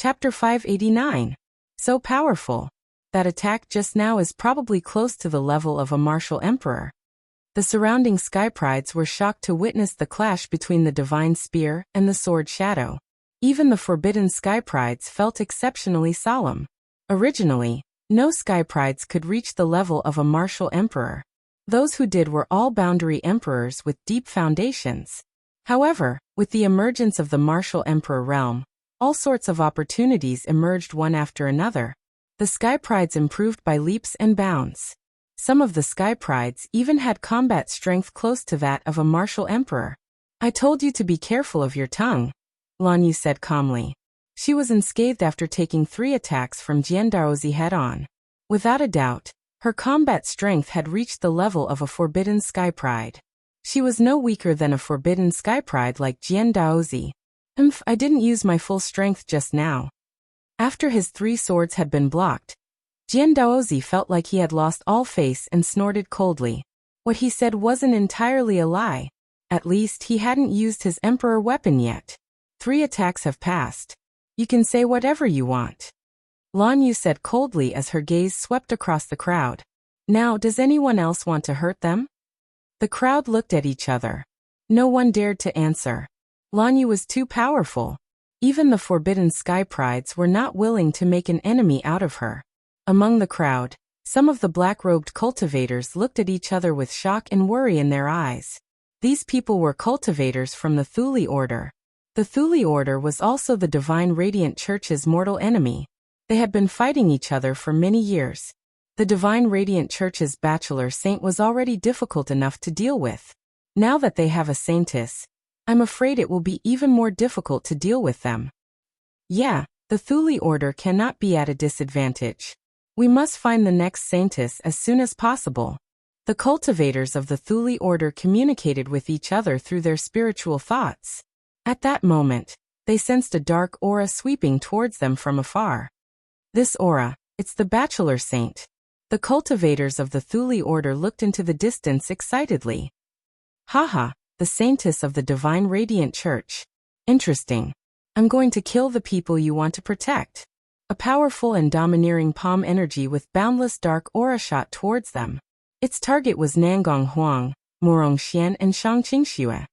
Chapter 589. So powerful. That attack just now is probably close to the level of a martial emperor. The surrounding sky prides were shocked to witness the clash between the divine spear and the sword shadow. Even the forbidden sky prides felt exceptionally solemn. Originally, no sky prides could reach the level of a martial emperor. Those who did were all boundary emperors with deep foundations. However, with the emergence of the martial emperor realm, all sorts of opportunities emerged one after another. The sky prides improved by leaps and bounds. Some of the sky prides even had combat strength close to that of a martial emperor. I told you to be careful of your tongue, Lan Yu said calmly. She was unscathed after taking 3 attacks from Jian Daozi head-on. Without a doubt, her combat strength had reached the level of a forbidden sky pride. She was no weaker than a forbidden sky pride like Jian Daozi. I didn't use my full strength just now. After his 3 swords had been blocked, Jian Daozi felt like he had lost all face and snorted coldly. What he said wasn't entirely a lie. At least he hadn't used his emperor weapon yet. 3 attacks have passed. You can say whatever you want, Lan Yu said coldly as her gaze swept across the crowd. Now, does anyone else want to hurt them? The crowd looked at each other. No one dared to answer. Lan Yu was too powerful. Even the forbidden sky prides were not willing to make an enemy out of her. Among the crowd, some of the black-robed cultivators looked at each other with shock and worry in their eyes. These people were cultivators from the Thuli Order. The Thuli Order was also the Divine Radiant Church's mortal enemy. They had been fighting each other for many years. The Divine Radiant Church's bachelor saint was already difficult enough to deal with. Now that they have a saintess, I'm afraid it will be even more difficult to deal with them. Yeah, the Thuli Order cannot be at a disadvantage. We must find the next saintess as soon as possible. The cultivators of the Thuli Order communicated with each other through their spiritual thoughts. At that moment, they sensed a dark aura sweeping towards them from afar. This aura, it's the bachelor saint. The cultivators of the Thuli Order looked into the distance excitedly. Haha, the saintess of the Divine Radiant Church. Interesting. I'm going to kill the people you want to protect. A powerful and domineering palm energy with boundless dark aura shot towards them. Its target was Nangong Huang, Murong Xian and Shang Qingxue.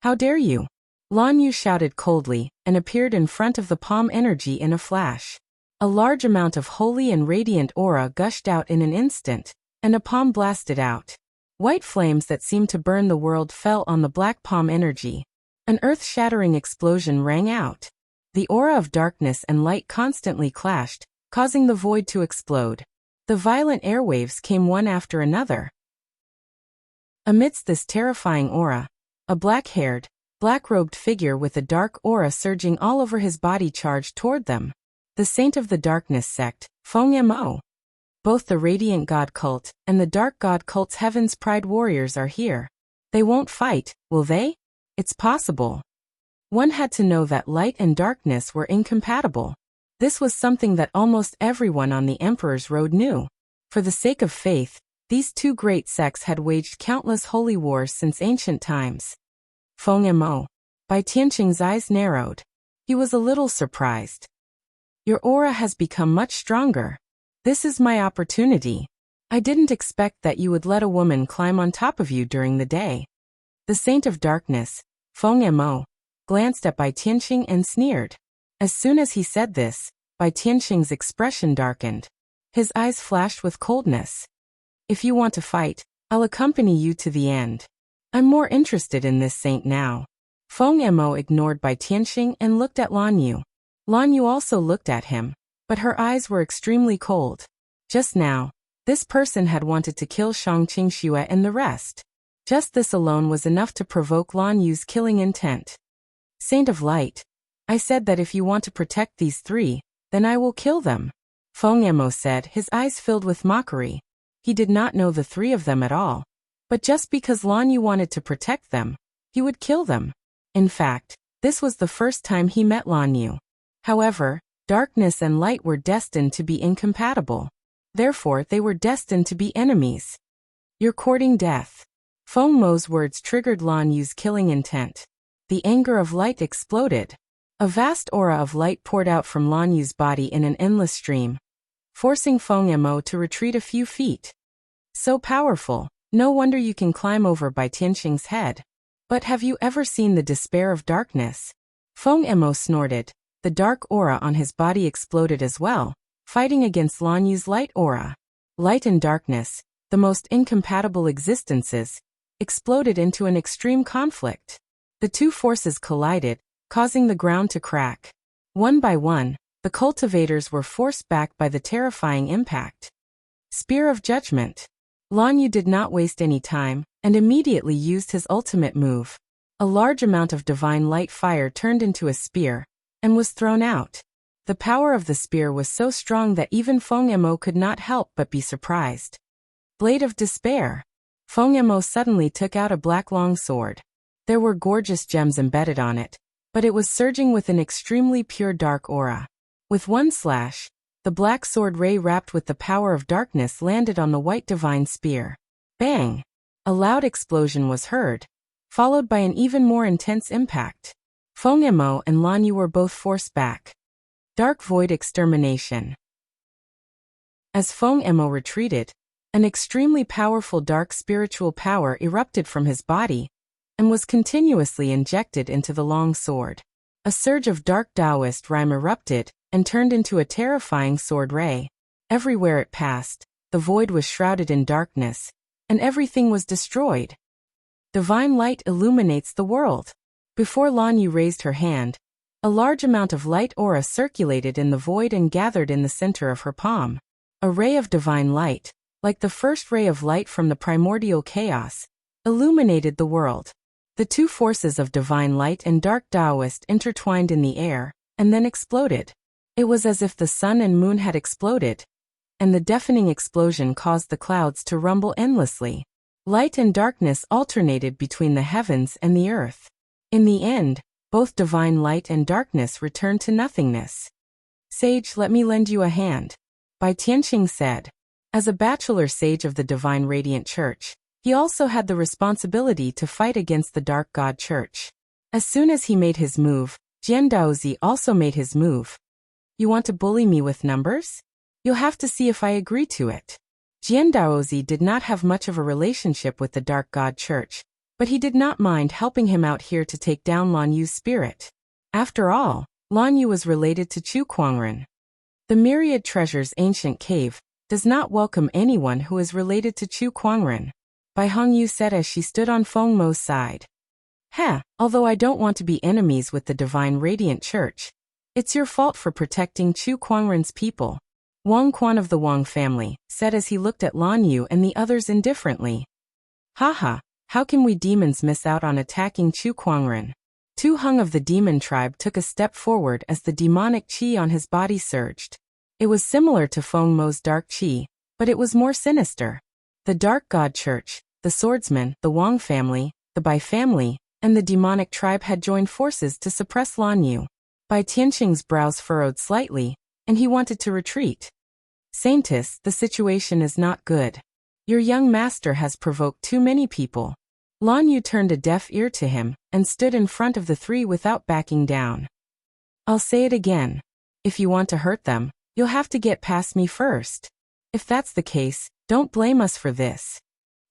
How dare you? Lan Yu shouted coldly, and appeared in front of the palm energy in a flash. A large amount of holy and radiant aura gushed out in an instant, and a palm blasted out. White flames that seemed to burn the world fell on the black palm energy. An earth-shattering explosion rang out. The aura of darkness and light constantly clashed, causing the void to explode. The violent airwaves came one after another. Amidst this terrifying aura, a black-haired, black-robed figure with a dark aura surging all over his body charged toward them. The Saint of the Darkness sect, Feng Mo. Both the Radiant God cult and the Dark God cult's Heaven's Pride warriors are here. They won't fight, will they? It's possible. One had to know that light and darkness were incompatible. This was something that almost everyone on the Emperor's Road knew. For the sake of faith, these 2 great sects had waged countless holy wars since ancient times. Feng Mo. Bai Tianqing's eyes narrowed. He was a little surprised. Your aura has become much stronger. This is my opportunity. I didn't expect that you would let a woman climb on top of you during the day. The Saint of Darkness, Feng Mo, glanced at Bai Tianqing and sneered. As soon as he said this, Bai Tianqing's expression darkened. His eyes flashed with coldness. If you want to fight, I'll accompany you to the end. I'm more interested in this saint now. Feng Mo ignored Bai Tianqing and looked at Lan Yu. Lan Yu also looked at him, but her eyes were extremely cold. Just now, this person had wanted to kill Shang Qingxue and the rest. Just this alone was enough to provoke Lan Yu's killing intent. Saint of Light, I said that if you want to protect these 3, then I will kill them. Feng Mo said, his eyes filled with mockery. He did not know the 3 of them at all. But just because Lan Yu wanted to protect them, he would kill them. In fact, this was the first time he met Lan Yu. However, darkness and light were destined to be incompatible. Therefore, they were destined to be enemies. You're courting death. Feng Mo's words triggered Lan Yu's killing intent. The anger of light exploded. A vast aura of light poured out from Lan Yu's body in an endless stream, forcing Feng Mo to retreat a few feet. So powerful, no wonder you can climb over by Tianqing's head. But have you ever seen the despair of darkness? Feng Mo snorted. The dark aura on his body exploded as well, fighting against Lan Yu's light aura. Light and darkness, the most incompatible existences, exploded into an extreme conflict. The two forces collided, causing the ground to crack. One by one, the cultivators were forced back by the terrifying impact. Spear of Judgment. Lan Yu did not waste any time, and immediately used his ultimate move. A large amount of divine light fire turned into a spear, and was thrown out. The power of the spear was so strong that even Feng Mo could not help but be surprised. Blade of Despair. Feng Mo suddenly took out a black long sword. There were gorgeous gems embedded on it, but it was surging with an extremely pure dark aura. With one slash, the black sword ray wrapped with the power of darkness landed on the white divine spear. Bang! A loud explosion was heard, followed by an even more intense impact. Feng Mo and Lan Yu were both forced back. Dark Void Extermination. As Feng Mo retreated, an extremely powerful dark spiritual power erupted from his body, and was continuously injected into the long sword. A surge of dark Taoist rhyme erupted, and turned into a terrifying sword ray. Everywhere it passed, the void was shrouded in darkness, and everything was destroyed. Divine light illuminates the world. Before Lan Yu raised her hand, a large amount of light aura circulated in the void and gathered in the center of her palm. A ray of divine light, like the first ray of light from the primordial chaos, illuminated the world. The two forces of divine light and dark Taoist intertwined in the air, and then exploded. It was as if the sun and moon had exploded, and the deafening explosion caused the clouds to rumble endlessly. Light and darkness alternated between the heavens and the earth. In the end, both divine light and darkness returned to nothingness. Sage, let me lend you a hand, Bai Tianqing said. As a bachelor sage of the Divine Radiant Church, he also had the responsibility to fight against the Dark God Church. As soon as he made his move, Jian Daozi also made his move. You want to bully me with numbers? You'll have to see if I agree to it. Jian Daozi did not have much of a relationship with the Dark God Church, but he did not mind helping him out here to take down Lan Yu's spirit. After all, Lan Yu was related to Chu Kuangren. The Myriad Treasures ancient cave does not welcome anyone who is related to Chu Kuangren, Bai Hongyu said as she stood on Feng Mo's side. Although I don't want to be enemies with the Divine Radiant Church, it's your fault for protecting Chu Kuangren's people. Wang Quan of the Wang family said as he looked at Lan Yu and the others indifferently. Haha, how can we demons miss out on attacking Chu Kuangren? Tu Hung of the demon tribe took a step forward as the demonic qi on his body surged. It was similar to Feng Mo's dark qi, but it was more sinister. The Dark God Church, the Swordsmen, the Wang family, the Bai family, and the demonic tribe had joined forces to suppress Lan Yu. Bai Tianqing's brows furrowed slightly, and he wanted to retreat. Saintess, the situation is not good. Your young master has provoked too many people. Lan Yu turned a deaf ear to him, and stood in front of the three without backing down. I'll say it again. If you want to hurt them, you'll have to get past me first. If that's the case, don't blame us for this.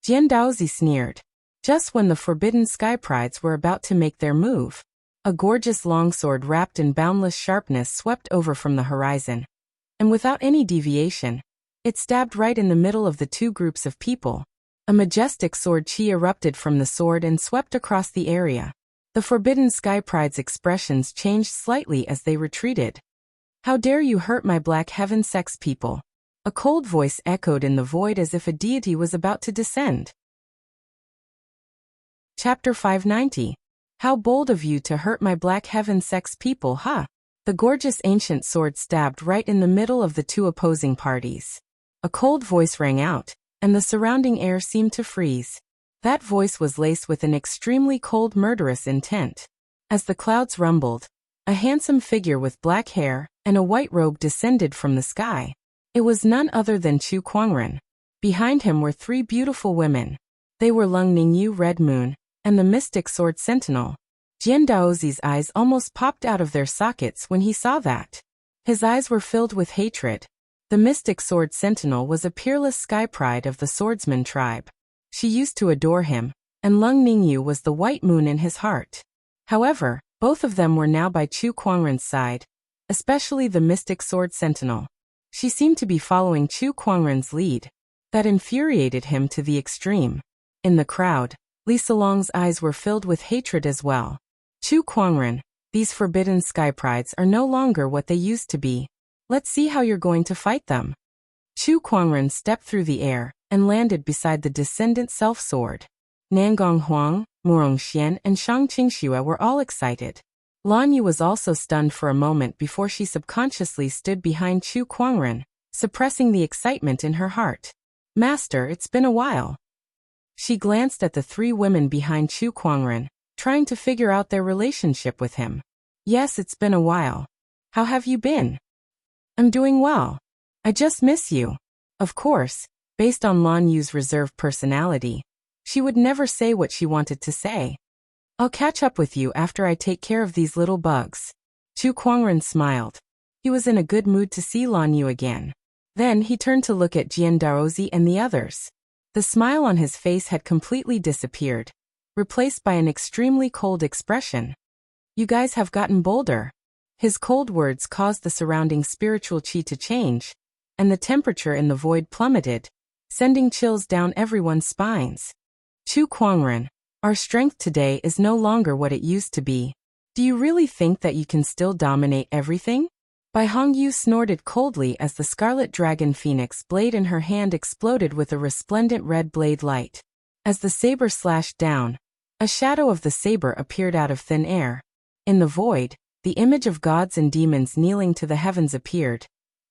Jian Daozi sneered. Just when the forbidden sky prides were about to make their move, a gorgeous longsword wrapped in boundless sharpness swept over from the horizon, and without any deviation, it stabbed right in the middle of the two groups of people. A majestic sword chi erupted from the sword and swept across the area. The forbidden sky pride's expressions changed slightly as they retreated. How dare you hurt my black heaven sex people? A cold voice echoed in the void as if a deity was about to descend. Chapter 590. How bold of you to hurt my black heaven sex people, huh? The gorgeous ancient sword stabbed right in the middle of the two opposing parties. A cold voice rang out, and the surrounding air seemed to freeze. That voice was laced with an extremely cold murderous intent. As the clouds rumbled, a handsome figure with black hair and a white robe descended from the sky. It was none other than Chu Kuangren. Behind him were three beautiful women. They were Lung Ningyu Red Moon, and the mystic sword sentinel. Jian Daozi's eyes almost popped out of their sockets when he saw that. His eyes were filled with hatred. The mystic sword sentinel was a peerless sky pride of the swordsman tribe. She used to adore him, and Lung Ningyu was the white moon in his heart. However, both of them were now by Chu Kuangren's side, especially the mystic sword sentinel. She seemed to be following Chu Kuangren's lead. That infuriated him to the extreme. In the crowd, Li Salong's eyes were filled with hatred as well. Chu Kuangren, these forbidden sky prides are no longer what they used to be. Let's see how you're going to fight them. Chu Kuangren stepped through the air and landed beside the descendant self-sword. Nangong Huang, Murong Xian and Shang Qingxue were all excited. Lan Yu was also stunned for a moment before she subconsciously stood behind Chu Kuangren, suppressing the excitement in her heart. Master, it's been a while. She glanced at the three women behind Chu Kuangren, trying to figure out their relationship with him. Yes, it's been a while. How have you been? I'm doing well. I just miss you. Of course, based on Lan Yu's reserved personality, she would never say what she wanted to say. I'll catch up with you after I take care of these little bugs. Chu Kuangren smiled. He was in a good mood to see Lan Yu again. Then he turned to look at Jian Daozi and the others. The smile on his face had completely disappeared, replaced by an extremely cold expression. You guys have gotten bolder. His cold words caused the surrounding spiritual qi to change, and the temperature in the void plummeted, sending chills down everyone's spines. Chu Kuangren, our strength today is no longer what it used to be. Do you really think that you can still dominate everything? Bai Hongyu snorted coldly as the scarlet dragon phoenix blade in her hand exploded with a resplendent red blade light. As the saber slashed down, a shadow of the saber appeared out of thin air. In the void, the image of gods and demons kneeling to the heavens appeared,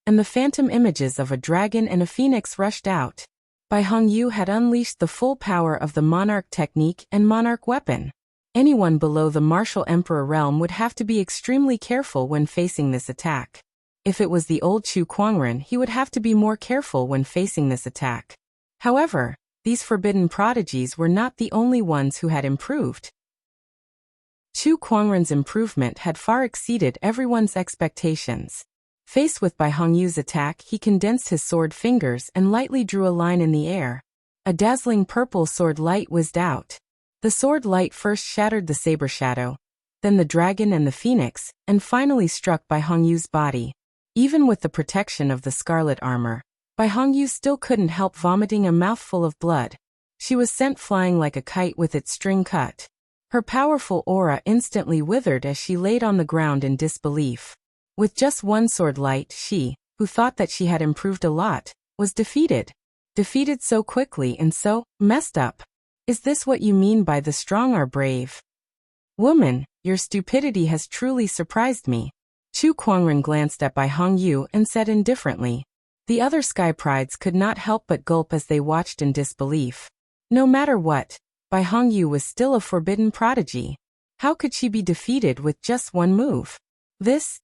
and the phantom images of a dragon and a phoenix rushed out. Bai Hongyu had unleashed the full power of the monarch technique and monarch weapon. Anyone below the martial emperor realm would have to be extremely careful when facing this attack. If it was the old Chu Kuangren, he would have to be more careful when facing this attack. However, these forbidden prodigies were not the only ones who had improved. Chu Kuangren's improvement had far exceeded everyone's expectations. Faced with Bai Hongyu's attack, he condensed his sword fingers and lightly drew a line in the air. A dazzling purple sword light whizzed out. The sword light first shattered the saber shadow, then the dragon and the phoenix, and finally struck Bai Hongyu's body. Even with the protection of the scarlet armor, Bai Hongyu still couldn't help vomiting a mouthful of blood. She was sent flying like a kite with its string cut. Her powerful aura instantly withered as she laid on the ground in disbelief. With just one sword light, she, who thought that she had improved a lot, was defeated. Defeated so quickly and so messed up. Is this what you mean by the strong are brave? Woman, your stupidity has truly surprised me. Chu Kuangren glanced at Bai Hongyu and said indifferently. The other sky prides could not help but gulp as they watched in disbelief. No matter what, Bai Hongyu was still a forbidden prodigy. How could she be defeated with just one move? This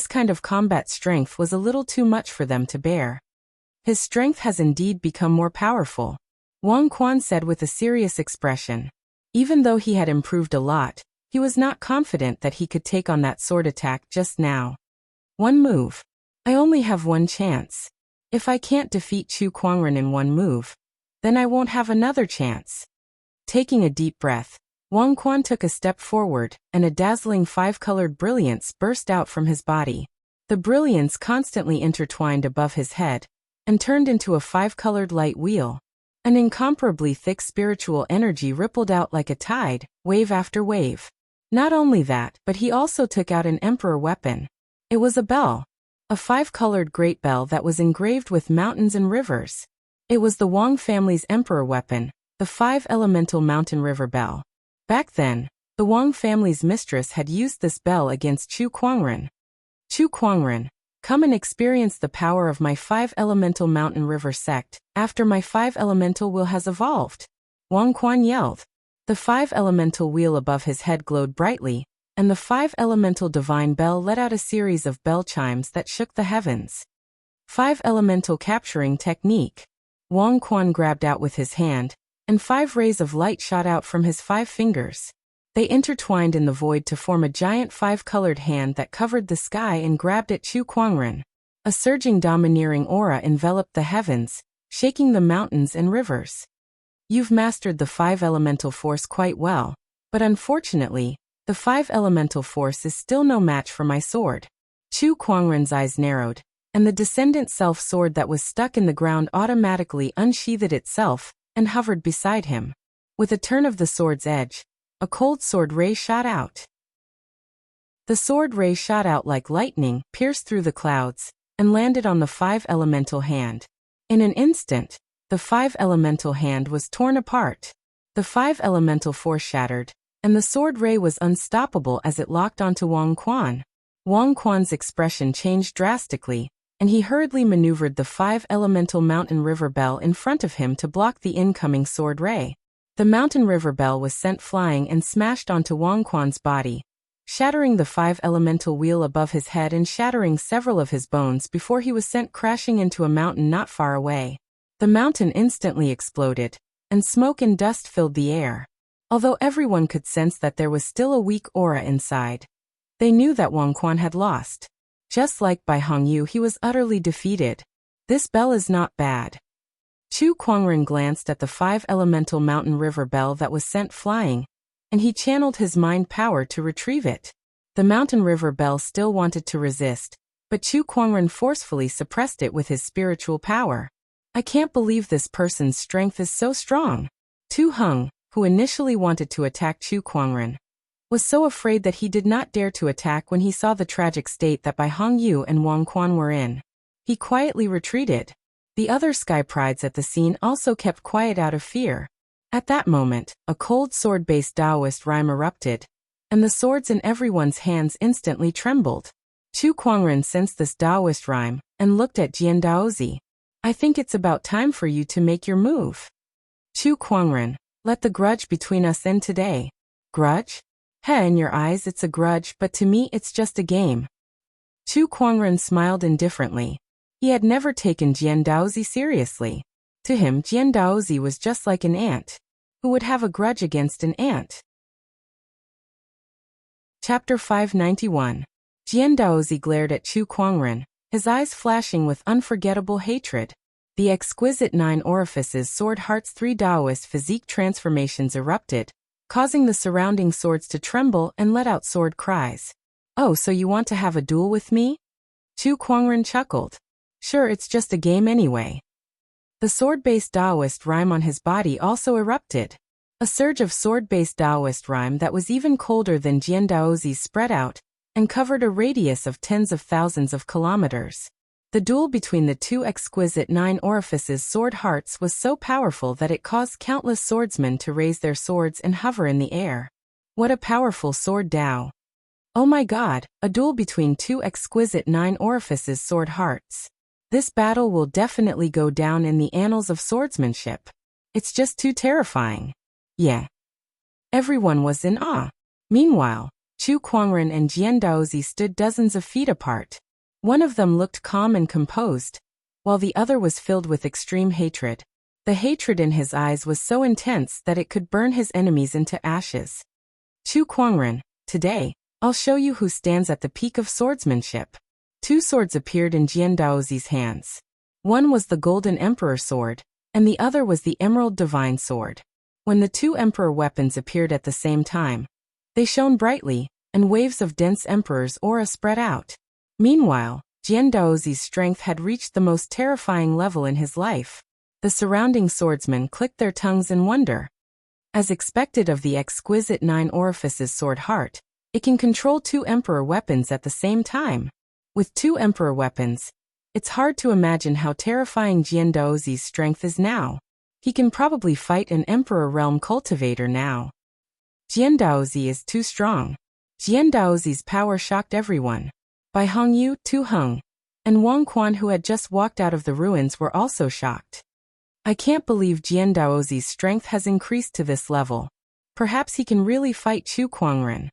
kind of combat strength was a little too much for them to bear. His strength has indeed become more powerful, Wang Quan said with a serious expression. Even though he had improved a lot, he was not confident that he could take on that sword attack just now. One move. I only have one chance. If I can't defeat Chu Kuangren in one move, then I won't have another chance. Taking a deep breath, Wang Quan took a step forward, and a dazzling five-colored brilliance burst out from his body. The brilliance constantly intertwined above his head, and turned into a five-colored light wheel. An incomparably thick spiritual energy rippled out like a tide, wave after wave. Not only that, but he also took out an emperor weapon. It was a bell. A five-colored great bell that was engraved with mountains and rivers. It was the Wang family's emperor weapon, the five-elemental mountain river bell. Back then, the Wang family's mistress had used this bell against Chu Kuangren. Chu Kuangren, come and experience the power of my five-elemental mountain river sect, after my five-elemental will has evolved. Wang Quan yelled. The five-elemental wheel above his head glowed brightly, and the five-elemental divine bell let out a series of bell chimes that shook the heavens. Five-elemental capturing technique. Wang Quan grabbed out with his hand, and 5 rays of light shot out from his 5 fingers. They intertwined in the void to form a giant five-colored hand that covered the sky and grabbed at Chu Kuangren. A surging domineering aura enveloped the heavens, shaking the mountains and rivers. You've mastered the five elemental force quite well, but unfortunately, the five elemental force is still no match for my sword. Chu Kuangren's eyes narrowed, and the descendant self sword that was stuck in the ground automatically unsheathed itself and hovered beside him. With a turn of the sword's edge, a cold sword ray shot out. The sword ray shot out like lightning, pierced through the clouds, and landed on the five elemental hand. In an instant, the five elemental hand was torn apart. The five elemental force shattered, and the sword ray was unstoppable as it locked onto Wang Quan. Wang Quan's expression changed drastically, and he hurriedly maneuvered the five elemental mountain river bell in front of him to block the incoming sword ray. The mountain river bell was sent flying and smashed onto Wang Quan's body, shattering the five elemental wheel above his head and shattering several of his bones before he was sent crashing into a mountain not far away. The mountain instantly exploded, and smoke and dust filled the air. Although everyone could sense that there was still a weak aura inside, they knew that Wang Quan had lost. Just like Bai Hongyu, he was utterly defeated. This bell is not bad. Chu Kuangren glanced at the five elemental mountain river bell that was sent flying, and he channeled his mind power to retrieve it. The mountain river bell still wanted to resist, but Chu Kuangren forcefully suppressed it with his spiritual power. I can't believe this person's strength is so strong. Tu Heng, who initially wanted to attack Chu Kuangren, was so afraid that he did not dare to attack when he saw the tragic state that Bai Hongyu and Wang Quan were in. He quietly retreated. The other sky prides at the scene also kept quiet out of fear. At that moment, a cold sword-based Taoist rhyme erupted, and the swords in everyone's hands instantly trembled. Chu Kuangren sensed this Taoist rhyme and looked at Jian Daozi. I think it's about time for you to make your move. Chu Kuangren, let the grudge between us end today. Grudge? Heh, in your eyes it's a grudge, but to me it's just a game. Chu Kuangren smiled indifferently. He had never taken Jian Daozi seriously. To him, Jian Daozi was just like an ant. Who would have a grudge against an ant? Chapter 591. Jian Daozi glared at Chu Kuangren, his eyes flashing with unforgettable hatred. The exquisite nine orifices sword heart's three Taoist physique transformations erupted, causing the surrounding swords to tremble and let out sword cries. Oh, so you want to have a duel with me? Chu Kuangren chuckled. Sure, it's just a game anyway. The sword-based Taoist rhyme on his body also erupted. A surge of sword-based Taoist rhyme that was even colder than Jian Daozi's spread out and covered a radius of tens of thousands of kilometers. The duel between the two exquisite nine orifices sword hearts was so powerful that it caused countless swordsmen to raise their swords and hover in the air. What a powerful sword Dao! Oh my god, a duel between two exquisite nine orifices sword hearts. This battle will definitely go down in the annals of swordsmanship. It's just too terrifying. Yeah. Everyone was in awe. Meanwhile, Chu Kuangren and Jian Daozi stood dozens of feet apart. One of them looked calm and composed, while the other was filled with extreme hatred. The hatred in his eyes was so intense that it could burn his enemies into ashes. Chu Kuangren, today, I'll show you who stands at the peak of swordsmanship. Two swords appeared in Jian Daozi's hands. One was the Golden Emperor sword, and the other was the Emerald Divine sword. When the two Emperor weapons appeared at the same time, they shone brightly, and waves of dense Emperor's aura spread out. Meanwhile, Jian Daozi's strength had reached the most terrifying level in his life. The surrounding swordsmen clicked their tongues in wonder. As expected of the exquisite nine orifices sword heart, it can control two Emperor weapons at the same time. With two Emperor weapons, it's hard to imagine how terrifying Jian Daozi's strength is now. He can probably fight an Emperor realm cultivator now. Jian Daozi is too strong. Jian Daozi's power shocked everyone. Bai Hongyu, Tu Heng, and Wang Quan, who had just walked out of the ruins, were also shocked. I can't believe Jian Daozi's strength has increased to this level. Perhaps he can really fight Chu Kuangren.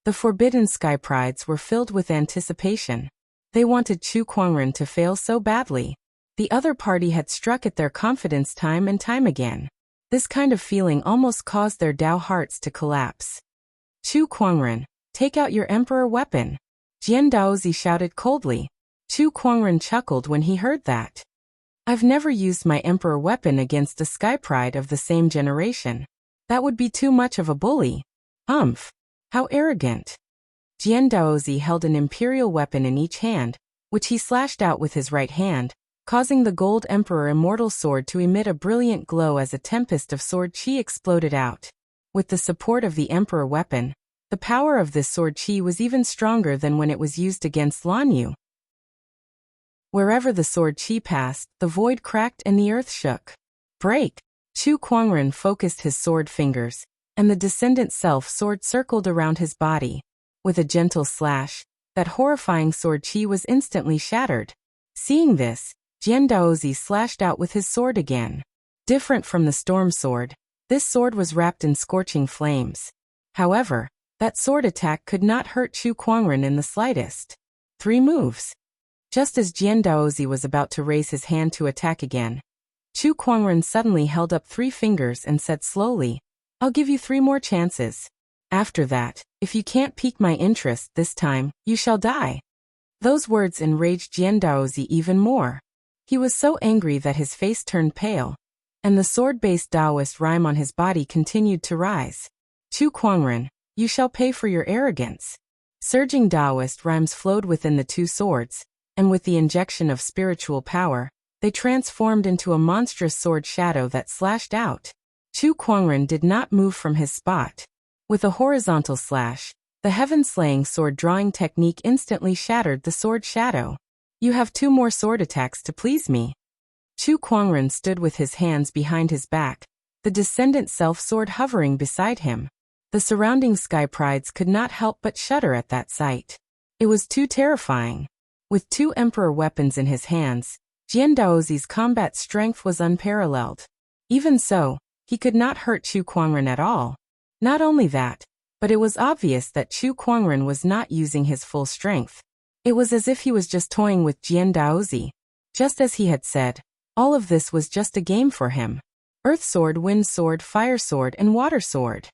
The Forbidden Sky Prides were filled with anticipation. They wanted Chu Kuangren to fail so badly. The other party had struck at their confidence time and time again. This kind of feeling almost caused their Dao hearts to collapse. Chu Kuangren, take out your emperor weapon. Jian Daozi shouted coldly. Chu Kuangren chuckled when he heard that. I've never used my emperor weapon against a sky pride of the same generation. That would be too much of a bully. Humph. How arrogant. Jian Daozi held an imperial weapon in each hand, which he slashed out with his right hand, causing the gold emperor immortal sword to emit a brilliant glow as a tempest of sword chi exploded out. With the support of the emperor weapon, the power of this sword chi was even stronger than when it was used against Lan Yu. Wherever the sword chi passed, the void cracked and the earth shook. Break! Chu Kuangren focused his sword fingers, and the descendant self sword circled around his body. With a gentle slash, that horrifying sword chi was instantly shattered. Seeing this, Jian Daozi slashed out with his sword again. Different from the storm sword, this sword was wrapped in scorching flames. However, that sword attack could not hurt Chu Kuangren in the slightest. 3 moves. Just as Jian Daozi was about to raise his hand to attack again, Chu Kuangren suddenly held up 3 fingers and said slowly, I'll give you 3 more chances. After that, if you can't pique my interest this time, you shall die. Those words enraged Jian Daozi even more. He was so angry that his face turned pale, and the sword-based Taoist rhyme on his body continued to rise. Chu Kuangren, you shall pay for your arrogance. Surging Taoist rhymes flowed within the 2 swords, and with the injection of spiritual power, they transformed into a monstrous sword shadow that slashed out. Chu Kuangren did not move from his spot. With a horizontal slash, the heaven-slaying sword-drawing technique instantly shattered the sword shadow. You have 2 more sword attacks to please me. Chu Kuangren stood with his hands behind his back, the descendant self-sword hovering beside him. The surrounding sky prides could not help but shudder at that sight. It was too terrifying. With 2 emperor weapons in his hands, Jian Daozi's combat strength was unparalleled. Even so, he could not hurt Chu Kuangren at all. Not only that, but it was obvious that Chu Kuangren was not using his full strength. It was as if he was just toying with Jian Daozi. Just as he had said, all of this was just a game for him. Earth sword, wind sword, fire sword, and water sword.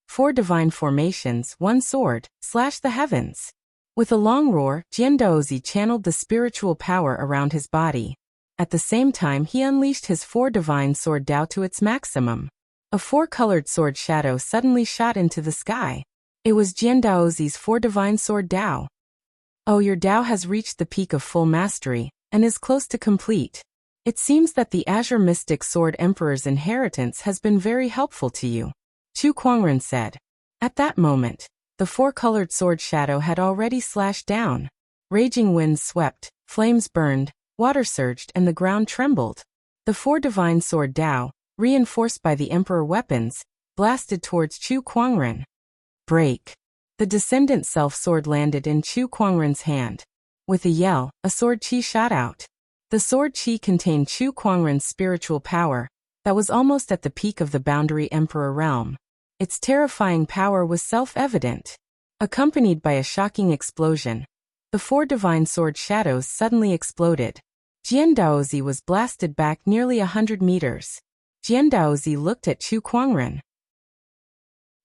4 divine formations, 1 sword, slash the heavens. With a long roar, Jian Daozi channeled the spiritual power around his body. At the same time, he unleashed his 4 divine sword Dao to its maximum. A 4-colored sword shadow suddenly shot into the sky. It was Jian Daozi's 4 divine sword Dao. Oh, your Dao has reached the peak of full mastery, and is close to complete. It seems that the Azure Mystic Sword Emperor's inheritance has been very helpful to you, Chu Kuangren said. At that moment, the 4-colored sword shadow had already slashed down. Raging winds swept, flames burned, water surged, and the ground trembled. The 4 divine sword Dao, reinforced by the emperor weapons, blasted towards Chu Kuangren. Break! The descendant self-sword landed in Chu Kuangren's hand. With a yell, a sword chi shot out. The sword chi contained Chu Kuangren's spiritual power, that was almost at the peak of the boundary emperor realm. Its terrifying power was self-evident. Accompanied by a shocking explosion, the 4 divine sword shadows suddenly exploded. Jian Daozi was blasted back nearly 100 meters. Jian Daozi looked at Chu Kuangren.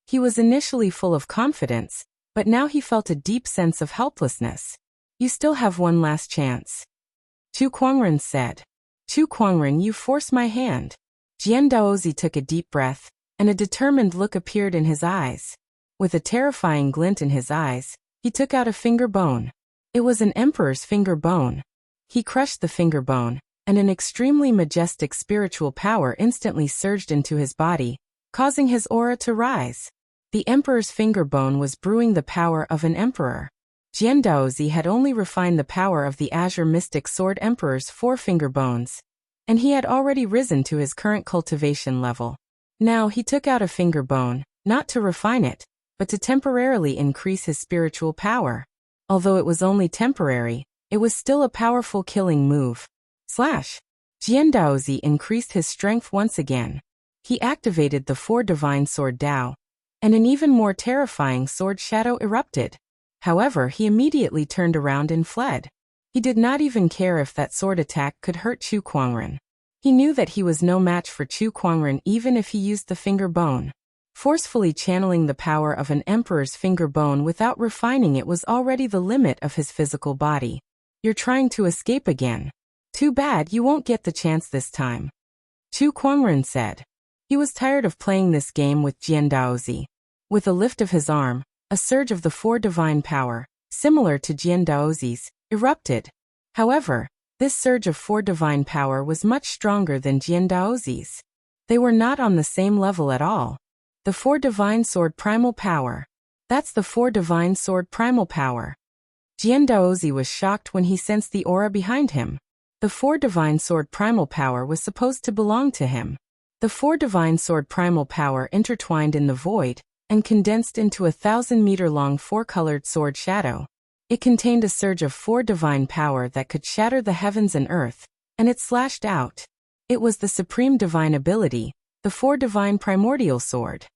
He was initially full of confidence, but now he felt a deep sense of helplessness. You still have 1 last chance, Chu Kuangren said. Chu Kuangren, you force my hand. Jian Daozi took a deep breath, and a determined look appeared in his eyes. With a terrifying glint in his eyes, he took out a finger bone. It was an emperor's finger bone. He crushed the finger bone, and an extremely majestic spiritual power instantly surged into his body, causing his aura to rise. The emperor's finger bone was brewing the power of an emperor. Jian Daozi had only refined the power of the Azure Mystic Sword Emperor's 4 finger bones, and he had already risen to his current cultivation level. Now he took out a finger bone, not to refine it, but to temporarily increase his spiritual power. Although it was only temporary, it was still a powerful killing move. Slash! Jian Daozi increased his strength once again. He activated the 4 divine sword Dao, and an even more terrifying sword shadow erupted. However, he immediately turned around and fled. He did not even care if that sword attack could hurt Chu Kuangren. He knew that he was no match for Chu Kuangren even if he used the finger bone. Forcefully channeling the power of an emperor's finger bone without refining it was already the limit of his physical body. You're trying to escape again. Too bad you won't get the chance this time. Chu Kuangren said. He was tired of playing this game with Jian Daozi. With a lift of his arm, a surge of the four divine power, similar to Jian Daozi's, erupted. However, this surge of four divine power was much stronger than Jian Daozi's. They were not on the same level at all. The four divine sword primal power. That's the four divine sword primal power. Jian Daozi was shocked when he sensed the aura behind him. The four divine sword primal power was supposed to belong to him. The four divine sword primal power intertwined in the void and condensed into a 1,000-meter-long four-colored sword shadow. It contained a surge of four divine power that could shatter the heavens and earth, and it slashed out. It was the supreme divine ability, the four divine primordial sword.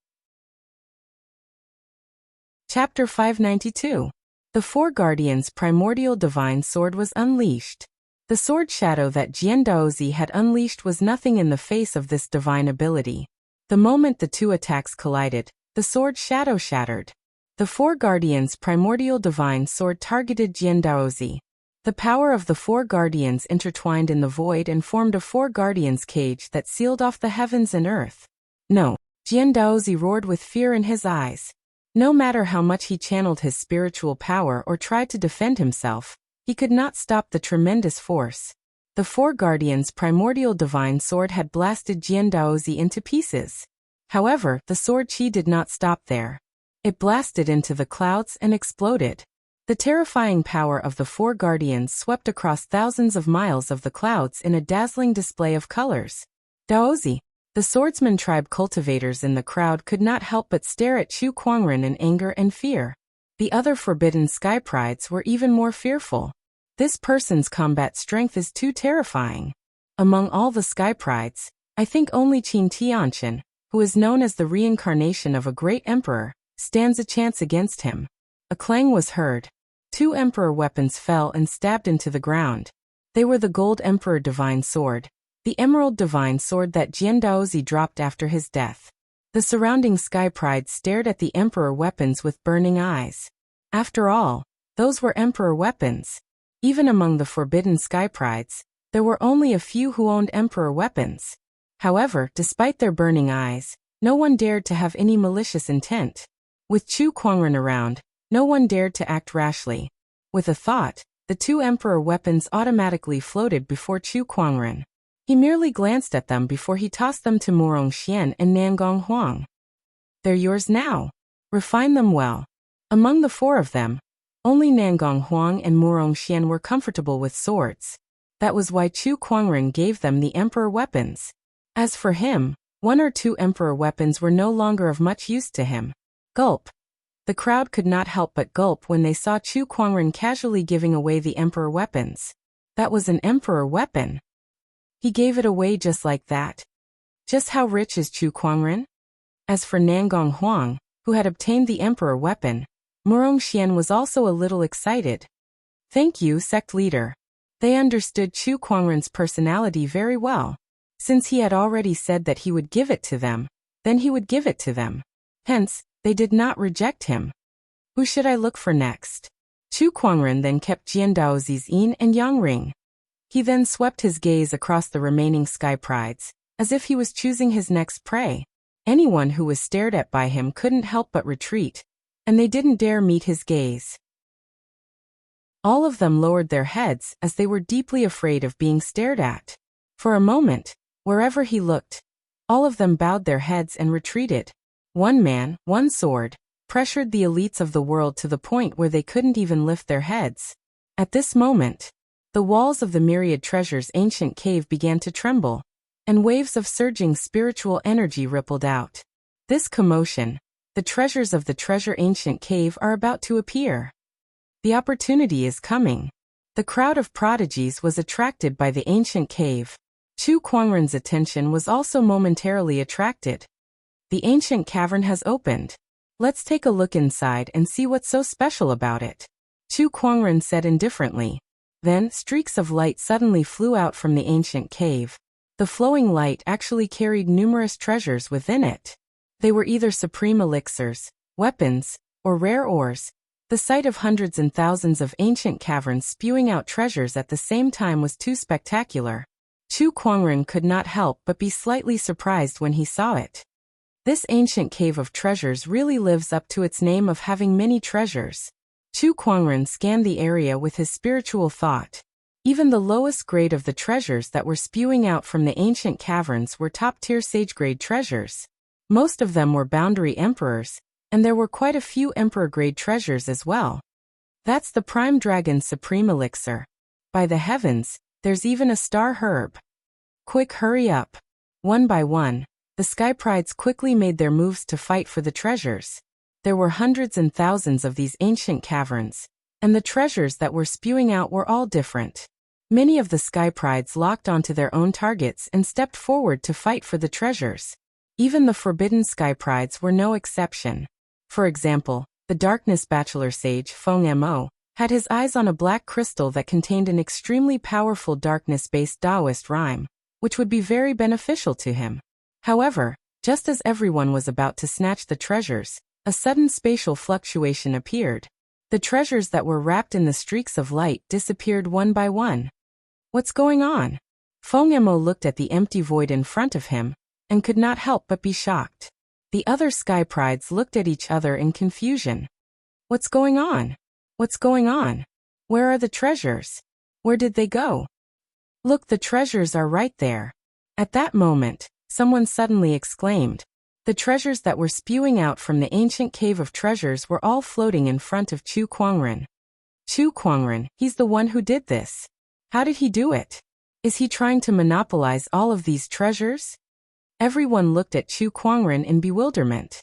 Chapter 592. The Four Guardians' primordial divine sword was unleashed. The sword shadow that Jian Daozi had unleashed was nothing in the face of this divine ability. The moment the two attacks collided, the sword shadow shattered. The Four Guardians' primordial divine sword targeted Jian Daozi. The power of the Four Guardians intertwined in the void and formed a Four Guardians cage that sealed off the heavens and earth. No, Jian Daozi roared with fear in his eyes. No matter how much he channeled his spiritual power or tried to defend himself, he could not stop the tremendous force. The Four Guardians' primordial divine sword had blasted Jian Daozi into pieces. However, the sword chi did not stop there. It blasted into the clouds and exploded. The terrifying power of the Four Guardians swept across thousands of miles of the clouds in a dazzling display of colors. Daozi, the swordsman tribe cultivators in the crowd could not help but stare at Chu Kuangren in anger and fear. The other forbidden sky prides were even more fearful. This person's combat strength is too terrifying. Among all the sky prides, I think only Qin Tianqian, who is known as the reincarnation of a great emperor, stands a chance against him. A clang was heard. Two emperor weapons fell and stabbed into the ground. They were the Gold Emperor Divine Sword, the Emerald Divine Sword that Jian Daozi dropped after his death. The surrounding sky prides stared at the emperor weapons with burning eyes. After all, those were emperor weapons. Even among the forbidden sky prides, there were only a few who owned emperor weapons. However, despite their burning eyes, no one dared to have any malicious intent. With Chu Kuangren around, no one dared to act rashly. With a thought, the two emperor weapons automatically floated before Chu Kuangren. He merely glanced at them before he tossed them to Murong Xian and Nangong Huang. They're yours now. Refine them well. Among the four of them, only Nangong Huang and Murong Xian were comfortable with swords. That was why Chu Kuangren gave them the emperor weapons. As for him, one or two emperor weapons were no longer of much use to him. Gulp. The crowd could not help but gulp when they saw Chu Kuangren casually giving away the emperor weapons. That was an emperor weapon. He gave it away just like that. Just how rich is Chu Kuangren? As for Nangong Huang, who had obtained the emperor weapon, Murong Xian was also a little excited. Thank you, sect leader. They understood Chu Kuangren's personality very well. Since he had already said that he would give it to them, then he would give it to them. Hence, they did not reject him. Who should I look for next? Chu Kuangren then kept Jian Daozi's yin and yang ring. He then swept his gaze across the remaining sky prides, as if he was choosing his next prey. Anyone who was stared at by him couldn't help but retreat, and they didn't dare meet his gaze. All of them lowered their heads as they were deeply afraid of being stared at. For a moment, wherever he looked, all of them bowed their heads and retreated. One man, one sword, pressured the elites of the world to the point where they couldn't even lift their heads. At this moment, the walls of the myriad treasures' ancient cave began to tremble, and waves of surging spiritual energy rippled out. This commotion, the treasures of the treasure ancient cave are about to appear. The opportunity is coming. The crowd of prodigies was attracted by the ancient cave. Chu Kuangren's attention was also momentarily attracted. The ancient cavern has opened. Let's take a look inside and see what's so special about it. Chu Kuangren said indifferently. Then, streaks of light suddenly flew out from the ancient cave. The flowing light actually carried numerous treasures within it. They were either supreme elixirs, weapons, or rare ores. The sight of hundreds and thousands of ancient caverns spewing out treasures at the same time was too spectacular. Chu Kuangren could not help but be slightly surprised when he saw it. This ancient cave of treasures really lives up to its name of having many treasures. Chu Kuangren scanned the area with his spiritual thought. Even the lowest grade of the treasures that were spewing out from the ancient caverns were top-tier sage-grade treasures. Most of them were boundary emperors, and there were quite a few emperor-grade treasures as well. That's the Prime Dragon's supreme elixir. By the heavens, there's even a star herb. Quick, hurry up. One by one, the Sky Prides quickly made their moves to fight for the treasures. There were hundreds and thousands of these ancient caverns, and the treasures that were spewing out were all different. Many of the Sky Prides locked onto their own targets and stepped forward to fight for the treasures. Even the Forbidden Sky Prides were no exception. For example, the Darkness Bachelor Sage Feng Mo had his eyes on a black crystal that contained an extremely powerful darkness-based Taoist rhyme, which would be very beneficial to him. However, just as everyone was about to snatch the treasures, a sudden spatial fluctuation appeared. The treasures that were wrapped in the streaks of light disappeared one by one. What's going on? Feng Mo looked at the empty void in front of him, and could not help but be shocked. The other Sky Prides looked at each other in confusion. What's going on? What's going on? Where are the treasures? Where did they go? Look, the treasures are right there. At that moment, someone suddenly exclaimed. The treasures that were spewing out from the ancient cave of treasures were all floating in front of Chu Kuangren. Chu Kuangren, he's the one who did this. How did he do it? Is he trying to monopolize all of these treasures? Everyone looked at Chu Kuangren in bewilderment.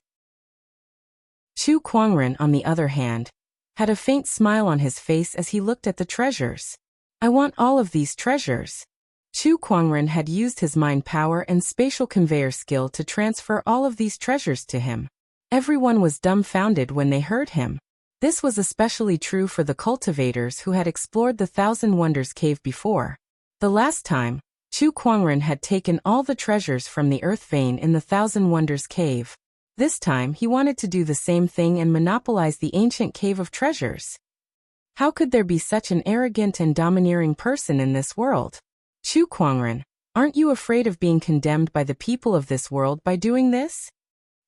Chu Kuangren, on the other hand, had a faint smile on his face as he looked at the treasures. I want all of these treasures. Chu Kuangren had used his mind power and spatial conveyor skill to transfer all of these treasures to him. Everyone was dumbfounded when they heard him. This was especially true for the cultivators who had explored the Thousand Wonders cave before. The last time, Chu Kuangren had taken all the treasures from the earth vein in the Thousand Wonders cave. This time he wanted to do the same thing and monopolize the ancient cave of treasures. How could there be such an arrogant and domineering person in this world? Chu Kuangren, aren't you afraid of being condemned by the people of this world by doing this?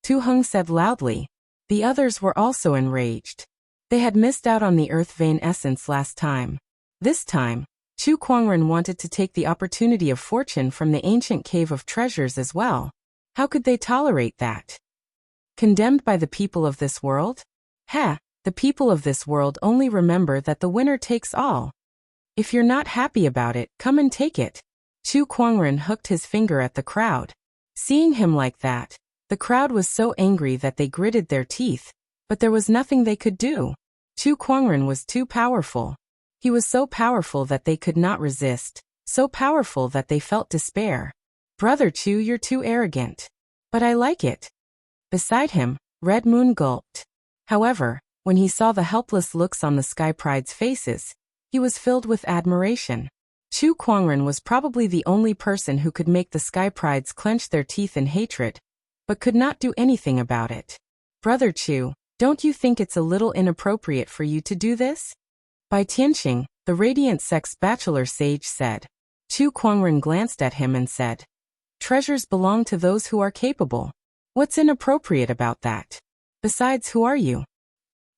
Tu Heng said loudly. The others were also enraged. They had missed out on the earth vein essence last time. This time, Chu Kuangren wanted to take the opportunity of fortune from the ancient cave of treasures as well. How could they tolerate that? Condemned by the people of this world? The people of this world only remember that the winner takes all. If you're not happy about it, come and take it. Chu Kuangren hooked his finger at the crowd. Seeing him like that, the crowd was so angry that they gritted their teeth, but there was nothing they could do. Chu Kuangren was too powerful. He was so powerful that they could not resist, so powerful that they felt despair. Brother Chu, you're too arrogant. But I like it. Beside him, Red Moon gulped. However, when he saw the helpless looks on the Sky Pride's faces, he was filled with admiration. Chu Kuangren was probably the only person who could make the Sky Prides clench their teeth in hatred, but could not do anything about it. Brother Chu, don't you think it's a little inappropriate for you to do this? Bai Tianqing, the Radiant Sex Bachelor Sage, said. Chu Kuangren glanced at him and said, treasures belong to those who are capable. What's inappropriate about that? Besides, who are you?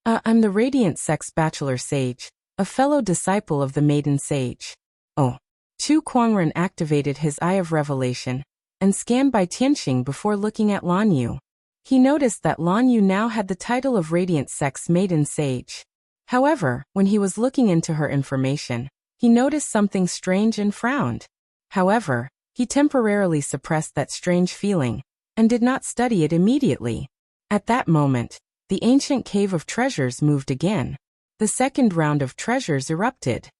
I'm the Radiant Sex Bachelor Sage, a fellow disciple of the Maiden Sage. Oh. Chu Kuangren activated his Eye of Revelation and scanned Bai Tianqing before looking at Lan Yu. He noticed that Lan Yu now had the title of Radiant Sex Maiden Sage. However, when he was looking into her information, he noticed something strange and frowned. However, he temporarily suppressed that strange feeling and did not study it immediately. At that moment, the ancient cave of treasures moved again. The second round of treasures erupted.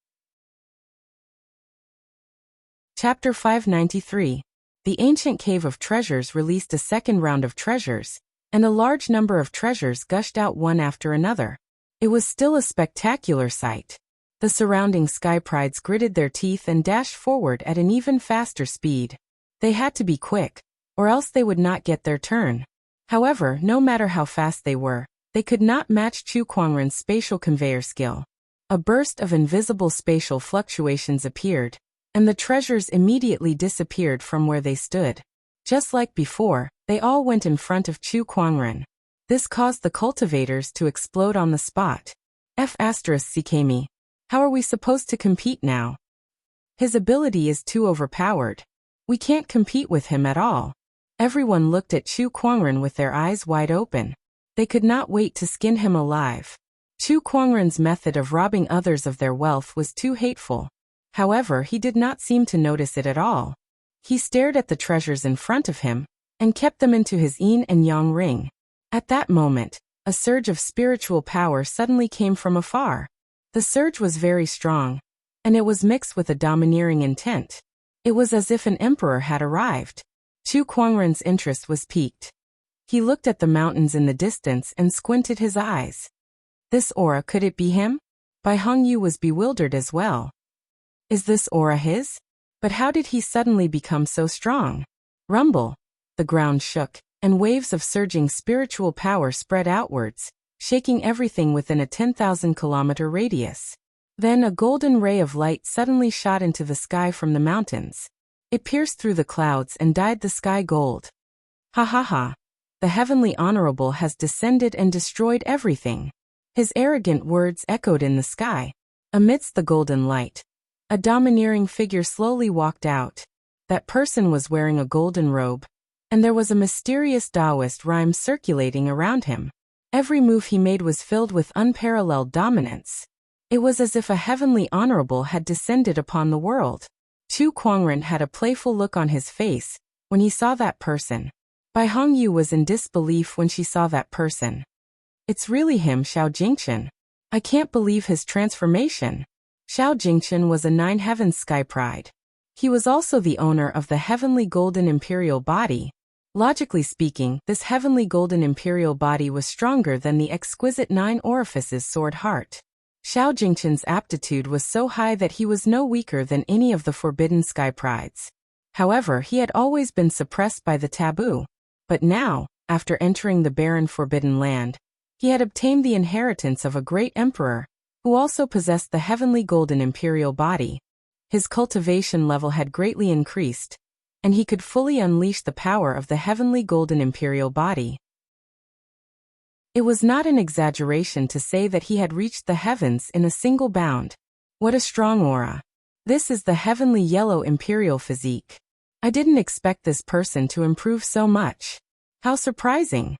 Chapter 593. The ancient cave of treasures released a second round of treasures, and a large number of treasures gushed out one after another. It was still a spectacular sight. The surrounding Sky Prides gritted their teeth and dashed forward at an even faster speed. They had to be quick, or else they would not get their turn. However, no matter how fast they were, they could not match Chu Kuangren's spatial conveyor skill. A burst of invisible spatial fluctuations appeared, and the treasures immediately disappeared from where they stood. Just like before, they all went in front of Chu Kuangren. This caused the cultivators to explode on the spot. F***CKme. How are we supposed to compete now? His ability is too overpowered. We can't compete with him at all. Everyone looked at Chu Kuangren with their eyes wide open. They could not wait to skin him alive. Chu Kuangren's method of robbing others of their wealth was too hateful. However, he did not seem to notice it at all. He stared at the treasures in front of him, and kept them into his yin and yang ring. At that moment, a surge of spiritual power suddenly came from afar. The surge was very strong, and it was mixed with a domineering intent. It was as if an emperor had arrived. Chu Kuangren's interest was piqued. He looked at the mountains in the distance and squinted his eyes. This aura, could it be him? Bai Hongyu was bewildered as well. Is this aura his? But how did he suddenly become so strong? Rumble. The ground shook, and waves of surging spiritual power spread outwards, shaking everything within a 10,000-kilometer radius. Then a golden ray of light suddenly shot into the sky from the mountains. It pierced through the clouds and dyed the sky gold. Ha ha ha. The heavenly honorable has descended and destroyed everything. His arrogant words echoed in the sky. Amidst the golden light, a domineering figure slowly walked out. That person was wearing a golden robe, and there was a mysterious Taoist rhyme circulating around him. Every move he made was filled with unparalleled dominance. It was as if a heavenly honorable had descended upon the world. Chu Kuangren had a playful look on his face when he saw that person. Bai Hongyu was in disbelief when she saw that person. It's really him, Xiao Jingchen. I can't believe his transformation. Xiao Jingchen was a nine-heavens sky pride. He was also the owner of the heavenly golden imperial body. Logically speaking, this heavenly golden imperial body was stronger than the exquisite nine orifices sword heart. Xiao Jingchen's aptitude was so high that he was no weaker than any of the forbidden sky prides. However, he had always been suppressed by the taboo. But now, after entering the barren forbidden land, he had obtained the inheritance of a great emperor, who also possessed the heavenly golden imperial body. His cultivation level had greatly increased, and he could fully unleash the power of the heavenly golden imperial body. It was not an exaggeration to say that he had reached the heavens in a single bound. What a strong aura. This is the heavenly yellow imperial physique. I didn't expect this person to improve so much. How surprising.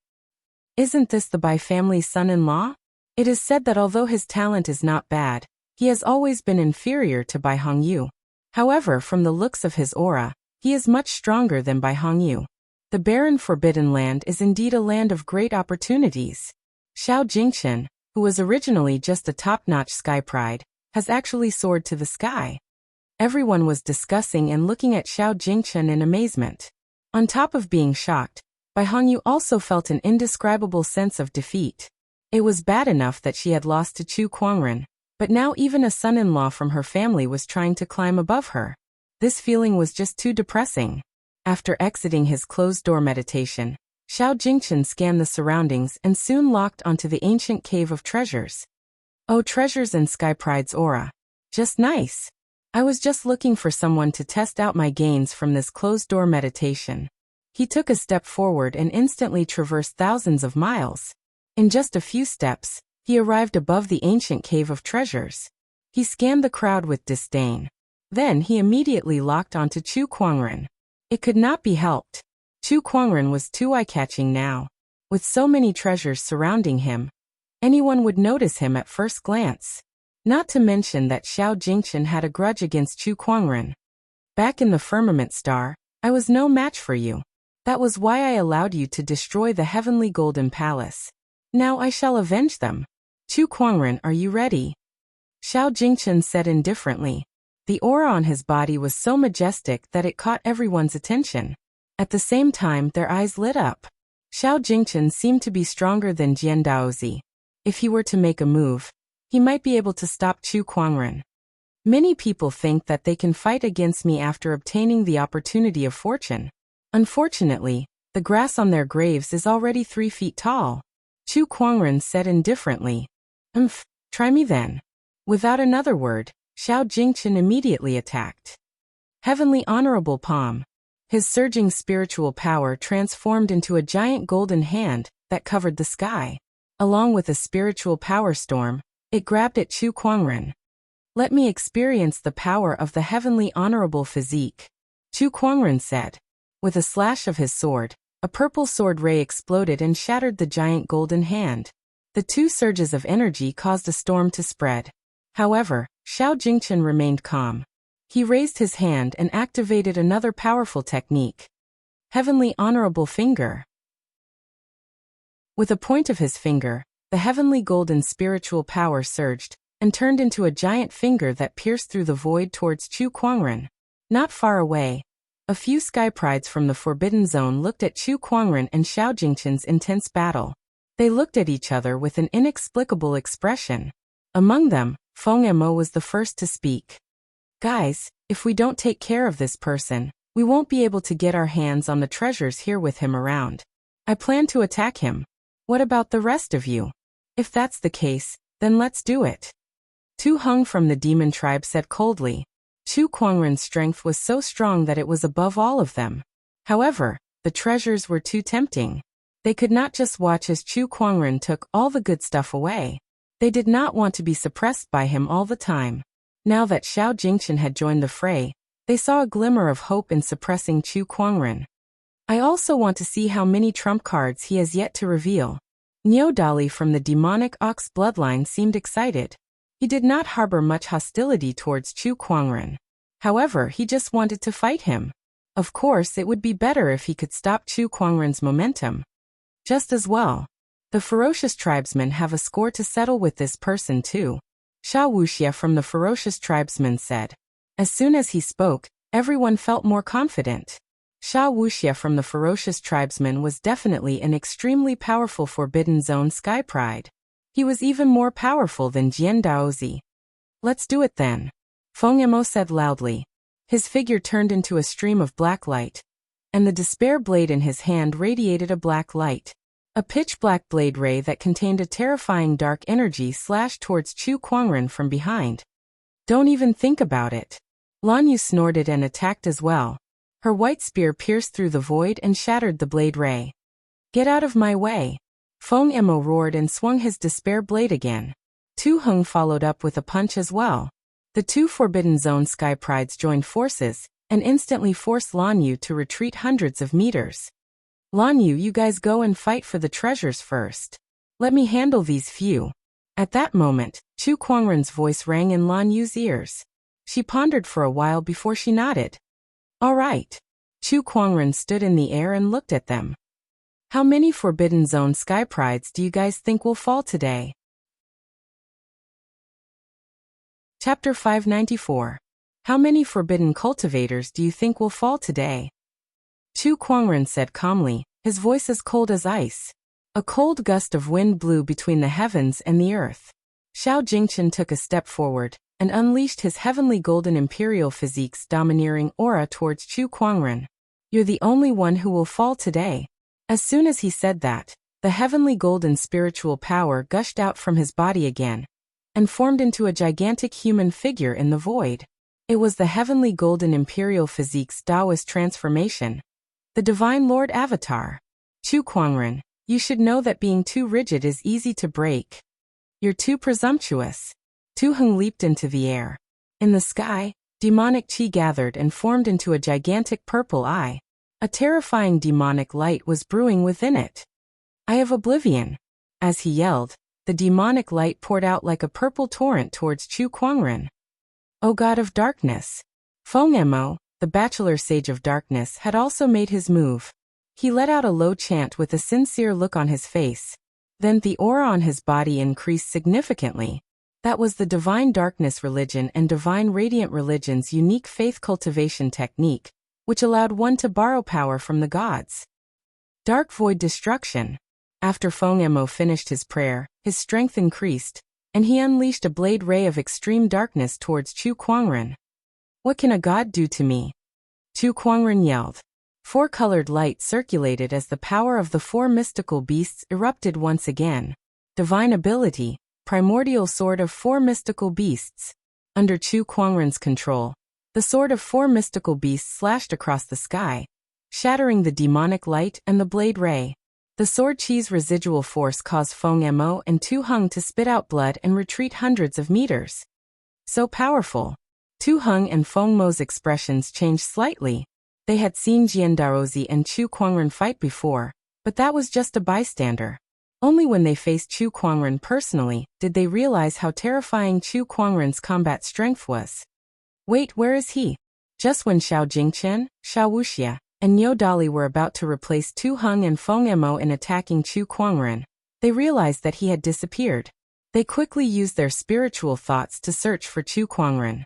Isn't this the Bai family's son-in-law? It is said that although his talent is not bad, he has always been inferior to Bai Hongyu. However, from the looks of his aura, he is much stronger than Bai Hongyu. The barren forbidden land is indeed a land of great opportunities. Xiao Jingchen, who was originally just a top-notch sky pride, has actually soared to the sky. Everyone was discussing and looking at Xiao Jingchen in amazement. On top of being shocked, Bai Hongyu also felt an indescribable sense of defeat. It was bad enough that she had lost to Chu Kuangren, but now even a son-in-law from her family was trying to climb above her. This feeling was just too depressing. After exiting his closed-door meditation, Xiao Jingchen scanned the surroundings and soon locked onto the ancient cave of treasures. Oh, treasures and Sky Pride's aura. Just nice. I was just looking for someone to test out my gains from this closed-door meditation. He took a step forward and instantly traversed thousands of miles. In just a few steps, he arrived above the ancient cave of treasures. He scanned the crowd with disdain. Then he immediately locked onto Chu Kuangren. It could not be helped. Chu Kuangren was too eye-catching now. With so many treasures surrounding him, anyone would notice him at first glance. Not to mention that Xiao Jingchen had a grudge against Chu Kuangren. Back in the firmament star, I was no match for you. That was why I allowed you to destroy the heavenly golden palace. Now I shall avenge them. Chu Kuangren, are you ready? Xiao Jingchen said indifferently. The aura on his body was so majestic that it caught everyone's attention. At the same time, their eyes lit up. Xiao Jingchen seemed to be stronger than Jian Daozi. If he were to make a move, he might be able to stop Chu Kuangren. Many people think that they can fight against me after obtaining the opportunity of fortune. Unfortunately, The grass on their graves is already 3 feet tall. Chu Kuangren said indifferently. Try me then. Without another word, Xiao Jingchen immediately attacked. Heavenly Honorable Palm. His surging spiritual power transformed into a giant golden hand that covered the sky. Along with a spiritual power storm, it grabbed at Chu Kuangren. Let me experience the power of the Heavenly Honorable Physique, Chu Kuangren said. With a slash of his sword, a purple sword ray exploded and shattered the giant golden hand. The 2 surges of energy caused a storm to spread. However, Xiao Jingchen remained calm. He raised his hand and activated another powerful technique. Heavenly Honorable Finger. With a point of his finger, the heavenly golden spiritual power surged and turned into a giant finger that pierced through the void towards Chu Kuangren. Not far away, a few sky prides from the Forbidden Zone looked at Chu Kuangren and Xiao Jingchen's intense battle. They looked at each other with an inexplicable expression. Among them, Feng Mo was the first to speak. Guys, if we don't take care of this person, we won't be able to get our hands on the treasures here with him around. I plan to attack him. What about the rest of you? If that's the case, then let's do it. Tu Heng from the demon tribe said coldly. Chu Kuangren's strength was so strong that it was above all of them. However, the treasures were too tempting. They could not just watch as Chu Kuangren took all the good stuff away. They did not want to be suppressed by him all the time. Now that Xiao Jingchen had joined the fray, they saw a glimmer of hope in suppressing Chu Kuangren. I also want to see how many trump cards he has yet to reveal. Niu Dali from the demonic ox bloodline seemed excited. He did not harbor much hostility towards Chu Kuangren. However, he just wanted to fight him. Of course, it would be better if he could stop Chu Kuangren's momentum. Just as well. The ferocious tribesmen have a score to settle with this person too, Sha Wuxia from the ferocious tribesmen said. As soon as he spoke, everyone felt more confident. Sha Wuxia from the ferocious tribesmen was definitely an extremely powerful Forbidden Zone Sky Pride. He was even more powerful than Jian Daozi. Let's do it then, Feng Mo said loudly. His figure turned into a stream of black light, and the despair blade in his hand radiated a black light. A pitch-black blade ray that contained a terrifying dark energy slashed towards Chu Kuangren from behind. Don't even think about it. Lan Yu snorted and attacked as well. Her white spear pierced through the void and shattered the blade ray. Get out of my way. Feng Mo roared and swung his despair blade again. Tu Heng followed up with a punch as well. The 2 Forbidden Zone Sky Prides joined forces and instantly forced Lan Yu to retreat hundreds of meters. Lan Yu, you guys go and fight for the treasures first. Let me handle these few. At that moment, Chu Kuangren's voice rang in Lan Yu's ears. She pondered for a while before she nodded. All right. Chu Kuangren stood in the air and looked at them. How many Forbidden Zone Sky Prides do you guys think will fall today? Chapter 594. How many Forbidden Cultivators do you think will fall today? Chu Kuangren said calmly, his voice as cold as ice. A cold gust of wind blew between the heavens and the earth. Xiao Jingchen took a step forward and unleashed his heavenly golden imperial physique's domineering aura towards Chu Kuangren. You're the only one who will fall today. As soon as he said that, the heavenly golden spiritual power gushed out from his body again and formed into a gigantic human figure in the void. It was the heavenly golden imperial physique's Taoist transformation. The Divine Lord Avatar. Chu Kuangren, you should know that being too rigid is easy to break. You're too presumptuous. Tu Heng leaped into the air. In the sky, demonic chi gathered and formed into a gigantic purple eye. A terrifying demonic light was brewing within it. Eye of Oblivion. As he yelled, the demonic light poured out like a purple torrent towards Chu Kuangren. O God of Darkness. Feng Mo, the bachelor sage of darkness, had also made his move. He let out a low chant with a sincere look on his face. Then the aura on his body increased significantly. That was the Divine Darkness Religion and Divine Radiant Religion's unique faith cultivation technique, which allowed one to borrow power from the gods. Dark Void Destruction. After Feng Mo finished his prayer, his strength increased, and he unleashed a blade ray of extreme darkness towards Chu Kuangren. What can a god do to me? Chu Kuangren yelled. Four-colored light circulated as the power of the four mystical beasts erupted once again. Divine ability, primordial sword of four mystical beasts. Under Chu Kuangren's control, the sword of four mystical beasts slashed across the sky, shattering the demonic light and the blade ray. The sword chi's residual force caused Feng Mo and Tu Heng to spit out blood and retreat hundreds of meters. So powerful. Tu Heng and Feng Mo's expressions changed slightly. They had seen Jian Daozi and Chu Kuangren fight before, but that was just a bystander. Only when they faced Chu Kuangren personally did they realize how terrifying Chu Kuangren's combat strength was. Wait, where is he? Just when Xiao Jingchen, Xiao Wuxia, and Niu Dali were about to replace Tu Heng and Feng Mo in attacking Chu Kuangren, they realized that he had disappeared. They quickly used their spiritual thoughts to search for Chu Kuangren.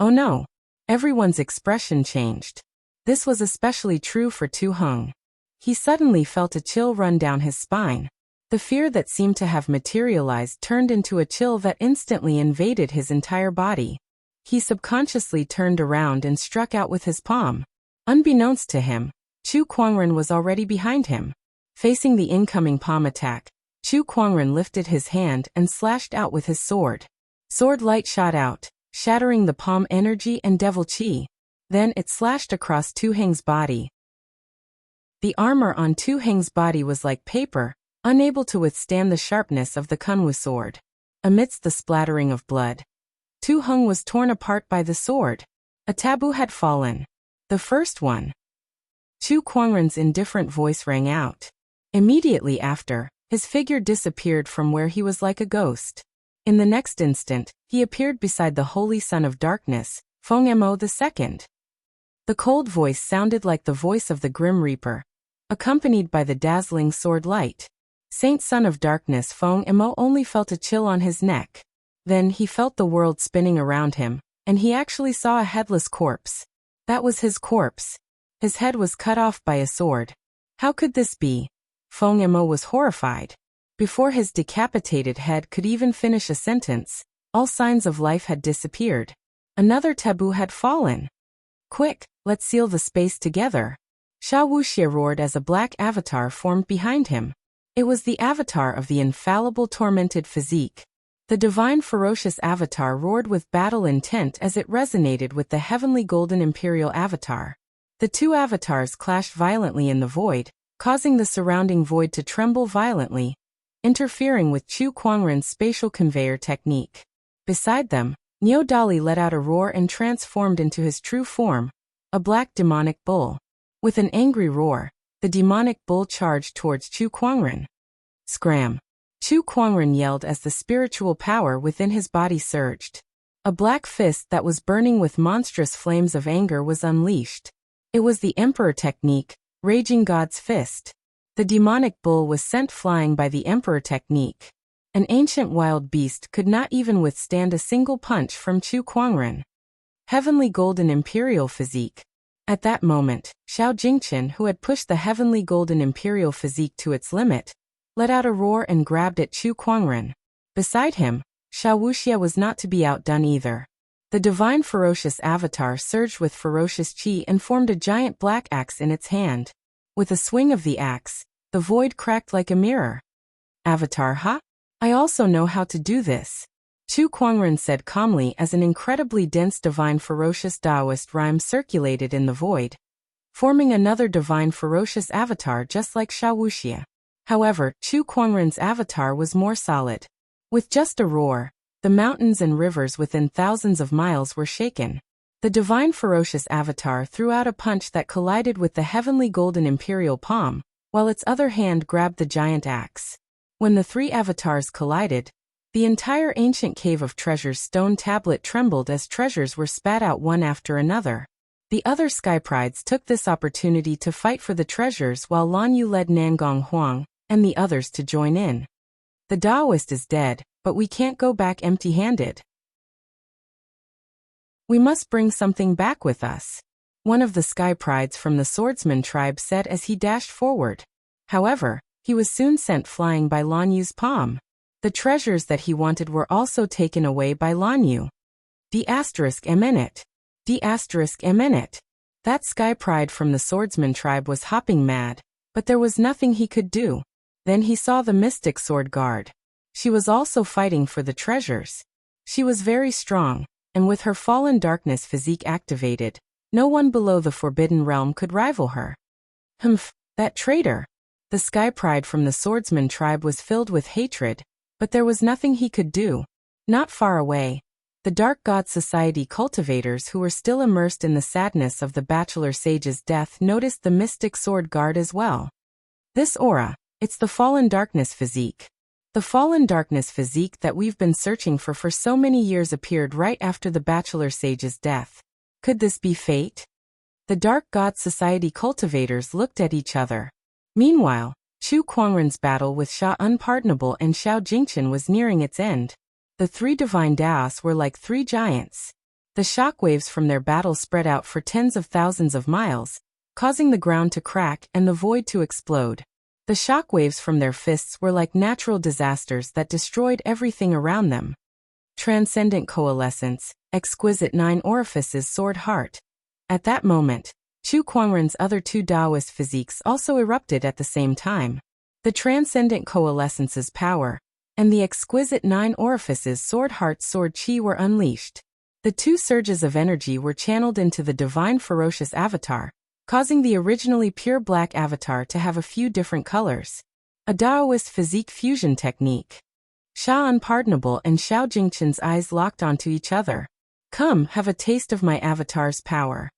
Oh no! Everyone's expression changed. This was especially true for Tu Heng. He suddenly felt a chill run down his spine. The fear that seemed to have materialized turned into a chill that instantly invaded his entire body. He subconsciously turned around and struck out with his palm. Unbeknownst to him, Chu Kuangren was already behind him. Facing the incoming palm attack, Chu Kuangren lifted his hand and slashed out with his sword. Sword light shot out, shattering the palm energy and devil chi. Then it slashed across Tu Heng's body. The armor on Tu Heng's body was like paper, unable to withstand the sharpness of the Kunwu sword. Amidst the splattering of blood, Tu Heng was torn apart by the sword. A taboo had fallen. The first one. Chu Kuangren's indifferent voice rang out. Immediately after, his figure disappeared from where he was like a ghost. In the next instant, he appeared beside the Holy Son of Darkness, Feng Mo II. The cold voice sounded like the voice of the Grim Reaper, accompanied by the dazzling sword light. Saint Son of Darkness Feng Mo only felt a chill on his neck. Then he felt the world spinning around him, and he actually saw a headless corpse. That was his corpse. His head was cut off by a sword. How could this be? Feng Mo was horrified. Before his decapitated head could even finish a sentence, all signs of life had disappeared. Another taboo had fallen. Quick, let's seal the space together. Xiao Wuxia roared as a black avatar formed behind him. It was the avatar of the infallible tormented physique. The divine ferocious avatar roared with battle intent as it resonated with the heavenly golden imperial avatar. The two avatars clashed violently in the void, causing the surrounding void to tremble violently, interfering with Chu Kuangren's spatial conveyor technique. Beside them, Niu Dali let out a roar and transformed into his true form, a black demonic bull. With an angry roar, the demonic bull charged towards Chu Kuangren. Scram! Chu Kuangren yelled as the spiritual power within his body surged. A black fist that was burning with monstrous flames of anger was unleashed. It was the Emperor technique, Raging God's Fist. The demonic bull was sent flying by the Emperor technique. An ancient wild beast could not even withstand a single punch from Chu Kuangren. Heavenly Golden Imperial Physique. At that moment, Xiao Jingchen, who had pushed the Heavenly Golden Imperial Physique to its limit, let out a roar and grabbed at Chu Kuangren. Beside him, Xiao Wuxia was not to be outdone either. The divine ferocious avatar surged with ferocious chi and formed a giant black axe in its hand. With a swing of the axe, the void cracked like a mirror. Avatar, huh? I also know how to do this. Chu Kuangren said calmly as an incredibly dense divine ferocious Taoist rhyme circulated in the void, forming another divine ferocious avatar just like Xiao Wuxia. However, Chu Kuangren's avatar was more solid. With just a roar, the mountains and rivers within thousands of miles were shaken. The divine ferocious avatar threw out a punch that collided with the heavenly golden imperial palm, while its other hand grabbed the giant axe. When the three avatars collided, the entire ancient cave of treasures stone tablet trembled as treasures were spat out one after another. The other Sky Prides took this opportunity to fight for the treasures while Lan Yu led Nangong Huang and the others to join in. The Taoist is dead, but we can't go back empty-handed. We must bring something back with us, one of the Sky Prides from the Swordsman tribe said as he dashed forward. However, he was soon sent flying by Lan Yu's palm. The treasures that he wanted were also taken away by Lan Yu. The*eminent. The*eminent. That sky pride from the swordsman tribe was hopping mad, but there was nothing he could do. Then he saw the mystic sword guard. She was also fighting for the treasures. She was very strong, and with her fallen darkness physique activated, no one below the forbidden realm could rival her. Humph, that traitor! The sky pride from the swordsman tribe was filled with hatred, but there was nothing he could do. Not far away, the Dark God Society cultivators who were still immersed in the sadness of the bachelor sage's death noticed the mystic sword guard as well. This aura, it's the fallen darkness physique. The fallen darkness physique that we've been searching for so many years appeared right after the bachelor sage's death. Could this be fate? The Dark God Society cultivators looked at each other. Meanwhile, Chu Kuangren's battle with Sha Unpardonable and Xiao Jingchen was nearing its end. The three divine Daos were like three giants. The shockwaves from their battle spread out for tens of thousands of miles, causing the ground to crack and the void to explode. The shockwaves from their fists were like natural disasters that destroyed everything around them. Transcendent coalescence, exquisite nine orifices sword heart. At that moment, Chu Kuangren's other two Taoist physiques also erupted at the same time. The transcendent coalescence's power and the exquisite nine orifices sword heart sword chi were unleashed. The two surges of energy were channeled into the divine ferocious avatar, causing the originally pure black avatar to have a few different colors. A Taoist physique fusion technique. Sha Unpardonable and Xiao Jingchen's eyes locked onto each other. Come, have a taste of my avatar's power.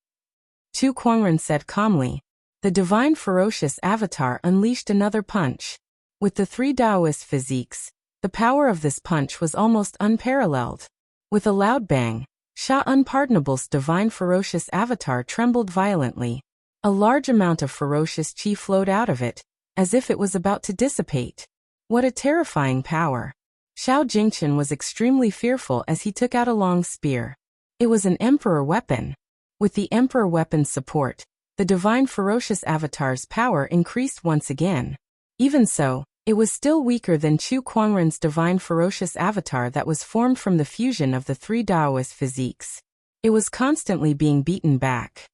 Chu Kuangren said calmly. The divine ferocious avatar unleashed another punch. With the three Taoist physiques, the power of this punch was almost unparalleled. With a loud bang, Sha Unpardonable's divine ferocious avatar trembled violently. A large amount of ferocious chi flowed out of it, as if it was about to dissipate. What a terrifying power! Xiao Jingchen was extremely fearful as he took out a long spear. It was an emperor weapon. With the emperor weapon's support, the divine ferocious avatar's power increased once again. Even so, it was still weaker than Chu Kuangren's divine ferocious avatar that was formed from the fusion of the three Taoist physiques. It was constantly being beaten back.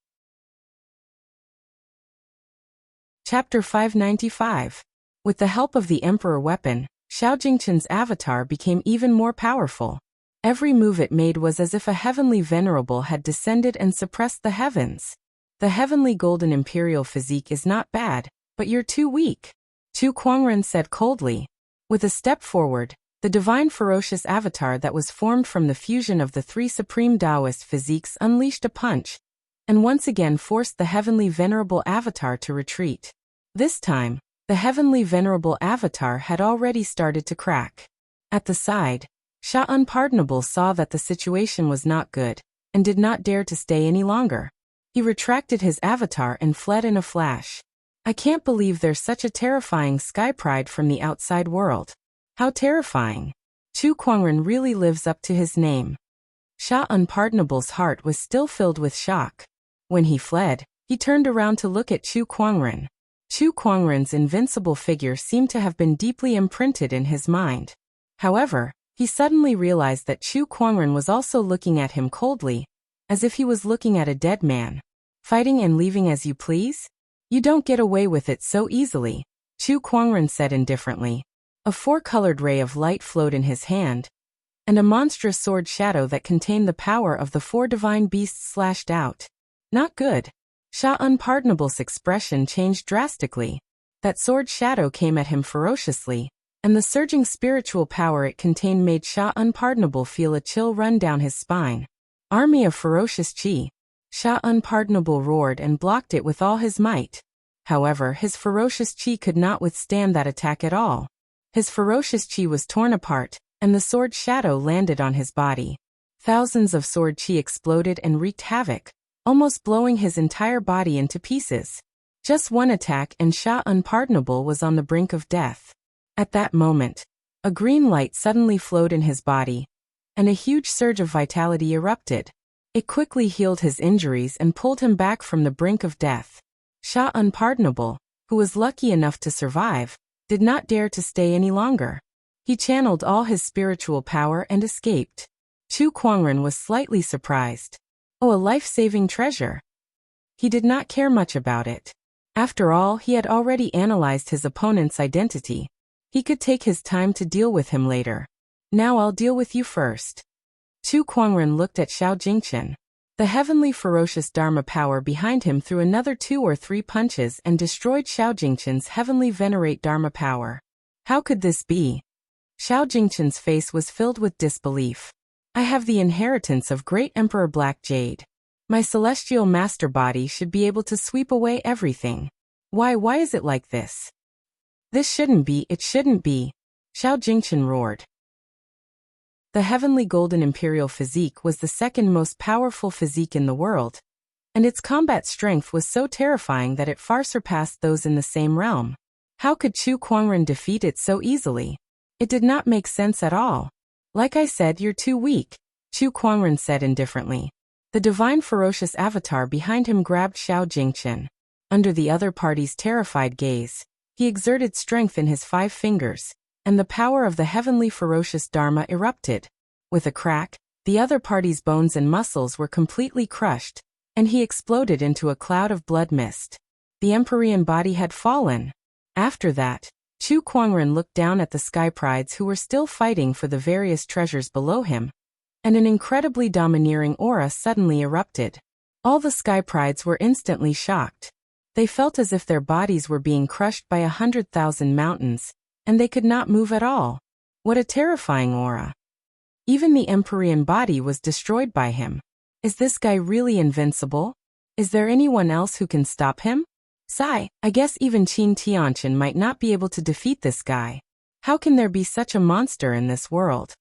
Chapter 595. With the help of the emperor weapon, Xiao Jingchen's avatar became even more powerful. Every move it made was as if a heavenly venerable had descended and suppressed the heavens. The heavenly golden imperial physique is not bad, but you're too weak, Chu Kuangren said coldly. With a step forward, the divine ferocious avatar that was formed from the fusion of the three supreme Taoist physiques unleashed a punch, and once again forced the heavenly venerable avatar to retreat. This time, the heavenly venerable avatar had already started to crack. At the side, Sha Unpardonable saw that the situation was not good, and did not dare to stay any longer. He retracted his avatar and fled in a flash. I can't believe there's such a terrifying sky pride from the outside world. How terrifying! Chu Kuangren really lives up to his name. Sha Unpardonable's heart was still filled with shock. When he fled, he turned around to look at Chu Kuangren. Chu Kuangren's invincible figure seemed to have been deeply imprinted in his mind. However, he suddenly realized that Chu Kuangren was also looking at him coldly, as if he was looking at a dead man. Fighting and leaving as you please? You don't get away with it so easily, Chu Kuangren said indifferently. A four-colored ray of light flowed in his hand, and a monstrous sword shadow that contained the power of the four divine beasts slashed out. Not good. Sha Unpardonable's expression changed drastically. That sword shadow came at him ferociously, and the surging spiritual power it contained made Sha Unpardonable feel a chill run down his spine. Army of ferocious chi. Sha Unpardonable roared and blocked it with all his might. However, his ferocious chi could not withstand that attack at all. His ferocious chi was torn apart, and the sword shadow landed on his body. Thousands of sword chi exploded and wreaked havoc, almost blowing his entire body into pieces. Just one attack and Sha Unpardonable was on the brink of death. At that moment, a green light suddenly flowed in his body, and a huge surge of vitality erupted. It quickly healed his injuries and pulled him back from the brink of death. Sha Unpardonable, who was lucky enough to survive, did not dare to stay any longer. He channeled all his spiritual power and escaped. Chu Kuangren was slightly surprised. Oh, a life-saving treasure. He did not care much about it. After all, he had already analyzed his opponent's identity. He could take his time to deal with him later. Now I'll deal with you first. Chu Kuangren looked at Xiao Jingchen. The heavenly ferocious Dharma power behind him threw another 2 or 3 punches and destroyed Xiao Jingchen's heavenly venerate Dharma power. How could this be? Xiao Jingchen's face was filled with disbelief. I have the inheritance of Great Emperor Black Jade. My celestial master body should be able to sweep away everything. Why is it like this? This shouldn't be, it shouldn't be. Xiao Jingchen roared. The heavenly golden imperial physique was the second most powerful physique in the world, and its combat strength was so terrifying that it far surpassed those in the same realm. How could Chu Kuangren defeat it so easily? It did not make sense at all. Like I said, you're too weak, Chu Kuangren said indifferently. The divine ferocious avatar behind him grabbed Xiao Jingchen. Under the other party's terrified gaze, he exerted strength in his 5 fingers, and the power of the heavenly ferocious Dharma erupted. With a crack, the other party's bones and muscles were completely crushed, and he exploded into a cloud of blood mist. The Empyrean body had fallen. After that, Chu Kuangren looked down at the Sky Prides who were still fighting for the various treasures below him, and an incredibly domineering aura suddenly erupted. All the Sky Prides were instantly shocked. They felt as if their bodies were being crushed by 100,000 mountains, and they could not move at all. What a terrifying aura. Even the Empyrean body was destroyed by him. Is this guy really invincible? Is there anyone else who can stop him? Sigh, I guess even Qin Tianchen might not be able to defeat this guy. How can there be such a monster in this world?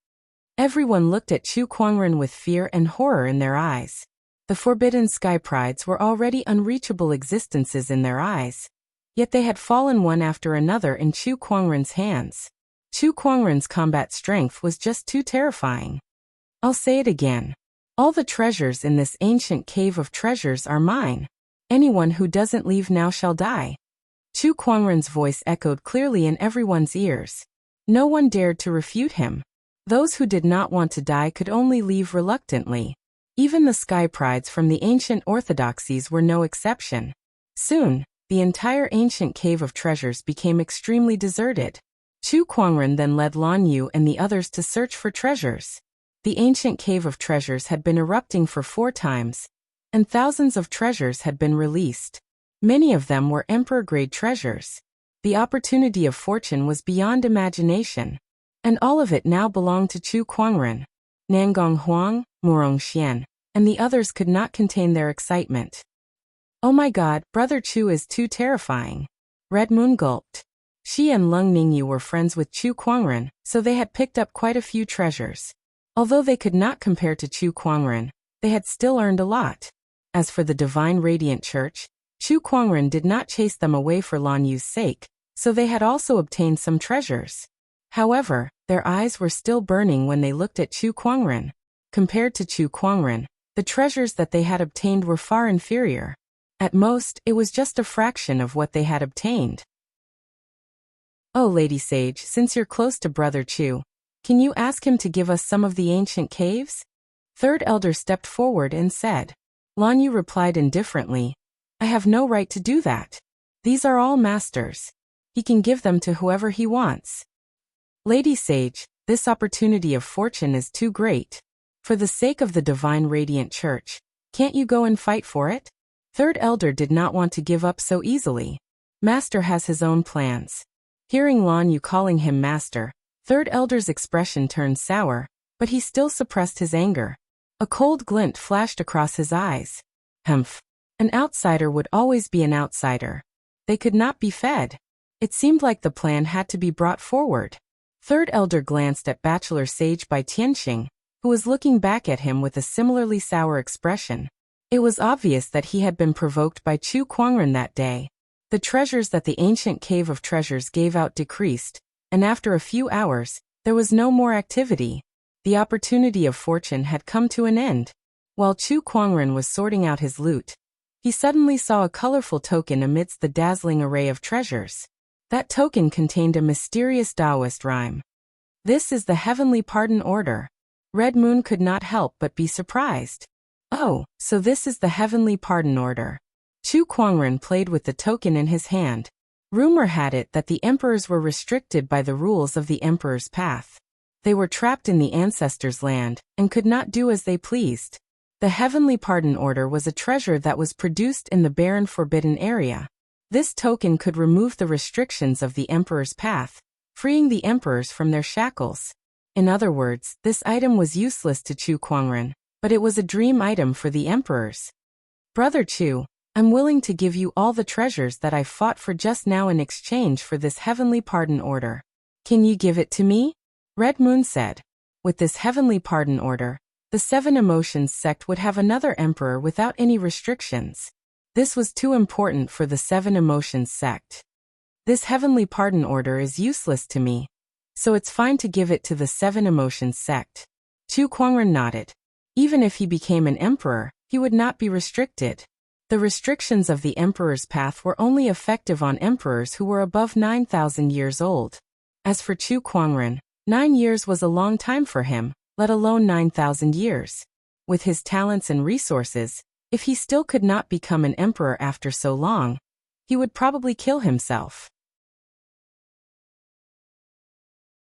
Everyone looked at Chu Kuangren with fear and horror in their eyes. The forbidden Sky Prides were already unreachable existences in their eyes. Yet they had fallen one after another in Chu Kuangren's hands. Chu Kuangren's combat strength was just too terrifying. I'll say it again. All the treasures in this ancient cave of treasures are mine. Anyone who doesn't leave now shall die. Chu Kuangren's voice echoed clearly in everyone's ears. No one dared to refute him. Those who did not want to die could only leave reluctantly. Even the Sky Prides from the ancient orthodoxies were no exception. Soon, the entire ancient cave of treasures became extremely deserted. Chu Kuangren then led Lan Yu and the others to search for treasures. The ancient cave of treasures had been erupting for 4 times, and thousands of treasures had been released. Many of them were emperor-grade treasures. The opportunity of fortune was beyond imagination, and all of it now belonged to Chu Kuangren. Nangong Huang, Murong Xian, and the others could not contain their excitement. Oh my god, Brother Chu is too terrifying. Red Moon gulped. She and Lung Ningyu were friends with Chu Kuangren, so they had picked up quite a few treasures. Although they could not compare to Chu Kuangren, they had still earned a lot. As for the Divine Radiant Church, Chu Kuangren did not chase them away for Lan Yu's sake, so they had also obtained some treasures. However, their eyes were still burning when they looked at Chu Kuangren. Compared to Chu Kuangren, the treasures that they had obtained were far inferior. At most, it was just a fraction of what they had obtained. Oh, Lady Sage, since you're close to Brother Chu, can you ask him to give us some of the ancient caves? Third Elder stepped forward and said. Lan Yu replied indifferently, I have no right to do that. These are all masters. He can give them to whoever he wants. Lady Sage, this opportunity of fortune is too great. For the sake of the Divine Radiant Church, can't you go and fight for it? Third Elder did not want to give up so easily. Master has his own plans. Hearing Lan Yu calling him master, Third Elder's expression turned sour, but he still suppressed his anger. A cold glint flashed across his eyes. Humph. An outsider would always be an outsider. They could not be fed. It seemed like the plan had to be brought forward. Third Elder glanced at Bachelor Sage Bai Tianxing, who was looking back at him with a similarly sour expression. It was obvious that he had been provoked by Chu Kuangren that day. The treasures that the ancient cave of treasures gave out decreased, and after a few hours, there was no more activity. The opportunity of fortune had come to an end. While Chu Kuangren was sorting out his loot, he suddenly saw a colorful token amidst the dazzling array of treasures. That token contained a mysterious Taoist rhyme. This is the Heavenly Pardon Order. Red Moon could not help but be surprised. Oh, so this is the Heavenly Pardon Order. Chu Kuangren played with the token in his hand. Rumor had it that the emperors were restricted by the rules of the emperor's path. They were trapped in the ancestors' land and could not do as they pleased. The Heavenly Pardon Order was a treasure that was produced in the barren forbidden area. This token could remove the restrictions of the emperor's path, freeing the emperors from their shackles. In other words, this item was useless to Chu Kuangren, but it was a dream item for the emperors. Brother Chu, I'm willing to give you all the treasures that I fought for just now in exchange for this Heavenly Pardon Order. Can you give it to me? Red Moon said. With this Heavenly Pardon Order, the Seven Emotions sect would have another emperor without any restrictions. This was too important for the Seven Emotions sect. This Heavenly Pardon Order is useless to me, so it's fine to give it to the Seven Emotions sect. Chu Kuangren nodded. Even if he became an emperor, he would not be restricted. The restrictions of the emperor's path were only effective on emperors who were above 9,000 years old. As for Chu Kuangren, 9 years was a long time for him, let alone 9,000 years. With his talents and resources, if he still could not become an emperor after so long, he would probably kill himself.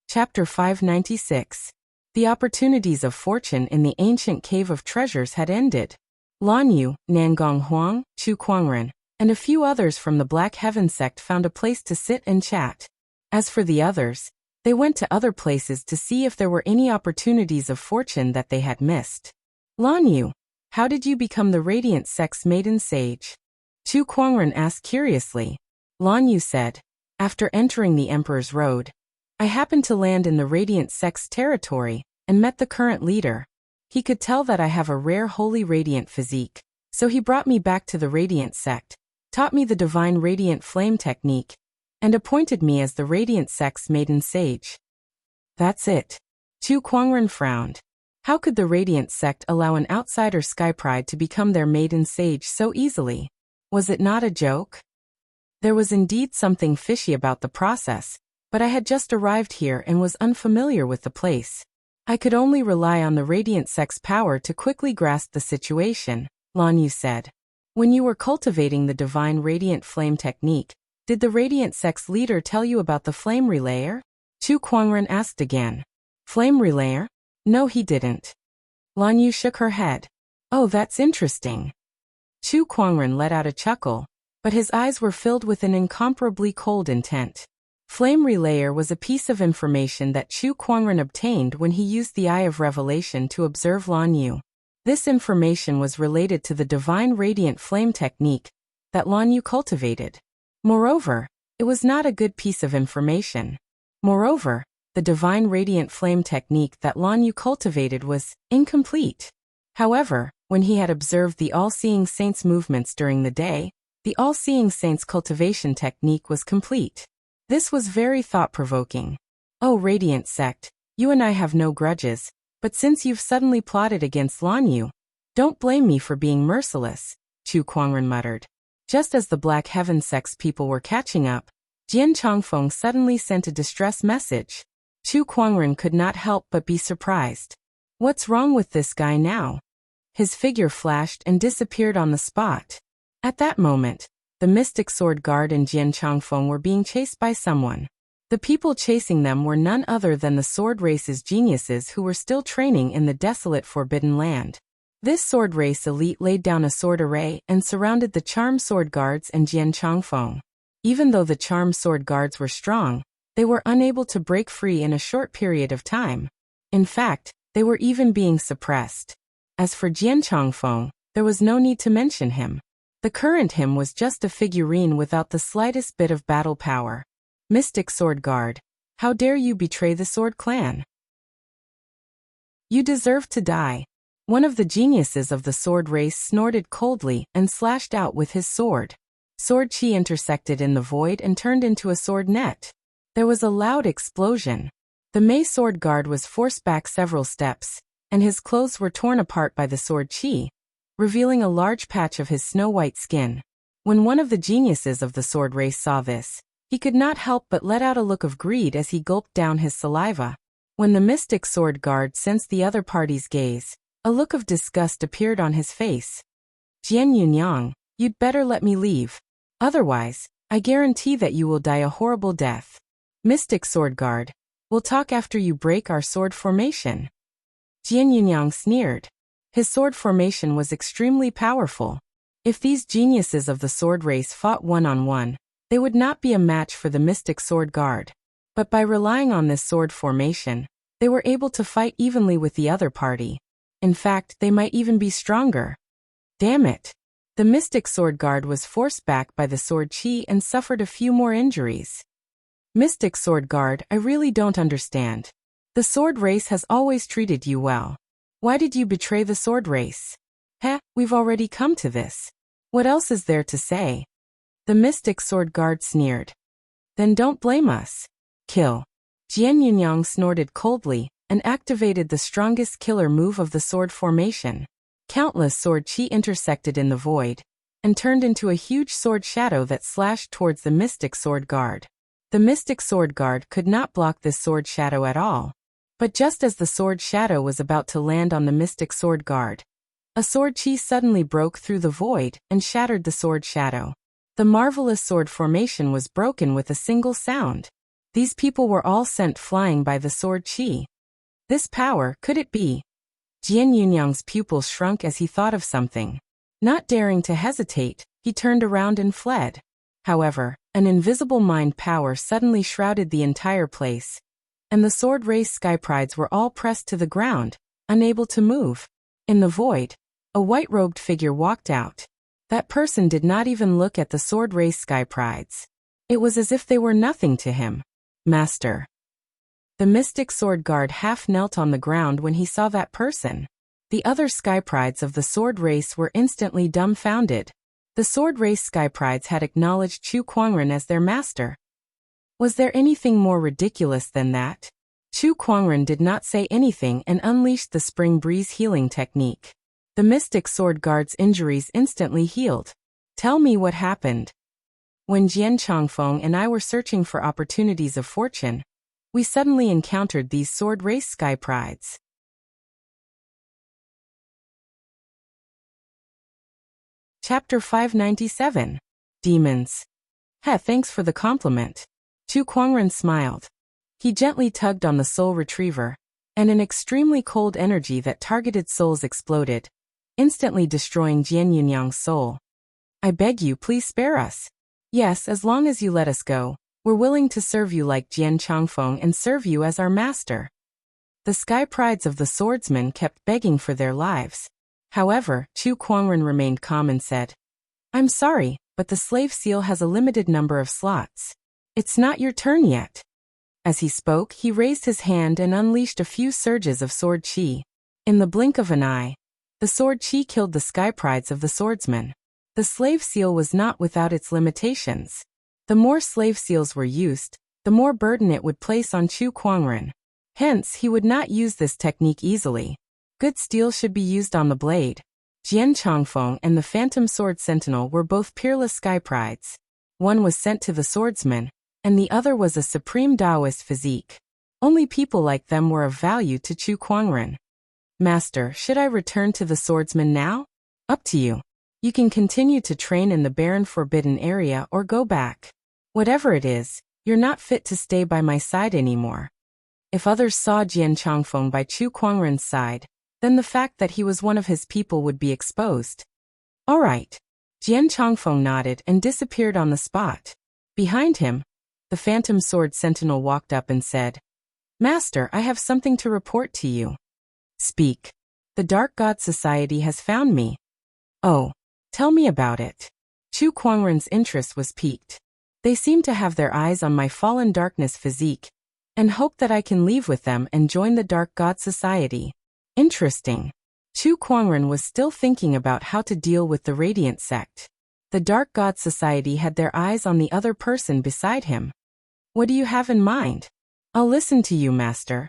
Chapter 596. The opportunities of fortune in the ancient cave of treasures had ended. Lan Yu, Nangong Huang, Chu Kuangren, and a few others from the Black Heaven sect found a place to sit and chat. As for the others, they went to other places to see if there were any opportunities of fortune that they had missed. Lan Yu, how did you become the Radiant Sect's maiden sage? Chu Kuangren asked curiously. Lan Yu said, after entering the Emperor's Road, I happened to land in the Radiant Sect's territory and met the current leader. He could tell that I have a rare holy radiant physique, so he brought me back to the Radiant Sect, taught me the divine radiant flame technique, and appointed me as the Radiant Sect's maiden sage. That's it. Chu Kuangren frowned. How could the Radiant Sect allow an outsider Sky Pride to become their maiden sage so easily? Was it not a joke? There was indeed something fishy about the process, but I had just arrived here and was unfamiliar with the place. I could only rely on the Radiant Sect's power to quickly grasp the situation, Lan Yu said. When you were cultivating the divine radiant flame technique, did the Radiant Sect's leader tell you about the flame relayer? Chu Kuangren asked again. Flame relayer? No, he didn't. Lan Yu shook her head. Oh, that's interesting. Chu Kuangren let out a chuckle, but his eyes were filled with an incomparably cold intent. Flame relayer was a piece of information that Chu Kuangren obtained when he used the Eye of Revelation to observe Lan Yu. This information was related to the divine radiant flame technique that Lan Yu cultivated. Moreover, it was not a good piece of information. Moreover, the divine radiant flame technique that Lan Yu cultivated was incomplete. However, when he had observed the all-seeing saint's movements during the day, the all-seeing saint's cultivation technique was complete. This was very thought-provoking. Oh, Radiant Sect, you and I have no grudges, but since you've suddenly plotted against Lan Yu, don't blame me for being merciless, Chu Kuangren muttered. Just as the Black Heaven Sect's people were catching up, Jian Changfeng suddenly sent a distress message. Chu Kuangren could not help but be surprised. What's wrong with this guy now? His figure flashed and disappeared on the spot. At that moment, the Mystic Sword Guard and Jian Changfeng were being chased by someone. The people chasing them were none other than the sword race's geniuses who were still training in the desolate Forbidden Land. This sword race elite laid down a sword array and surrounded the Charm Sword Guards and Jian Changfeng. Even though the Charm Sword Guards were strong, they were unable to break free in a short period of time. In fact, they were even being suppressed. As for Jian Changfeng, there was no need to mention him. The current him was just a figurine without the slightest bit of battle power. Mystic Sword Guard, how dare you betray the Sword Clan? You deserve to die. One of the geniuses of the sword race snorted coldly and slashed out with his sword. Sword chi intersected in the void and turned into a sword net. There was a loud explosion. The Mei Sword Guard was forced back several steps, and his clothes were torn apart by the sword chi, revealing a large patch of his snow-white skin. When one of the geniuses of the sword race saw this, he could not help but let out a look of greed as he gulped down his saliva. When the Mystic Sword Guard sensed the other party's gaze, a look of disgust appeared on his face. Jian Yunyang, You'd better let me leave. Otherwise, I guarantee that you will die a horrible death. Mystic Sword Guard, we'll talk after you break our sword formation. Jian Yunyang sneered. His sword formation was extremely powerful. If these geniuses of the sword race fought one-on-one, they would not be a match for the Mystic Sword Guard. But by relying on this sword formation, they were able to fight evenly with the other party. In fact, they might even be stronger. Damn it! The Mystic Sword Guard was forced back by the sword chi and suffered a few more injuries. Mystic Sword Guard, I really don't understand. The sword race has always treated you well. Why did you betray the sword race? Heh, we've already come to this. What else is there to say? The Mystic Sword Guard sneered. Then don't blame us. Kill. Jian Yunyang snorted coldly and activated the strongest killer move of the sword formation. Countless sword chi intersected in the void and turned into a huge sword shadow that slashed towards the Mystic Sword Guard. The Mystic Sword Guard could not block this sword shadow at all. But just as the sword shadow was about to land on the Mystic Sword Guard, a sword chi suddenly broke through the void and shattered the sword shadow. The marvelous sword formation was broken with a single sound. These people were all sent flying by the sword chi. This power, could it be? Jian Yunyang's pupils shrunk as he thought of something. Not daring to hesitate, he turned around and fled. However, an invisible mind power suddenly shrouded the entire place, and the sword race sky prides were all pressed to the ground, unable to move. In the void, a white-robed figure walked out. That person did not even look at the sword race sky prides. It was as if they were nothing to him. Master. The Mystic Sword Guard half knelt on the ground when he saw that person. The other sky prides of the sword race were instantly dumbfounded. The sword race sky prides had acknowledged Chu Kuangren as their master. Was there anything more ridiculous than that? Chu Kuangren did not say anything and unleashed the spring breeze healing technique. The Mystic Sword Guard's injuries instantly healed. Tell me what happened. When Jian Changfeng and I were searching for opportunities of fortune, we suddenly encountered these sword race sky prides. Chapter 597. Demons. Heh, thanks for the compliment. Chu Kuangren smiled. He gently tugged on the soul retriever, and an extremely cold energy that targeted souls exploded, instantly destroying Jian Yunyang's soul. I beg you, please spare us. Yes, as long as you let us go, we're willing to serve you like Jian Changfeng and serve you as our master. The sky prides of the swordsmen kept begging for their lives. However, Chu Kuangren remained calm and said, I'm sorry, but the slave seal has a limited number of slots. It's not your turn yet. As he spoke, he raised his hand and unleashed a few surges of sword chi. In the blink of an eye, the sword chi killed the sky prides of the swordsmen. The slave seal was not without its limitations. The more slave seals were used, the more burden it would place on Chu Kuangren. Hence, he would not use this technique easily. Good steel should be used on the blade. Jian Changfeng and the Phantom Sword Sentinel were both peerless sky prides. One was sent to the swordsman, and the other was a supreme Taoist physique. Only people like them were of value to Chu Kuangren. Master, should I return to the swordsman now? Up to you. You can continue to train in the barren forbidden area or go back. Whatever it is, you're not fit to stay by my side anymore. If others saw Jian Changfeng by Chu Kuangren's side, then the fact that he was one of his people would be exposed. All right. Jian Changfeng nodded and disappeared on the spot. Behind him, the Phantom Sword Sentinel walked up and said, Master, I have something to report to you. Speak. The Dark God Society has found me. Oh. Tell me about it. Chu Kuangren's interest was piqued. They seem to have their eyes on my fallen darkness physique, and hope that I can leave with them and join the Dark God Society. Interesting. Chu Kuangren was still thinking about how to deal with the Radiant sect. The Dark God Society had their eyes on the other person beside him. What do you have in mind? I'll listen to you, Master.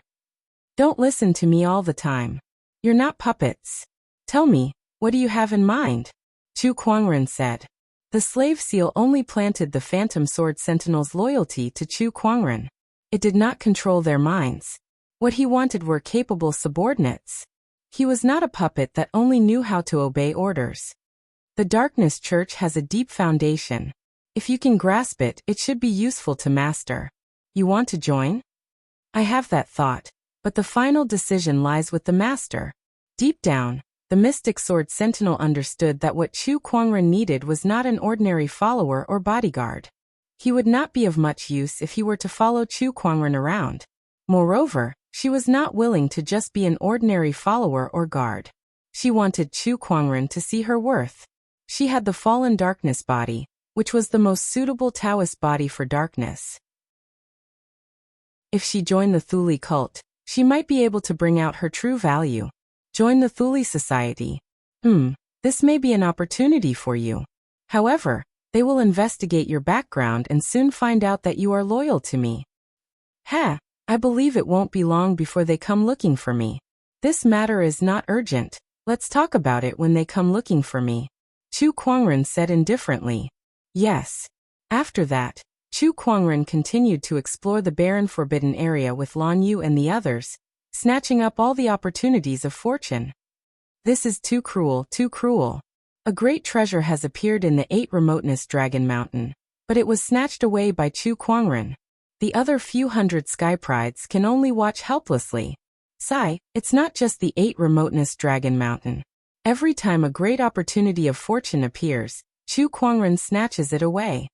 Don't listen to me all the time. You're not puppets. Tell me, what do you have in mind? Chu Kuangren said. The slave seal only planted the Phantom Sword Sentinel's loyalty to Chu Kuangren. It did not control their minds. What he wanted were capable subordinates. He was not a puppet that only knew how to obey orders. The Darkness Church has a deep foundation. If you can grasp it, it should be useful to master. You want to join? I have that thought, but the final decision lies with the master. Deep down, the mystic sword sentinel understood that what Chu Kuangren needed was not an ordinary follower or bodyguard. He would not be of much use if he were to follow Chu Kuangren around. Moreover, she was not willing to just be an ordinary follower or guard. She wanted Chu Kuangren to see her worth. She had the fallen darkness body, which was the most suitable Taoist body for darkness. If she joined the Thuli cult, she might be able to bring out her true value. Join the Thuli society. This may be an opportunity for you. However, they will investigate your background and soon find out that you are loyal to me. I believe it won't be long before they come looking for me. This matter is not urgent. Let's talk about it when they come looking for me. Chu Kuangren said indifferently. Yes. After that, Chu Kuangren continued to explore the barren forbidden area with Lan Yu and the others, snatching up all the opportunities of fortune. This is too cruel, too cruel. A great treasure has appeared in the 8 Remoteness Dragon Mountain, but it was snatched away by Chu Kuangren. The other few hundred sky prides can only watch helplessly. Sigh, it's not just the 8 Remoteness Dragon Mountain. Every time a great opportunity of fortune appears, Chu Kuangren snatches it away.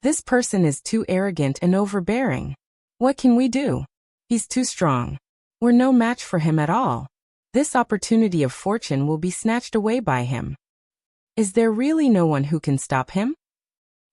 This person is too arrogant and overbearing. What can we do? He's too strong. We're no match for him at all. This opportunity of fortune will be snatched away by him. Is there really no one who can stop him?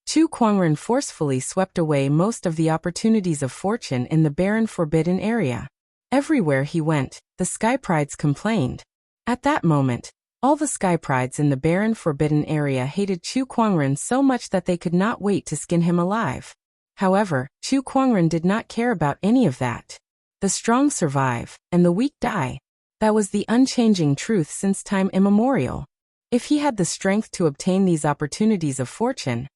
Chu Kuangren forcefully swept away most of the opportunities of fortune in the barren forbidden area. Everywhere he went, the sky prides complained. At that moment, all the sky prides in the barren forbidden area hated Chu Kuangren so much that they could not wait to skin him alive. However, Chu Kuangren did not care about any of that. The strong survive, and the weak die. That was the unchanging truth since time immemorial. If he had the strength to obtain these opportunities of fortune,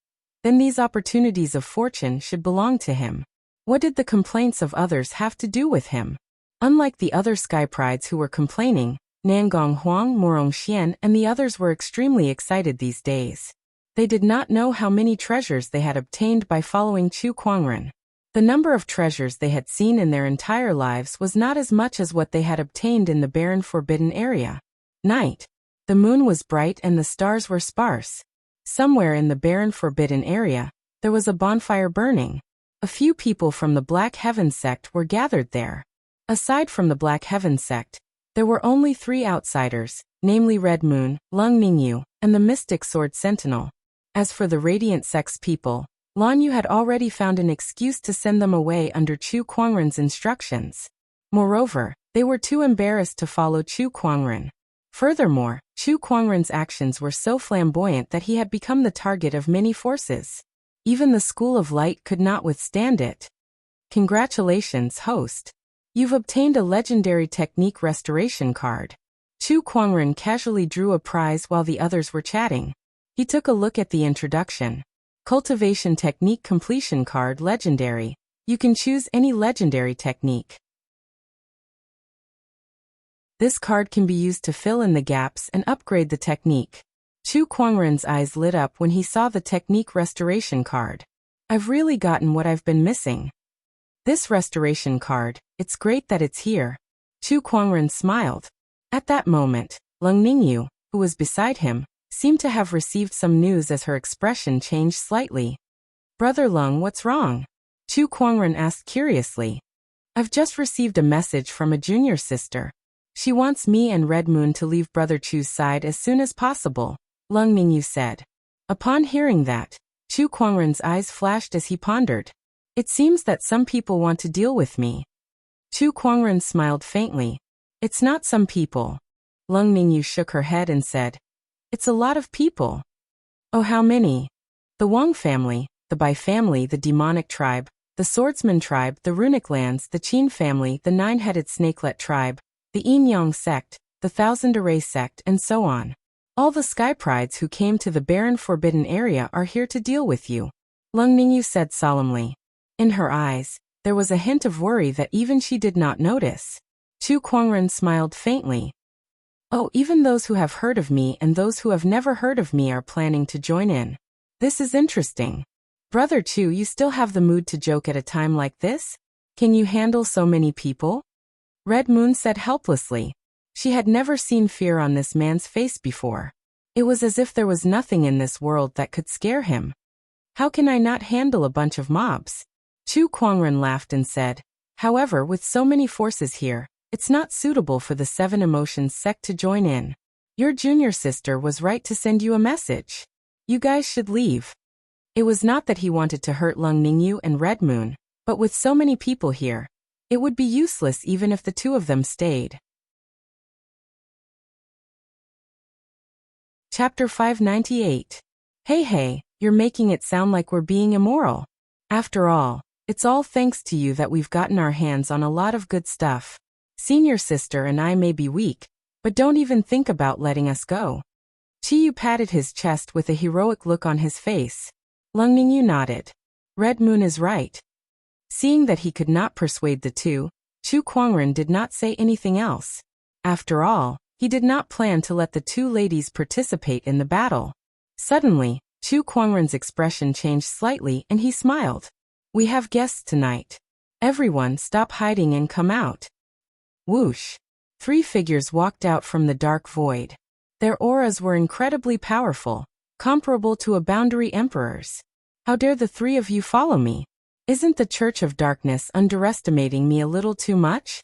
then these opportunities of fortune should belong to him. What did the complaints of others have to do with him? Unlike the other sky prides who were complaining, Nangong Huang, Morong Xian, and the others were extremely excited these days. They did not know how many treasures they had obtained by following Chu Kuangren. The number of treasures they had seen in their entire lives was not as much as what they had obtained in the barren forbidden area. Night. The moon was bright and the stars were sparse. Somewhere in the barren forbidden area, there was a bonfire burning. A few people from the Black Heaven sect were gathered there. Aside from the Black Heaven sect, there were only 3 outsiders, namely Red Moon, Lung Ningyu, and the Mystic Sword Sentinel. As for the Radiant Sect's people, Lan Yu had already found an excuse to send them away under Chu Kuangren's instructions. Moreover, they were too embarrassed to follow Chu Kuangren. Furthermore, Chu Kuangren's actions were so flamboyant that he had become the target of many forces. Even the School of Light could not withstand it. Congratulations, host. You've obtained a legendary technique restoration card. Chu Kuangren casually drew a prize while the others were chatting. He took a look at the introduction. Cultivation Technique Completion Card Legendary. You can choose any legendary technique. This card can be used to fill in the gaps and upgrade the technique. Chu Kuangren's eyes lit up when he saw the technique restoration card. I've really gotten what I've been missing. This restoration card, it's great that it's here. Chu Kuangren smiled. At that moment, Lung Ningyu, who was beside him, seemed to have received some news as her expression changed slightly. Brother Lung, what's wrong? Chu Kuangren asked curiously. I've just received a message from a junior sister. She wants me and Red Moon to leave Brother Chu's side as soon as possible, Lung Ningyu said. Upon hearing that, Chu Kuangren's eyes flashed as he pondered. It seems that some people want to deal with me. Chu Kuangren smiled faintly. It's not some people. Lung Ningyu shook her head and said, it's a lot of people. Oh, how many? The Wang family, the Bai family, the demonic tribe, the swordsman tribe, the runic lands, the Qin family, the 9-headed snakelet tribe, the Yin Yang sect, the Thousand Array sect, and so on. All the sky prides who came to the barren forbidden area are here to deal with you, Lung Ningyu said solemnly. In her eyes, there was a hint of worry that even she did not notice. Chu Kuangren smiled faintly. Oh, even those who have heard of me and those who have never heard of me are planning to join in. This is interesting. Brother Chu, you still have the mood to joke at a time like this? Can you handle so many people? Red Moon said helplessly. She had never seen fear on this man's face before. It was as if there was nothing in this world that could scare him. How can I not handle a bunch of mobs? Chu Kuangren laughed and said, however, with so many forces here, it's not suitable for the Seven Emotions sect to join in. Your junior sister was right to send you a message. You guys should leave. It was not that he wanted to hurt Lung Ningyu and Red Moon, but with so many people here, it would be useless even if the two of them stayed. Chapter 598. Hey, you're making it sound like we're being immoral. After all, it's all thanks to you that we've gotten our hands on a lot of good stuff. Senior sister and I may be weak, but don't even think about letting us go. Chiyu patted his chest with a heroic look on his face. Lung Ningyu nodded. Red Moon is right. Seeing that he could not persuade the two, Chu Kuangren did not say anything else. After all, he did not plan to let the two ladies participate in the battle. Suddenly, Chu Kuangren's expression changed slightly and he smiled. We have guests tonight. Everyone stop hiding and come out. Whoosh. 3 figures walked out from the dark void. Their auras were incredibly powerful, comparable to a boundary emperor's. How dare the 3 of you follow me? Isn't the Church of Darkness underestimating me a little too much?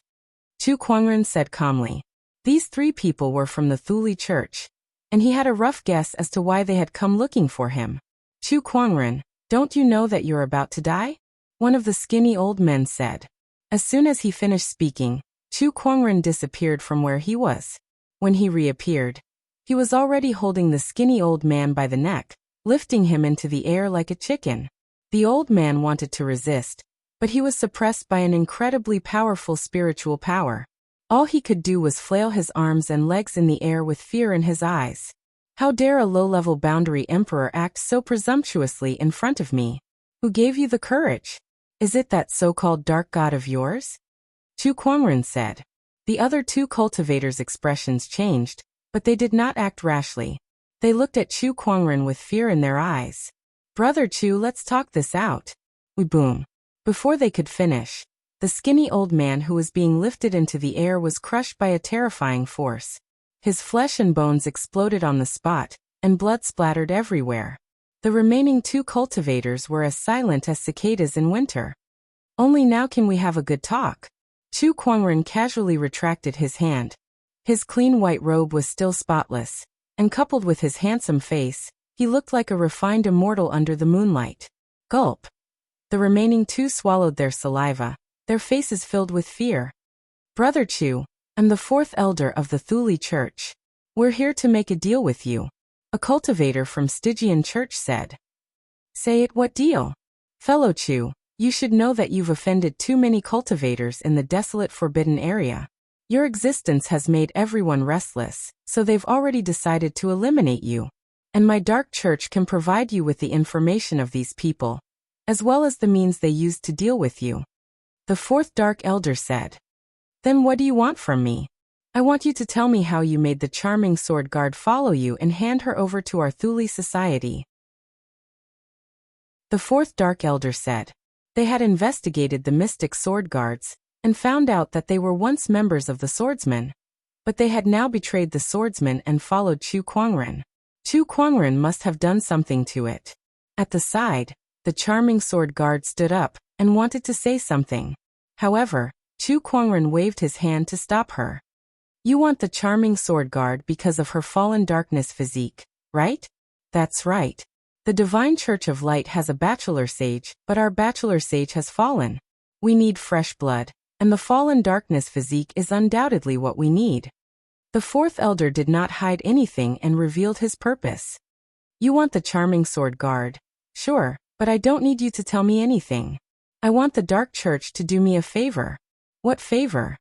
Chu Kuangren said calmly. These 3 people were from the Thuli Church, and he had a rough guess as to why they had come looking for him. Chu Kuangren, don't you know that you're about to die? One of the skinny old men said. As soon as he finished speaking, Chu Kuangren disappeared from where he was. When he reappeared, he was already holding the skinny old man by the neck, lifting him into the air like a chicken. The old man wanted to resist, but he was suppressed by an incredibly powerful spiritual power. All he could do was flail his arms and legs in the air with fear in his eyes. How dare a low-level boundary emperor act so presumptuously in front of me? Who gave you the courage? Is it that so-called dark god of yours? Chu Kuangren said. The other 2 cultivators' expressions changed, but they did not act rashly. They looked at Chu Kuangren with fear in their eyes. Brother Chu, let's talk this out. We boom. Before they could finish, the skinny old man who was being lifted into the air was crushed by a terrifying force. His flesh and bones exploded on the spot, and blood splattered everywhere. The remaining 2 cultivators were as silent as cicadas in winter. Only now can we have a good talk. Chu Kuangren casually retracted his hand. His clean white robe was still spotless, and coupled with his handsome face, he looked like a refined immortal under the moonlight. Gulp. The remaining 2 swallowed their saliva, their faces filled with fear. Brother Chu, I'm the 4th elder of the Thuli Church. We're here to make a deal with you. A cultivator from Stygian Church said. Say it, what deal? Fellow Chu, you should know that you've offended too many cultivators in the desolate forbidden area. Your existence has made everyone restless, so they've already decided to eliminate you. And my dark church can provide you with the information of these people, as well as the means they used to deal with you. The 4th Dark Elder said. Then what do you want from me? I want you to tell me how you made the charming sword guard follow you and hand her over to our Thuli society. The 4th Dark Elder said. They had investigated the mystic sword guards, and found out that they were once members of the swordsmen. But they had now betrayed the swordsmen and followed Chu Kuangren. Chu Kuangren must have done something to it. At the side, the charming sword guard stood up, and wanted to say something. However, Chu Kuangren waved his hand to stop her. You want the charming sword guard because of her fallen darkness physique, right? That's right. The Divine Church of Light has a bachelor sage, but our bachelor sage has fallen. We need fresh blood, and the fallen darkness physique is undoubtedly what we need. The 4th Elder did not hide anything and revealed his purpose. You want the charming sword guard. Sure, but I don't need you to tell me anything. I want the Dark Church to do me a favor. What favor?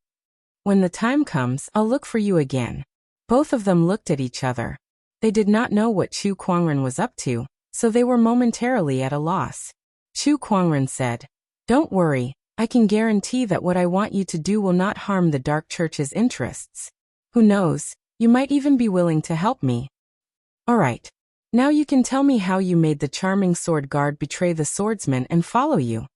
When the time comes, I'll look for you again. Both of them looked at each other. They did not know what Chu Kuangren was up to, so they were momentarily at a loss. Chu Kuangren said, Don't worry, I can guarantee that what I want you to do will not harm the Dark Church's interests. Who knows, You might even be willing to help me. Alright. Now you can tell me how you made the charming sword guard betray the swordsman and follow you.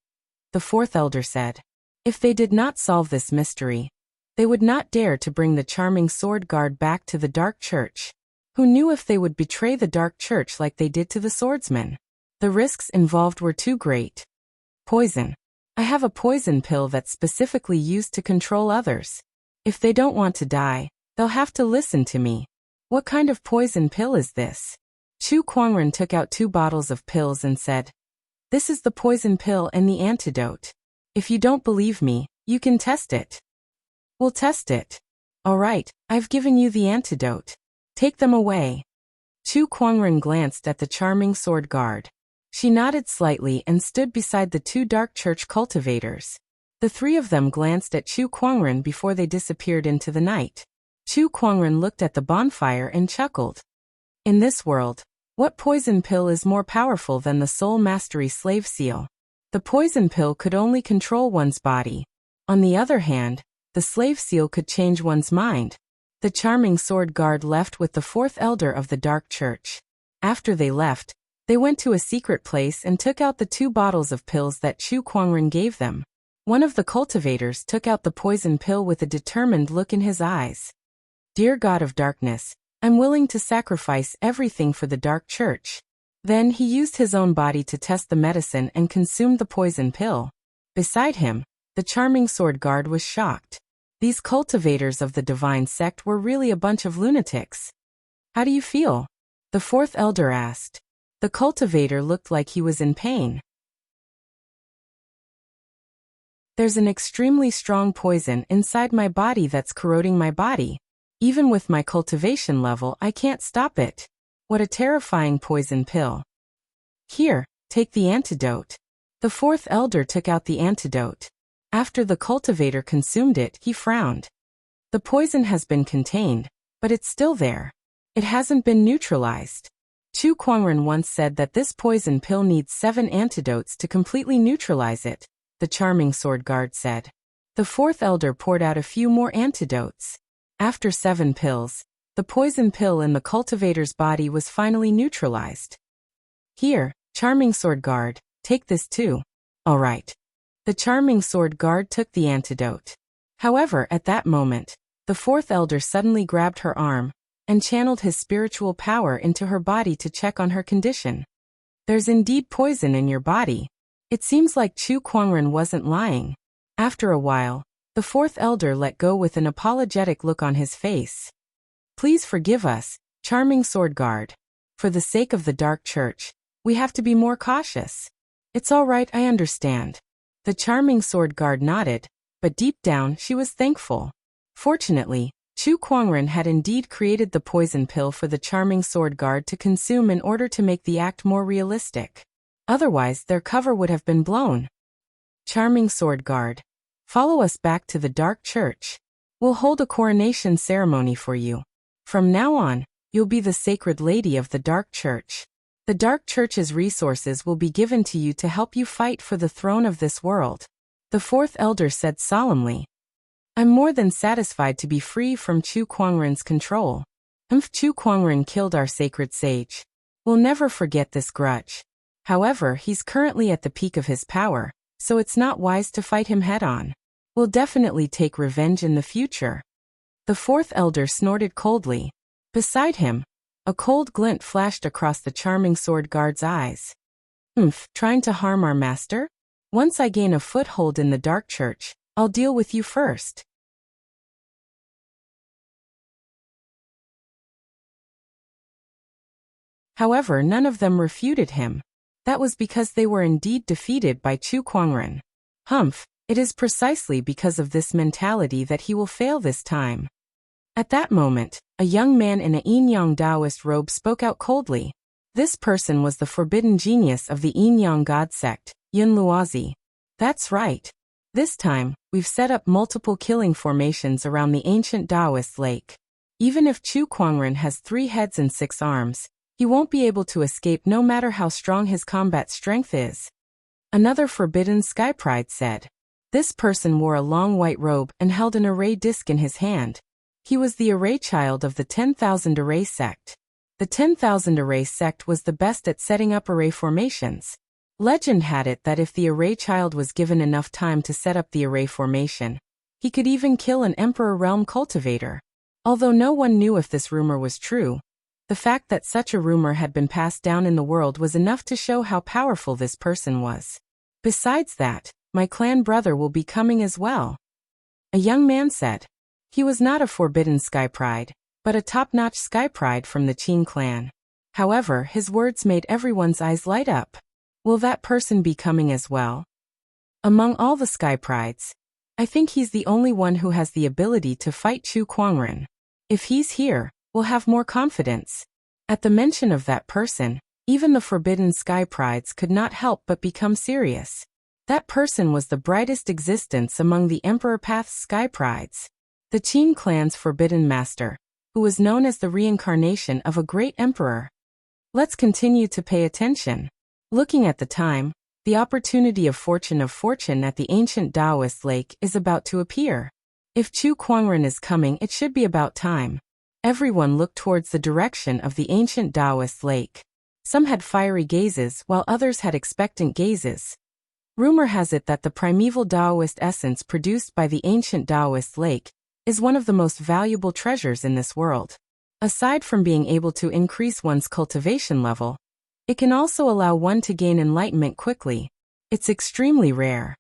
The fourth elder said. If they did not solve this mystery, they would not dare to bring the charming sword guard back to the dark church. Who knew if they would betray the dark church like they did to the swordsman? The risks involved were too great. Poison. I have a poison pill that's specifically used to control others. If they don't want to die, they'll have to listen to me. What kind of poison pill is this? Chu Kuangren took out 2 bottles of pills and said, This is the poison pill and the antidote. If you don't believe me, you can test it. We'll test it. Alright, I've given you the antidote. Take them away. Chu Kuangren glanced at the charming sword guard. She nodded slightly and stood beside the 2 dark church cultivators. The 3 of them glanced at Chu Kuangren before they disappeared into the night. Chu Kuangren looked at the bonfire and chuckled. In this world, what poison pill is more powerful than the soul mastery slave seal? The poison pill could only control one's body. On the other hand, the slave seal could change one's mind. The charming sword guard left with the 4th elder of the dark church. After they left, they went to a secret place and took out the 2 bottles of pills that Chu Kuangren gave them. One of the cultivators took out the poison pill with a determined look in his eyes. Dear God of darkness, I'm willing to sacrifice everything for the dark church. Then he used his own body to test the medicine and consumed the poison pill. Beside him, the charming sword guard was shocked. These cultivators of the divine sect were really a bunch of lunatics. How do you feel? The 4th elder asked. The cultivator looked like he was in pain. There's an extremely strong poison inside my body that's corroding my body. Even with my cultivation level, I can't stop it. What a terrifying poison pill. Here, take the antidote. The 4th elder took out the antidote. After the cultivator consumed it, he frowned. The poison has been contained, but it's still there. It hasn't been neutralized. Chu Kuangren once said that this poison pill needs 7 antidotes to completely neutralize it, the charming sword guard said. The 4th elder poured out a few more antidotes. After 7 pills, the poison pill in the cultivator's body was finally neutralized. Here, charming sword guard, take this too. Alright. The charming sword guard took the antidote. However, at that moment, the 4th elder suddenly grabbed her arm and channeled his spiritual power into her body to check on her condition. There's indeed poison in your body. It seems like Chu Kuangren wasn't lying. After a while, the 4th elder let go with an apologetic look on his face. Please forgive us, charming sword guard. For the sake of the dark church, we have to be more cautious. It's all right, I understand. The charming sword guard nodded, but deep down she was thankful. Fortunately, Chu Kuangren had indeed created the poison pill for the charming sword guard to consume in order to make the act more realistic. Otherwise, their cover would have been blown. Charming sword guard, follow us back to the dark church. We'll hold a coronation ceremony for you. From now on, you'll be the sacred lady of the dark church. The dark church's resources will be given to you to help you fight for the throne of this world. The 4th elder said solemnly. I'm more than satisfied to be free from Chu Kuangren's control. Chu Kuangren killed our sacred sage. We'll never forget this grudge. However, he's currently at the peak of his power, so it's not wise to fight him head-on. We'll definitely take revenge in the future. The 4th elder snorted coldly. Beside him, a cold glint flashed across the charming sword guard's eyes. Trying to harm our master? Once I gain a foothold in the dark church, I'll deal with you first. However, none of them refuted him. That was because they were indeed defeated by Chu Kuangren. It is precisely because of this mentality that he will fail this time. At that moment, a young man in a Yin-Yang Taoist robe spoke out coldly. This person was the forbidden genius of the Yin-Yang God sect, Yun Luozi. That's right. This time, we've set up multiple killing formations around the ancient Taoist lake. Even if Chu Kuangren has 3 heads and 6 arms, he won't be able to escape no matter how strong his combat strength is. Another forbidden sky pride said. This person wore a long white robe and held an array disc in his hand. He was the array child of the 10,000 array sect. The 10,000 array sect was the best at setting up array formations. Legend had it that if the array child was given enough time to set up the array formation, he could even kill an Emperor Realm cultivator. Although no one knew if this rumor was true, the fact that such a rumor had been passed down in the world was enough to show how powerful this person was. Besides that, my clan brother will be coming as well, a young man said. He was not a forbidden Sky Pride, but a top-notch Sky Pride from the Qin clan. However, his words made everyone's eyes light up. Will that person be coming as well? Among all the Sky Prides, I think he's the only one who has the ability to fight Chu Kuangren. If he's here, we'll have more confidence. At the mention of that person, even the forbidden Sky Prides could not help but become serious. That person was the brightest existence among the Emperor Path's Sky Prides. The Qin clan's forbidden master, who was known as the reincarnation of a great emperor. Let's continue to pay attention. Looking at the time, the opportunity of fortune at the ancient Taoist lake is about to appear. If Chu Kuangren is coming, it should be about time. Everyone looked towards the direction of the ancient Taoist lake. Some had fiery gazes while others had expectant gazes. Rumor has it that the primeval Taoist essence produced by the ancient Taoist lake is one of the most valuable treasures in this world. Aside from being able to increase one's cultivation level, it can also allow one to gain enlightenment quickly. It's extremely rare.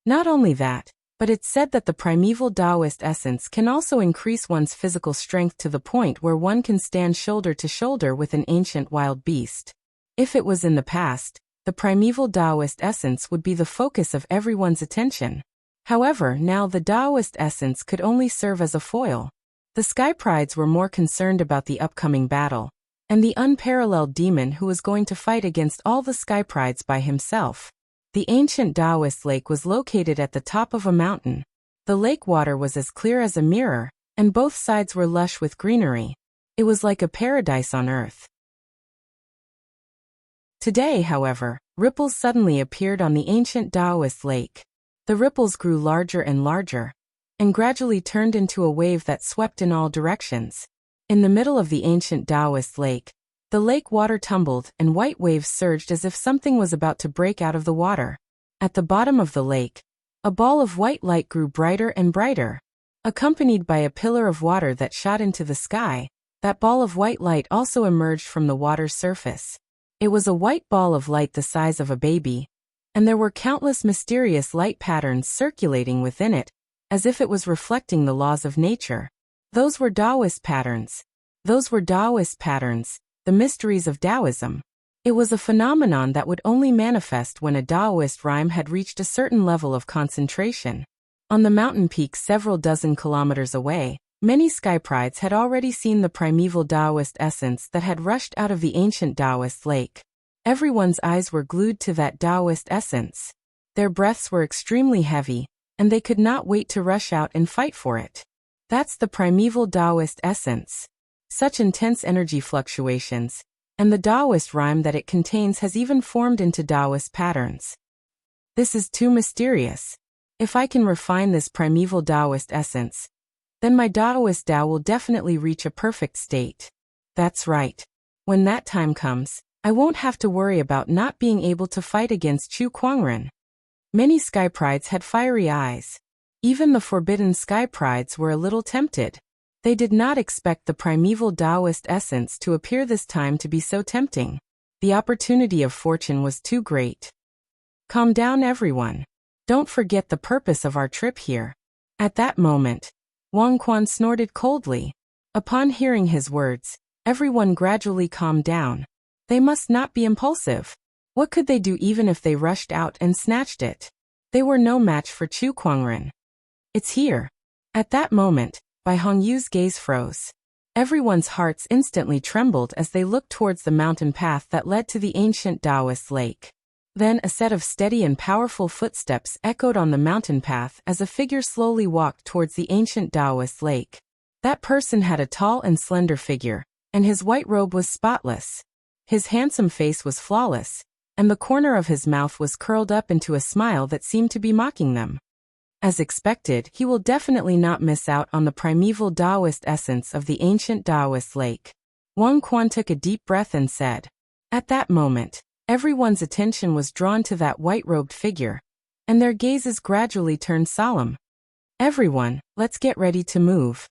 Not only that, but it's said that the primeval Taoist essence can also increase one's physical strength to the point where one can stand shoulder to shoulder with an ancient wild beast. If it was in the past, the primeval Taoist essence would be the focus of everyone's attention. However, now the Taoist essence could only serve as a foil. The Sky Prides were more concerned about the upcoming battle, and the unparalleled demon who was going to fight against all the Sky Prides by himself. The ancient Taoist lake was located at the top of a mountain. The lake water was as clear as a mirror, and both sides were lush with greenery. It was like a paradise on earth. Today, however, ripples suddenly appeared on the ancient Taoist lake. The ripples grew larger and larger, and gradually turned into a wave that swept in all directions. In the middle of the ancient Taoist lake, the lake water tumbled and white waves surged as if something was about to break out of the water. At the bottom of the lake, a ball of white light grew brighter and brighter. Accompanied by a pillar of water that shot into the sky, that ball of white light also emerged from the water's surface. It was a white ball of light the size of a baby, and there were countless mysterious light patterns circulating within it, as if it was reflecting the laws of nature. Those were Taoist patterns. The mysteries of Taoism. It was a phenomenon that would only manifest when a Taoist rhyme had reached a certain level of concentration. On the mountain peak several dozen kilometers away, many Sky Prides had already seen the primeval Taoist essence that had rushed out of the ancient Taoist lake. Everyone's eyes were glued to that Taoist essence. Their breaths were extremely heavy, and they could not wait to rush out and fight for it. That's the primeval Taoist essence. Such intense energy fluctuations, and the Taoist rhyme that it contains has even formed into Taoist patterns. This is too mysterious. If I can refine this primeval Taoist essence, then my Taoist Tao will definitely reach a perfect state. That's right. When that time comes, I won't have to worry about not being able to fight against Chu Kuangren. Many Sky Prides had fiery eyes. Even the forbidden Sky Prides were a little tempted. They did not expect the primeval Taoist essence to appear this time to be so tempting. The opportunity of fortune was too great. Calm down, everyone. Don't forget the purpose of our trip here. At that moment, Wang Quan snorted coldly. Upon hearing his words, everyone gradually calmed down. They must not be impulsive. What could they do even if they rushed out and snatched it? They were no match for Chu Kuangren. It's here. At that moment, Bai Hongyu's gaze froze. Everyone's hearts instantly trembled as they looked towards the mountain path that led to the ancient Taoist lake. Then a set of steady and powerful footsteps echoed on the mountain path as a figure slowly walked towards the ancient Taoist lake. That person had a tall and slender figure, and his white robe was spotless. His handsome face was flawless, and the corner of his mouth was curled up into a smile that seemed to be mocking them. As expected, he will definitely not miss out on the primeval Taoist essence of the ancient Taoist lake. Wang Quan took a deep breath and said. At that moment, everyone's attention was drawn to that white-robed figure, and their gazes gradually turned solemn. Everyone, let's get ready to move.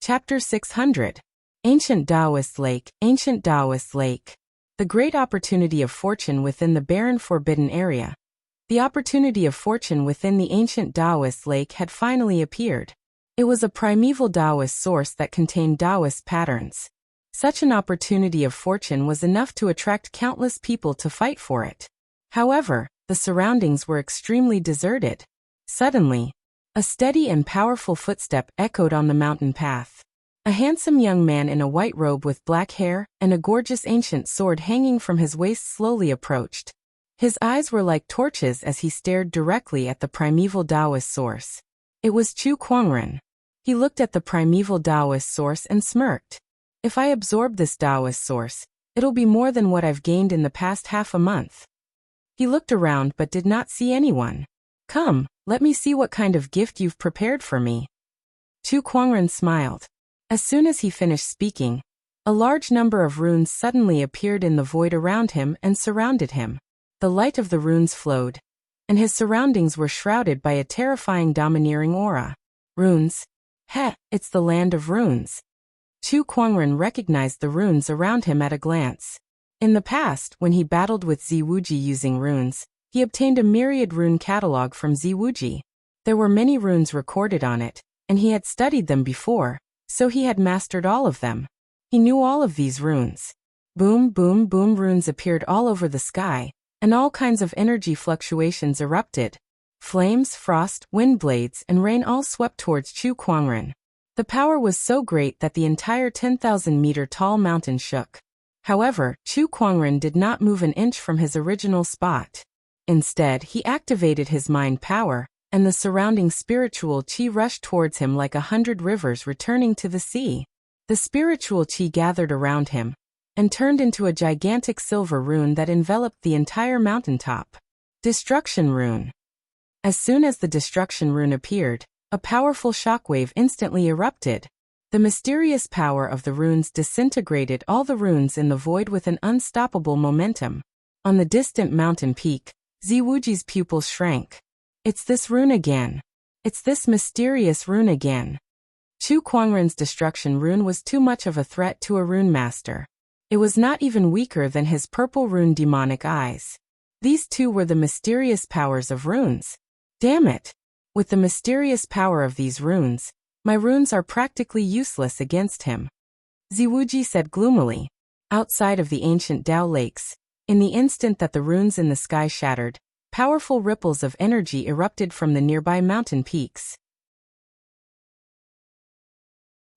Chapter 600. Ancient Taoist Lake, Ancient Taoist Lake. The great opportunity of fortune within the barren forbidden area. The opportunity of fortune within the ancient Taoist lake had finally appeared. It was a primeval Taoist source that contained Taoist patterns. Such an opportunity of fortune was enough to attract countless people to fight for it. However, the surroundings were extremely deserted. Suddenly, a steady and powerful footstep echoed on the mountain path. A handsome young man in a white robe with black hair and a gorgeous ancient sword hanging from his waist slowly approached. His eyes were like torches as he stared directly at the primeval Taoist source. It was Chu Kuangren. He looked at the primeval Taoist source and smirked. If I absorb this Taoist source, it'll be more than what I've gained in the past half a month. He looked around but did not see anyone. Come, let me see what kind of gift you've prepared for me. Chu Kuangren smiled. As soon as he finished speaking, a large number of runes suddenly appeared in the void around him and surrounded him. The light of the runes flowed, and his surroundings were shrouded by a terrifying domineering aura. Runes? Heh, it's the land of runes. Chu Kuangren recognized the runes around him at a glance. In the past, when he battled with Ziwuji using runes, he obtained a myriad rune catalog from Ziwuji. There were many runes recorded on it, and he had studied them before, so he had mastered all of them. He knew all of these runes. Boom, boom, boom, runes appeared all over the sky, and all kinds of energy fluctuations erupted. Flames, frost, wind blades, and rain all swept towards Chu Kuangren. The power was so great that the entire 10,000-meter tall mountain shook. However, Chu Kuangren did not move an inch from his original spot. Instead, he activated his mind power, and the surrounding spiritual qi rushed towards him like 100 rivers returning to the sea. The spiritual qi gathered around him, and turned into a gigantic silver rune that enveloped the entire mountaintop. Destruction Rune. As soon as the Destruction Rune appeared, a powerful shockwave instantly erupted. The mysterious power of the runes disintegrated all the runes in the void with an unstoppable momentum. On the distant mountain peak, Ziwuji's pupils shrank. It's this rune again. It's this mysterious rune again. Chu Kuangren's Destruction Rune was too much of a threat to a rune master. It was not even weaker than his purple rune demonic eyes. These two were the mysterious powers of runes. Damn it! With the mysterious power of these runes, my runes are practically useless against him. Ziwuji said gloomily. Outside of the ancient Tao lakes, in the instant that the runes in the sky shattered, powerful ripples of energy erupted from the nearby mountain peaks.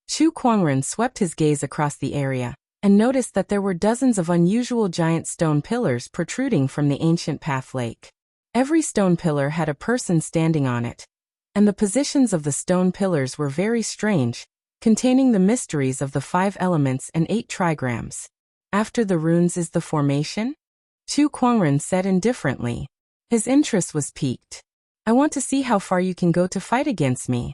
Chu Kuangren swept his gaze across the area, and noticed that there were dozens of unusual giant stone pillars protruding from the ancient path lake. Every stone pillar had a person standing on it, and the positions of the stone pillars were very strange, containing the mysteries of the 5 elements and 8 trigrams. After the runes is the formation? Chu Kuangren said indifferently. His interest was piqued. I want to see how far you can go to fight against me.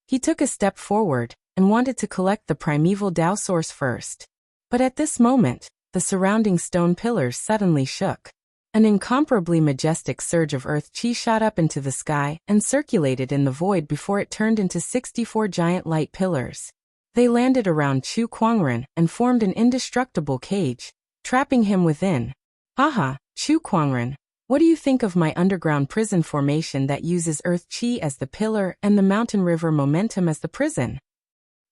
He took a step forward, and wanted to collect the primeval Tao source first. But at this moment, the surrounding stone pillars suddenly shook. An incomparably majestic surge of earth qi shot up into the sky and circulated in the void before it turned into 64 giant light pillars. They landed around Chu Kuangren and formed an indestructible cage, trapping him within. Haha, Chu Kuangren, what do you think of my underground prison formation that uses earth qi as the pillar and the mountain river momentum as the prison?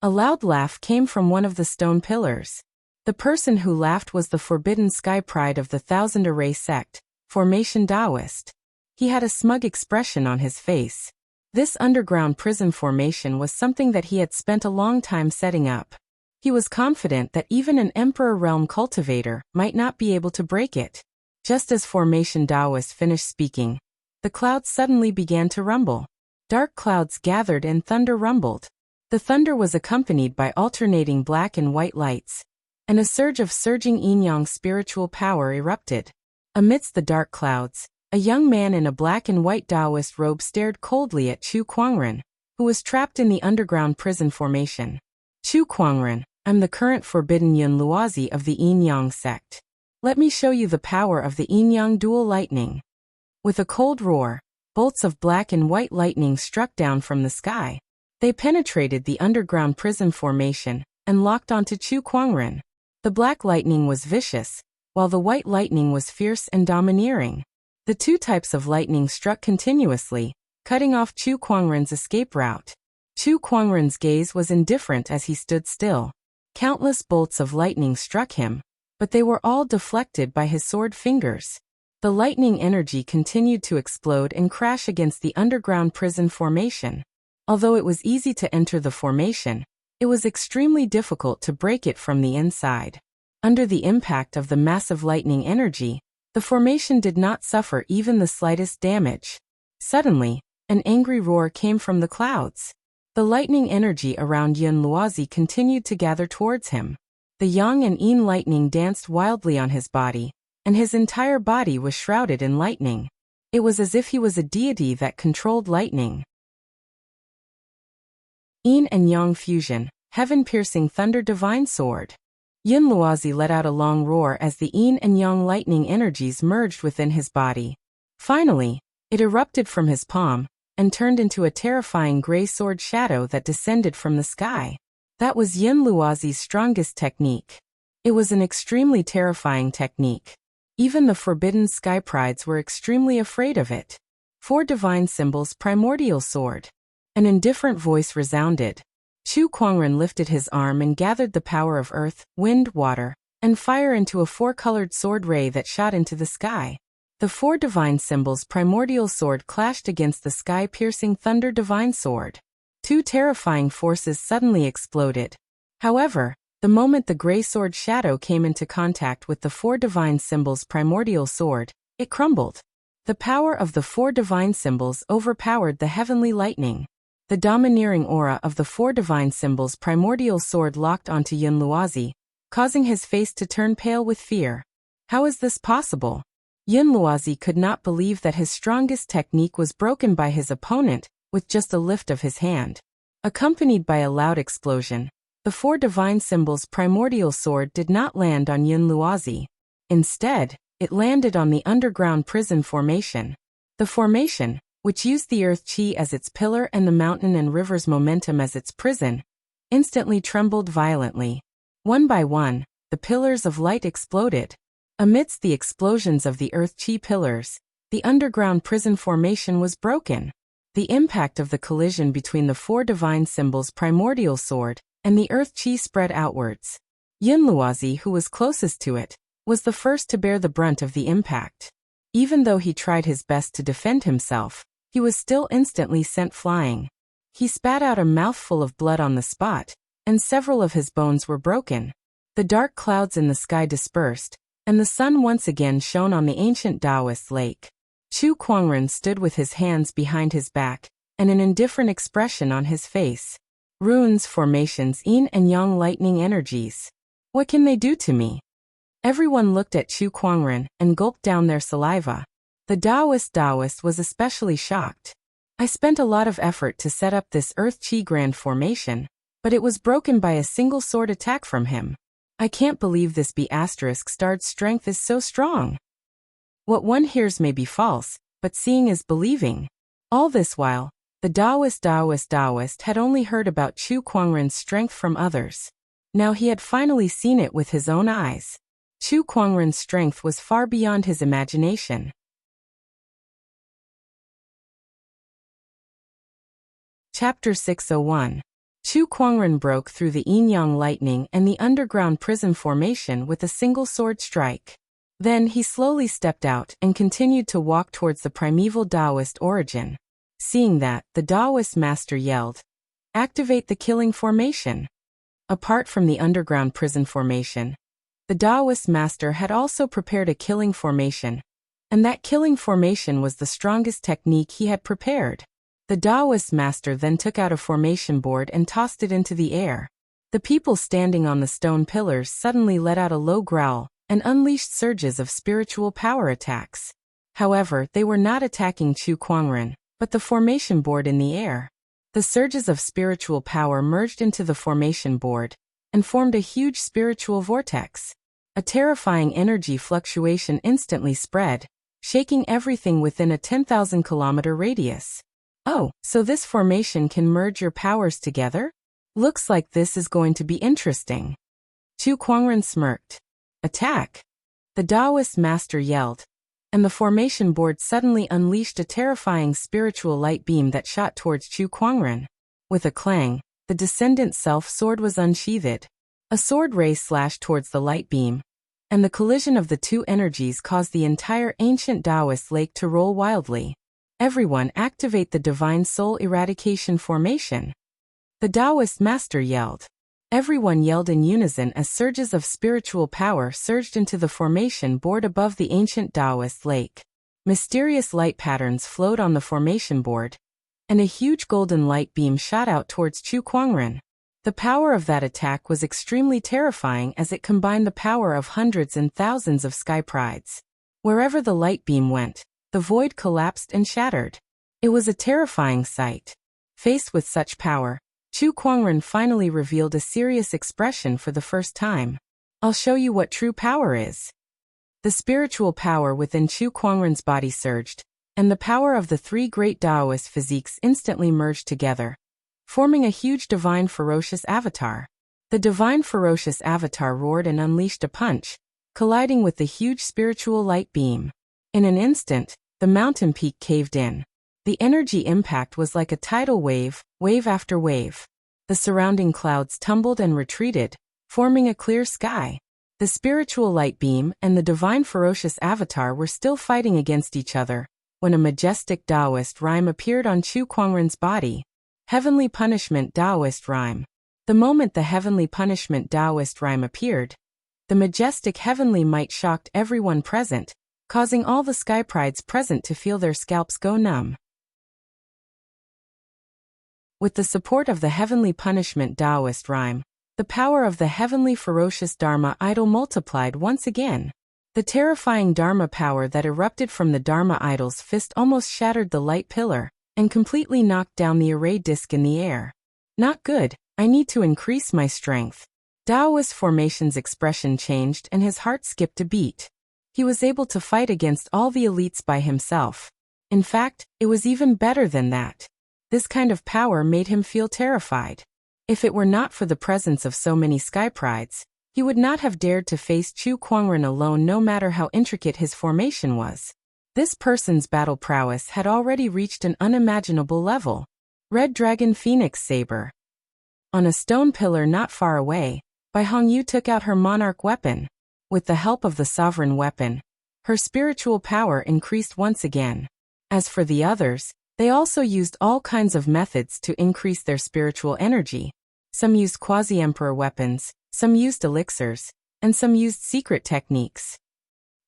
A loud laugh came from one of the stone pillars. The person who laughed was the forbidden sky pride of the Thousand Array sect, Formation Taoist. He had a smug expression on his face. This underground prison formation was something that he had spent a long time setting up. He was confident that even an Emperor Realm cultivator might not be able to break it. Just as Formation Taoist finished speaking, the clouds suddenly began to rumble. Dark clouds gathered and thunder rumbled. The thunder was accompanied by alternating black and white lights, and a surge of surging yin-yang spiritual power erupted. Amidst the dark clouds, a young man in a black and white Taoist robe stared coldly at Chu Kuangren, who was trapped in the underground prison formation. Chu Kuangren, I'm the current forbidden Yun Luozi of the Yin Yang sect. Let me show you the power of the Yin Yang dual lightning. With a cold roar, bolts of black and white lightning struck down from the sky. They penetrated the underground prison formation and locked onto Chu Kuangren. The black lightning was vicious, while the white lightning was fierce and domineering. The two types of lightning struck continuously, cutting off Chu Kuangren's escape route. Chu Kuangren's gaze was indifferent as he stood still. Countless bolts of lightning struck him, but they were all deflected by his sword fingers. The lightning energy continued to explode and crash against the underground prison formation. Although it was easy to enter the formation, it was extremely difficult to break it from the inside. Under the impact of the massive lightning energy, the formation did not suffer even the slightest damage. Suddenly, an angry roar came from the clouds. The lightning energy around Yun Luozi continued to gather towards him. The yang and yin lightning danced wildly on his body, and his entire body was shrouded in lightning. It was as if he was a deity that controlled lightning. Yin and Yang fusion, heaven-piercing thunder divine sword. Yun Luozi let out a long roar as the yin and yang lightning energies merged within his body. Finally, it erupted from his palm and turned into a terrifying gray sword shadow that descended from the sky. That was Yun Luozi's strongest technique. It was an extremely terrifying technique. Even the forbidden sky prides were extremely afraid of it. 4 divine symbols primordial sword. An indifferent voice resounded. Chu Kuangren lifted his arm and gathered the power of earth, wind, water, and fire into a 4-colored sword ray that shot into the sky. The 4 divine symbols primordial sword clashed against the sky-piercing thunder divine sword. 2 terrifying forces suddenly exploded. However, the moment the gray sword shadow came into contact with the 4 divine symbols primordial sword, it crumbled. The power of the 4 divine symbols overpowered the heavenly lightning. The domineering aura of the 4 divine symbols primordial sword locked onto Yun Luozi, causing his face to turn pale with fear. How is this possible? Yun Luozi could not believe that his strongest technique was broken by his opponent with just a lift of his hand. Accompanied by a loud explosion, the 4 divine symbols primordial sword did not land on Yun Luozi. Instead, it landed on the underground prison formation. The formation, which used the earth chi as its pillar and the mountain and river's momentum as its prison, instantly trembled violently. One by one, the pillars of light exploded. Amidst the explosions of the earth chi pillars, the underground prison formation was broken. The impact of the collision between the 4 divine symbols primordial sword and the earth chi spread outwards. Yun Luozi, who was closest to it, was the first to bear the brunt of the impact. Even though he tried his best to defend himself, he was still instantly sent flying. He spat out a mouthful of blood on the spot, and several of his bones were broken. The dark clouds in the sky dispersed, and the sun once again shone on the ancient Taoist lake. Chu Kuangren stood with his hands behind his back, and an indifferent expression on his face. Runes, formations, yin and yang lightning energies. What can they do to me? Everyone looked at Chu Kuangren and gulped down their saliva. The Taoist was especially shocked. I spent a lot of effort to set up this Earth Chi Grand formation, but it was broken by a single sword attack from him. I can't believe this B******'starred strength is so strong. What one hears may be false, but seeing is believing. All this while, the Taoist had only heard about Chu Kuangren's strength from others. Now he had finally seen it with his own eyes. Chu Kuangren's strength was far beyond his imagination. Chapter 601. Chu Kuangren broke through the yin-yang lightning and the underground prison formation with a single sword strike. Then he slowly stepped out and continued to walk towards the primeval Taoist origin. Seeing that, the Taoist master yelled, "Activate the killing formation." Apart from the underground prison formation, the Taoist master had also prepared a killing formation, and that killing formation was the strongest technique he had prepared. The Taoist master then took out a formation board and tossed it into the air. The people standing on the stone pillars suddenly let out a low growl and unleashed surges of spiritual power attacks. However, they were not attacking Chu Kuangren, but the formation board in the air. The surges of spiritual power merged into the formation board and formed a huge spiritual vortex. A terrifying energy fluctuation instantly spread, shaking everything within a 10,000-kilometer radius. Oh, so this formation can merge your powers together? Looks like this is going to be interesting. Chu Kuangren smirked. Attack! The Taoist master yelled, and the formation board suddenly unleashed a terrifying spiritual light beam that shot towards Chu Kuangren. With a clang, the descendant self-sword was unsheathed. A sword ray slashed towards the light beam, and the collision of the two energies caused the entire ancient Taoist lake to roll wildly. Everyone activate the Divine Soul Eradication Formation. The Taoist master yelled. Everyone yelled in unison as surges of spiritual power surged into the formation board above the ancient Taoist lake. Mysterious light patterns flowed on the formation board, and a huge golden light beam shot out towards Chu Kuangren. The power of that attack was extremely terrifying as it combined the power of hundreds and thousands of sky prides. Wherever the light beam went, the void collapsed and shattered. It was a terrifying sight. Faced with such power, Chu Kuangren finally revealed a serious expression for the first time. I'll show you what true power is. The spiritual power within Chu Kuangren's body surged, and the power of the three great Taoist physiques instantly merged together, forming a huge divine ferocious avatar. The divine ferocious avatar roared and unleashed a punch, colliding with the huge spiritual light beam. In an instant, the mountain peak caved in. The energy impact was like a tidal wave, wave after wave. The surrounding clouds tumbled and retreated, forming a clear sky. The spiritual light beam and the divine ferocious avatar were still fighting against each other, when a majestic Taoist rhyme appeared on Chu Kuangren's body. Heavenly Punishment Taoist Rhyme. The moment the Heavenly Punishment Taoist Rhyme appeared, the majestic heavenly might shocked everyone present, causing all the sky prides present to feel their scalps go numb. With the support of the Heavenly Punishment Taoist Rhyme, the power of the Heavenly Ferocious Dharma idol multiplied once again. The terrifying Dharma power that erupted from the Dharma idol's fist almost shattered the light pillar, and completely knocked down the array disc in the air. Not good, I need to increase my strength. Taoist Formation's expression changed and his heart skipped a beat. He was able to fight against all the elites by himself. In fact, it was even better than that. This kind of power made him feel terrified. If it were not for the presence of so many sky prides, he would not have dared to face Chu Kuangren alone no matter how intricate his formation was. This person's battle prowess had already reached an unimaginable level. Red Dragon Phoenix Saber. On a stone pillar not far away, Bai Hongyu took out her monarch weapon. With the help of the sovereign weapon, her spiritual power increased once again. As for the others, they also used all kinds of methods to increase their spiritual energy. Some used quasi-emperor weapons, some used elixirs, and some used secret techniques.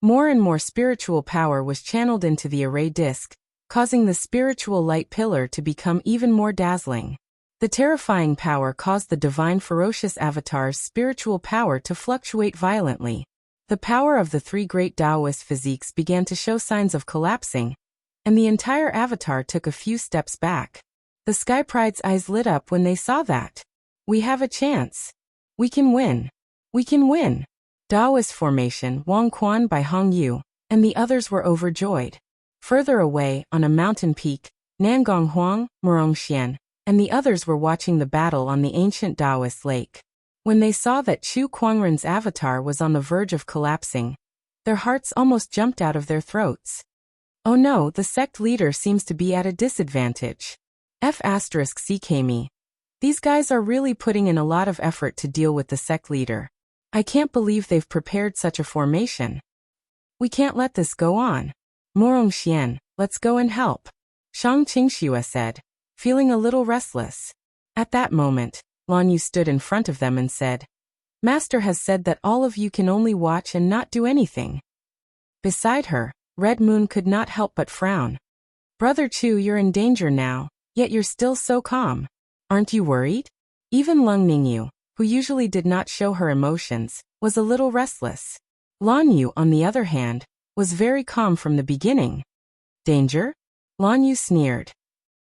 More and more spiritual power was channeled into the array disc, causing the spiritual light pillar to become even more dazzling. The terrifying power caused the divine ferocious avatar's spiritual power to fluctuate violently. The power of the three great Taoist physiques began to show signs of collapsing, and the entire avatar took a few steps back. The Sky Pride's eyes lit up when they saw that. We have a chance. We can win. We can win. Taoist Formation Wang Quan by Hong Yu, and the others were overjoyed. Further away, on a mountain peak, Nangong Huang, Murong Xian, and the others were watching the battle on the ancient Taoist lake. When they saw that Chu Kuangren's avatar was on the verge of collapsing, their hearts almost jumped out of their throats. Oh no, the sect leader seems to be at a disadvantage. F***CKME. These guys are really putting in a lot of effort to deal with the sect leader. I can't believe they've prepared such a formation. We can't let this go on. Morong Xian, let's go and help. Shang Qingxue said, feeling a little restless. At that moment, Lan Yu stood in front of them and said, Master has said that all of you can only watch and not do anything. Beside her, Red Moon could not help but frown. Brother Chu, you're in danger now, yet you're still so calm. Aren't you worried? Even Lung Ningyu, who usually did not show her emotions, was a little restless. Lan Yu, on the other hand, was very calm from the beginning. Danger? Lan Yu sneered.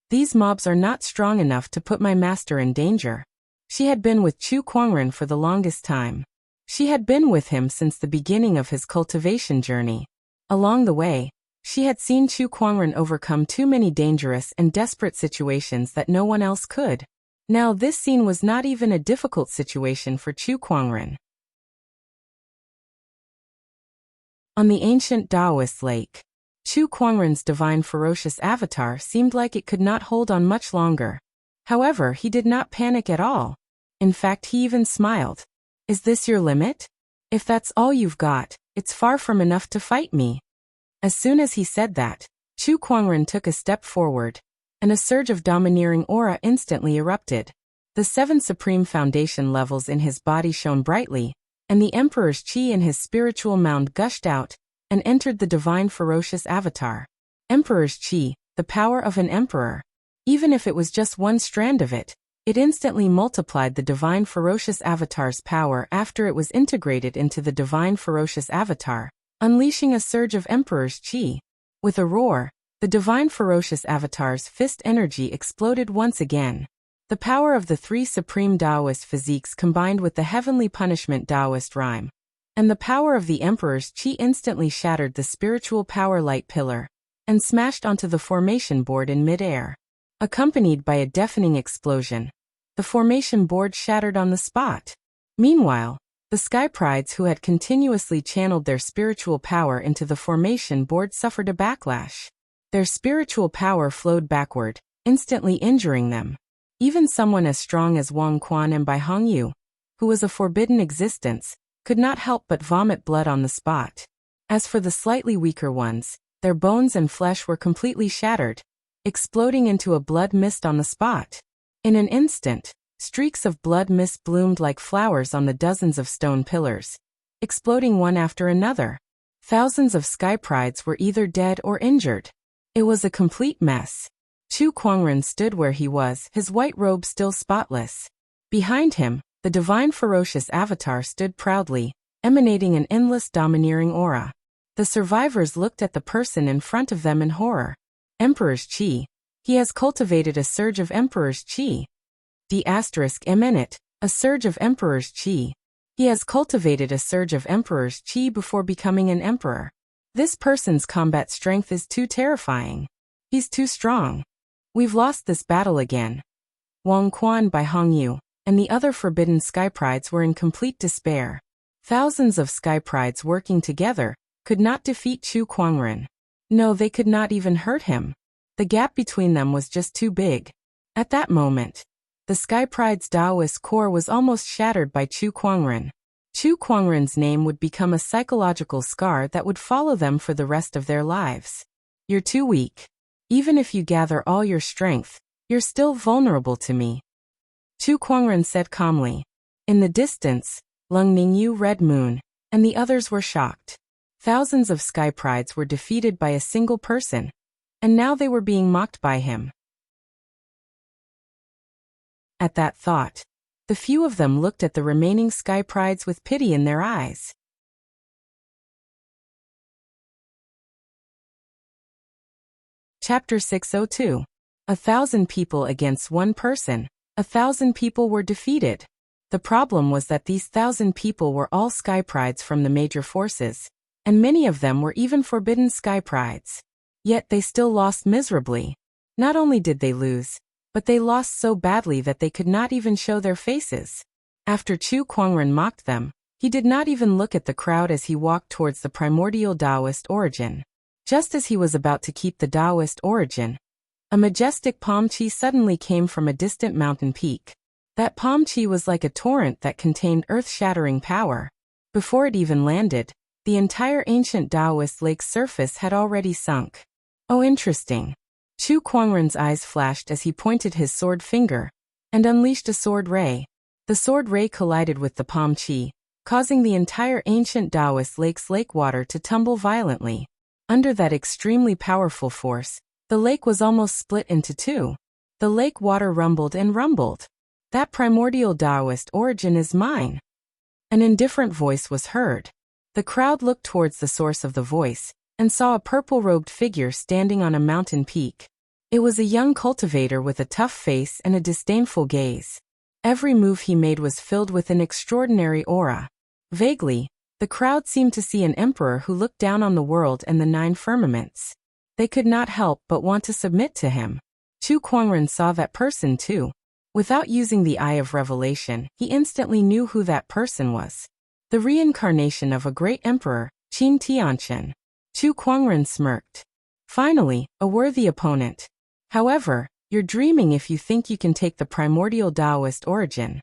These mobs are not strong enough to put my master in danger. She had been with Chu Kuangren for the longest time. She had been with him since the beginning of his cultivation journey. Along the way, she had seen Chu Kuangren overcome too many dangerous and desperate situations that no one else could. Now this scene was not even a difficult situation for Chu Kuangren. On the ancient Taoist lake, Chu Kuangren's divine ferocious avatar seemed like it could not hold on much longer. However, he did not panic at all. In fact, he even smiled. Is this your limit? If that's all you've got, it's far from enough to fight me. As soon as he said that, Chu Kuangren took a step forward, and a surge of domineering aura instantly erupted. The 7 supreme foundation levels in his body shone brightly, and the Emperor's chi in his spiritual mound gushed out and entered the divine ferocious avatar. Emperor's chi, the power of an emperor. Even if it was just one strand of it, it instantly multiplied the divine ferocious avatar's power after it was integrated into the divine ferocious avatar, unleashing a surge of Emperor's chi. With a roar, the divine ferocious avatar's fist energy exploded once again. The power of the 3 supreme Taoist physiques combined with the heavenly punishment Taoist rhyme, and the power of the Emperor's chi instantly shattered the spiritual power light pillar and smashed onto the formation board in mid-air. Accompanied by a deafening explosion, the formation board shattered on the spot. Meanwhile, the Sky Prides who had continuously channeled their spiritual power into the formation board suffered a backlash. Their spiritual power flowed backward, instantly injuring them. Even someone as strong as Wang Quan and Bai Hongyu, who was a forbidden existence, could not help but vomit blood on the spot. As for the slightly weaker ones, their bones and flesh were completely shattered, exploding into a blood mist on the spot. In an instant, streaks of blood mist bloomed like flowers on the dozens of stone pillars, exploding one after another. Thousands of Sky Prides were either dead or injured. It was a complete mess. Chu Kuangren stood where he was, his white robe still spotless. Behind him, the divine ferocious avatar stood proudly, emanating an endless domineering aura. The survivors looked at the person in front of them in horror. Emperor's chi. He has cultivated a surge of Emperor's chi. A surge of Emperor's chi. He has cultivated a surge of Emperor's chi before becoming an emperor. This person's combat strength is too terrifying. He's too strong. We've lost this battle again. Wang Quan, Bai Hongyu, and the other forbidden Sky Prides were in complete despair. Thousands of Sky Prides working together could not defeat Chu Kuangren. No, they could not even hurt him. The gap between them was just too big. At that moment, the Sky Pride's Taoist core was almost shattered by Chu Kuangren. Chu Kuangren's name would become a psychological scar that would follow them for the rest of their lives. You're too weak. Even if you gather all your strength, you're still vulnerable to me. Chu Kuangren said calmly. In the distance, Lung Ningyu, Red Moon, and the others were shocked. Thousands of Sky Prides were defeated by a single person, and now they were being mocked by him. At that thought, the few of them looked at the remaining Sky Prides with pity in their eyes. Chapter 602. 1,000 people against one person. 1,000 people were defeated. The problem was that these 1,000 people were all Sky Prides from the major forces, and many of them were even forbidden Sky Prides. Yet they still lost miserably. Not only did they lose, but they lost so badly that they could not even show their faces. After Chu Kuangren mocked them, he did not even look at the crowd as he walked towards the primordial Taoist origin. Just as he was about to keep the Taoist origin, a majestic palm tree suddenly came from a distant mountain peak. That palm tree was like a torrent that contained earth-shattering power. Before it even landed, the entire ancient Taoist lake's surface had already sunk. Oh, interesting. Chu Kuangren's eyes flashed as he pointed his sword finger and unleashed a sword ray. The sword ray collided with the palm tree, causing the entire ancient Taoist lake's lake water to tumble violently. Under that extremely powerful force, the lake was almost split into two. The lake water rumbled and rumbled. That primordial Taoist origin is mine. An indifferent voice was heard. The crowd looked towards the source of the voice, and saw a purple-robed figure standing on a mountain peak. It was a young cultivator with a tough face and a disdainful gaze. Every move he made was filled with an extraordinary aura. Vaguely, the crowd seemed to see an emperor who looked down on the world and the 9 firmaments. They could not help but want to submit to him. Chu Kuangren saw that person too. Without using the eye of revelation, he instantly knew who that person was. The reincarnation of a great emperor, Qin Tianqian. Chu Kuangren smirked. Finally, a worthy opponent. However, you're dreaming if you think you can take the primordial Taoist origin.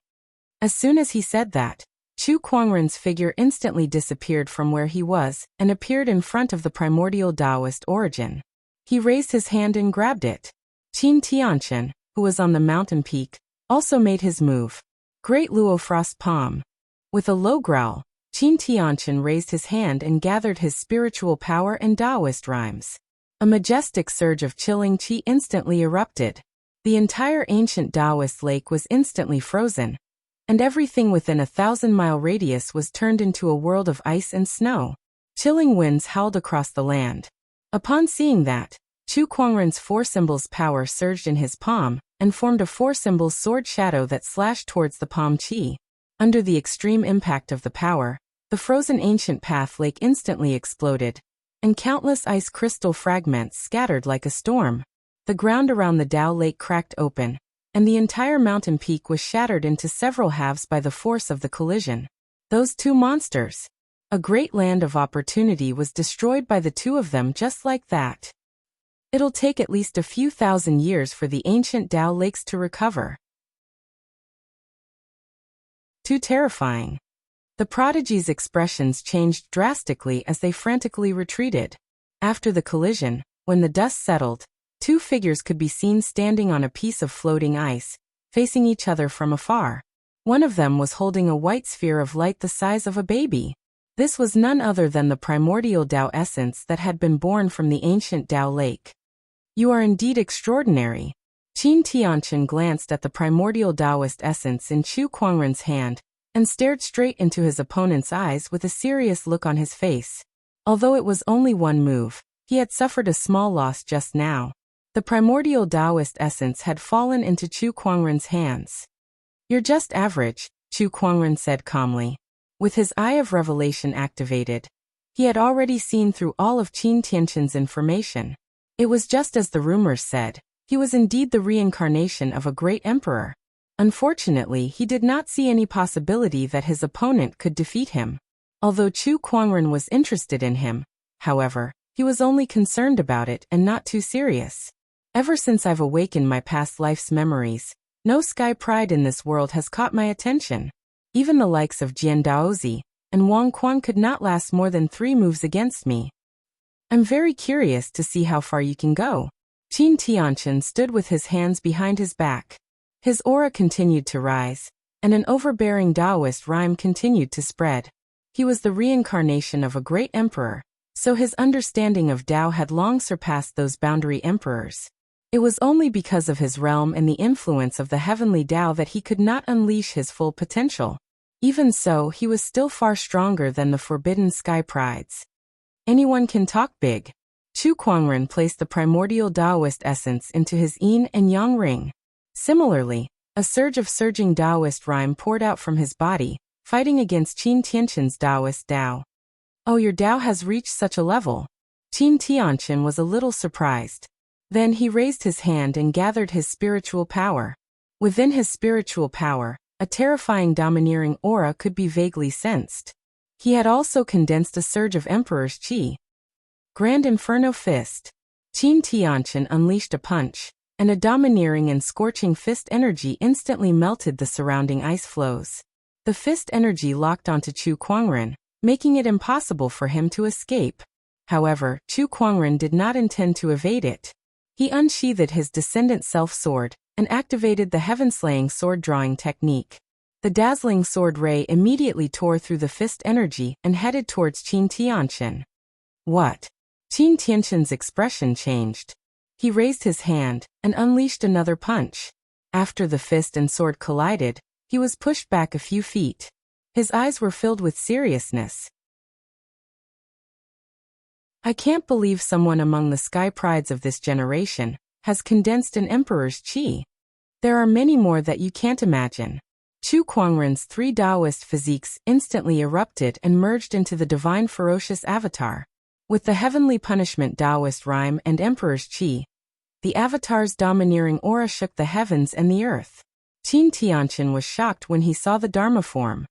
As soon as he said that, Chu Kuangren's figure instantly disappeared from where he was and appeared in front of the primordial Taoist origin. He raised his hand and grabbed it. Qin Tianqian, who was on the mountain peak, also made his move. Great Luo Frost Palm. With a low growl, Qin Tianqian raised his hand and gathered his spiritual power and Taoist rhymes. A majestic surge of chilling qi instantly erupted. The entire ancient Taoist lake was instantly frozen, and everything within a 1,000-mile radius was turned into a world of ice and snow. Chilling winds howled across the land. Upon seeing that, Chu Kuangren's 4 symbols power surged in his palm and formed a 4 symbol sword shadow that slashed towards the palm qi. Under the extreme impact of the power, the frozen ancient path lake instantly exploded, and countless ice crystal fragments scattered like a storm. The ground around the Dao Lake cracked open, and the entire mountain peak was shattered into several halves by the force of the collision. Those 2 monsters. A great land of opportunity was destroyed by the 2 of them just like that. It'll take at least a few thousand years for the ancient Dao Lakes to recover. Too terrifying. The prodigy's expressions changed drastically as they frantically retreated. After the collision, when the dust settled, 2 figures could be seen standing on a piece of floating ice, facing each other from afar. One of them was holding a white sphere of light the size of a baby. This was none other than the primordial Tao essence that had been born from the ancient Tao Lake. You are indeed extraordinary. Qin Tianqian glanced at the primordial Taoist essence in Chu Kuangren's hand, and stared straight into his opponent's eyes with a serious look on his face. Although it was only 1 move, he had suffered a small loss just now. The primordial Taoist essence had fallen into Chu Kuangren's hands. You're just average, Chu Kuangren said calmly. With his eye of revelation activated, he had already seen through all of Qin Tianqian's information. It was just as the rumors said. He was indeed the reincarnation of a great emperor. Unfortunately, he did not see any possibility that his opponent could defeat him. Although Chu Kuangren was interested in him, however, he was only concerned about it and not too serious. Ever since I've awakened my past life's memories, no sky pride in this world has caught my attention. Even the likes of Jian Daozi and Wang Quan could not last more than 3 moves against me. I'm very curious to see how far you can go. Qin Tianqian stood with his hands behind his back. His aura continued to rise, and an overbearing Taoist rhyme continued to spread. He was the reincarnation of a great emperor, so his understanding of Tao had long surpassed those boundary emperors. It was only because of his realm and the influence of the heavenly Tao that he could not unleash his full potential. Even so, he was still far stronger than the forbidden sky prides. Anyone can talk big. Chu Kuangren placed the primordial Taoist essence into his yin and yang ring. Similarly, a surge of surging Taoist rhyme poured out from his body, fighting against Qin Tianqian's Taoist Tao. Oh, your Tao has reached such a level. Qin Tianqian was a little surprised. Then he raised his hand and gathered his spiritual power. Within his spiritual power, a terrifying domineering aura could be vaguely sensed. He had also condensed a surge of Emperor's Qi. Grand Inferno Fist. Qin Tianqian unleashed a punch, and a domineering and scorching fist energy instantly melted the surrounding ice floes. The fist energy locked onto Chu Kuangren, making it impossible for him to escape. However, Chu Kuangren did not intend to evade it. He unsheathed his descendant self-sword and activated the heaven-slaying sword-drawing technique. The dazzling sword ray immediately tore through the fist energy and headed towards Qin Tianqian. What? Qin Tianqian's expression changed. He raised his hand and unleashed another punch. After the fist and sword collided, he was pushed back a few feet. His eyes were filled with seriousness. I can't believe someone among the sky prides of this generation has condensed an emperor's chi. There are many more that you can't imagine. Chu Kuangren's three Taoist physiques instantly erupted and merged into the divine ferocious avatar. With the heavenly punishment Taoist rhyme and emperor's chi, the avatar's domineering aura shook the heavens and the earth. Qin Tianqian was shocked when he saw the Dharma form.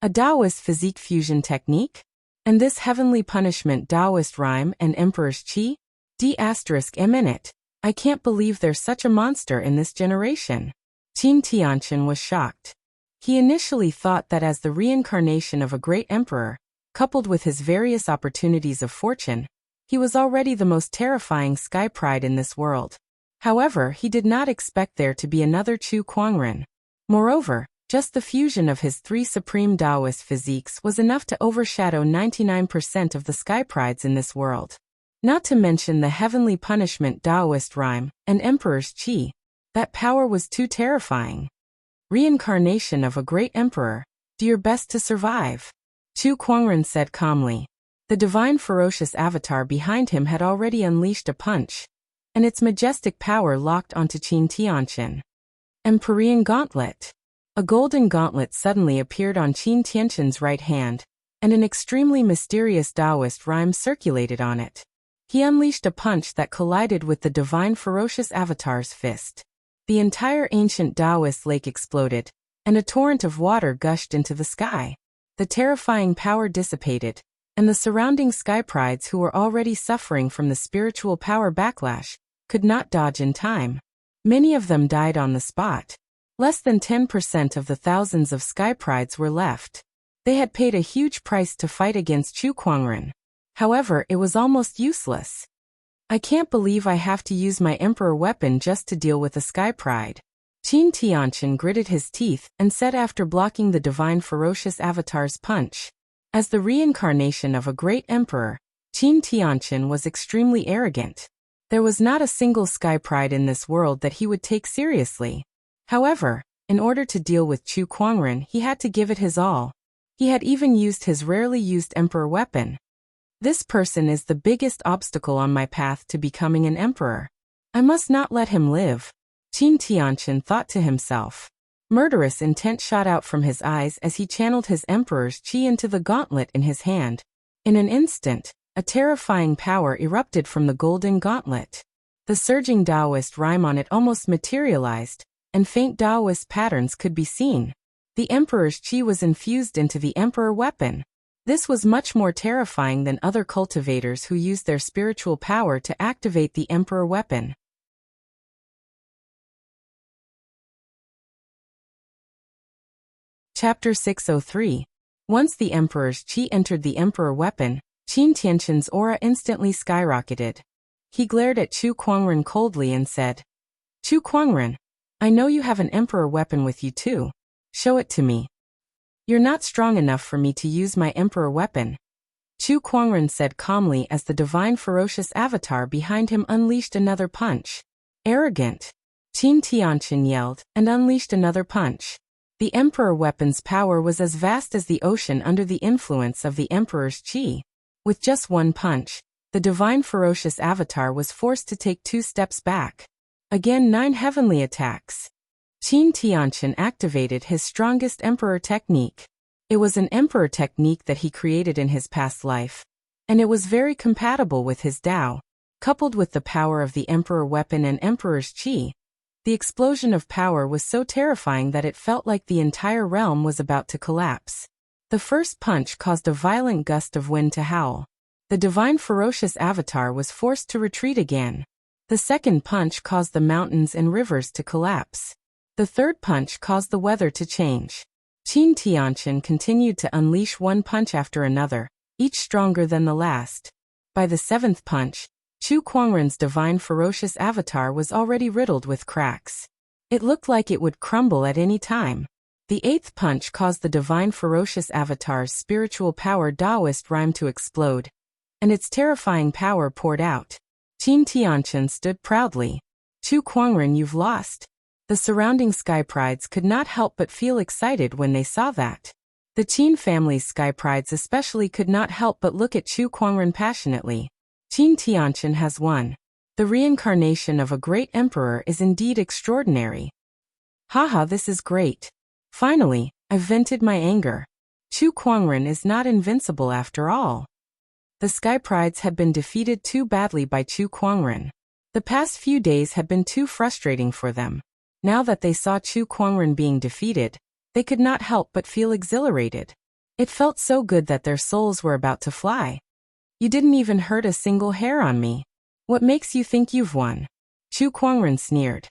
A Taoist physique fusion technique? And this heavenly punishment Taoist rhyme and emperor's chi? D***M in it. I can't believe there's such a monster in this generation. Qin Tianqian was shocked. He initially thought that as the reincarnation of a great emperor, coupled with his various opportunities of fortune, he was already the most terrifying sky pride in this world. However, he did not expect there to be another Chu Kuangren. Moreover, just the fusion of his three supreme Taoist physiques was enough to overshadow 99% of the sky prides in this world. Not to mention the heavenly punishment Taoist rhyme and emperor's chi. That power was too terrifying. Reincarnation of a great emperor, do your best to survive. Chu Kuangren said calmly. The divine ferocious avatar behind him had already unleashed a punch, and its majestic power locked onto Qin Tianqian. Empyrean Gauntlet. A golden gauntlet suddenly appeared on Qin Tianqian's right hand, and an extremely mysterious Taoist rhyme circulated on it. He unleashed a punch that collided with the divine ferocious avatar's fist. The entire ancient Taoist lake exploded, and a torrent of water gushed into the sky. The terrifying power dissipated, and the surrounding sky prides who were already suffering from the spiritual power backlash could not dodge in time. Many of them died on the spot. Less than 10% of the thousands of sky prides were left. They had paid a huge price to fight against Chu Kuangren. However, it was almost useless. I can't believe I have to use my emperor weapon just to deal with a sky pride. Qin Tianqian gritted his teeth and said after blocking the divine ferocious avatar's punch. As the reincarnation of a great emperor, Qin Tianqian was extremely arrogant. There was not a single sky pride in this world that he would take seriously. However, in order to deal with Chu Kuangren, he had to give it his all. He had even used his rarely used emperor weapon. This person is the biggest obstacle on my path to becoming an emperor. I must not let him live. Qin Tianqian thought to himself. Murderous intent shot out from his eyes as he channeled his emperor's chi into the gauntlet in his hand. In an instant, a terrifying power erupted from the golden gauntlet. The surging Taoist rhyme on it almost materialized, and faint Taoist patterns could be seen. The emperor's chi was infused into the emperor weapon. This was much more terrifying than other cultivators who used their spiritual power to activate the emperor weapon. Chapter 603. Once the emperor's chi entered the emperor weapon, Qin Tianqian's aura instantly skyrocketed. He glared at Chu Kuangren coldly and said, Chu Kuangren, I know you have an emperor weapon with you too. Show it to me. You're not strong enough for me to use my emperor weapon. Chu Kuangren said calmly as the divine ferocious avatar behind him unleashed another punch. Arrogant. Qin Tianqian yelled and unleashed another punch. The emperor weapon's power was as vast as the ocean under the influence of the emperor's chi. With just one punch, the divine ferocious avatar was forced to take 2 steps back. Again 9 heavenly attacks. Qin Tianqian activated his strongest emperor technique. It was an emperor technique that he created in his past life, and it was very compatible with his Tao. Coupled with the power of the emperor weapon and emperor's chi, the explosion of power was so terrifying that it felt like the entire realm was about to collapse. The first punch caused a violent gust of wind to howl. The divine ferocious avatar was forced to retreat again. The second punch caused the mountains and rivers to collapse. The third punch caused the weather to change. Qin Tianqian continued to unleash one punch after another, each stronger than the last. By the 7th punch, Chu Kuangren's divine ferocious avatar was already riddled with cracks. It looked like it would crumble at any time. The 8th punch caused the divine ferocious avatar's spiritual power Taoist rhyme to explode, and its terrifying power poured out. Qin Tianqian stood proudly. Chu Kuangren, you've lost. The surrounding sky prides could not help but feel excited when they saw that. The Qin family's sky prides especially could not help but look at Chu Kuangren passionately. Qin Tianqian has won. The reincarnation of a great emperor is indeed extraordinary. Haha, this is great. Finally, I've vented my anger. Chu Kuangren is not invincible after all. The Sky Prides had been defeated too badly by Chu Kuangren. The past few days had been too frustrating for them. Now that they saw Chu Kuangren being defeated, they could not help but feel exhilarated. It felt so good that their souls were about to fly. You didn't even hurt a single hair on me. What makes you think you've won? Chu Kuangren sneered.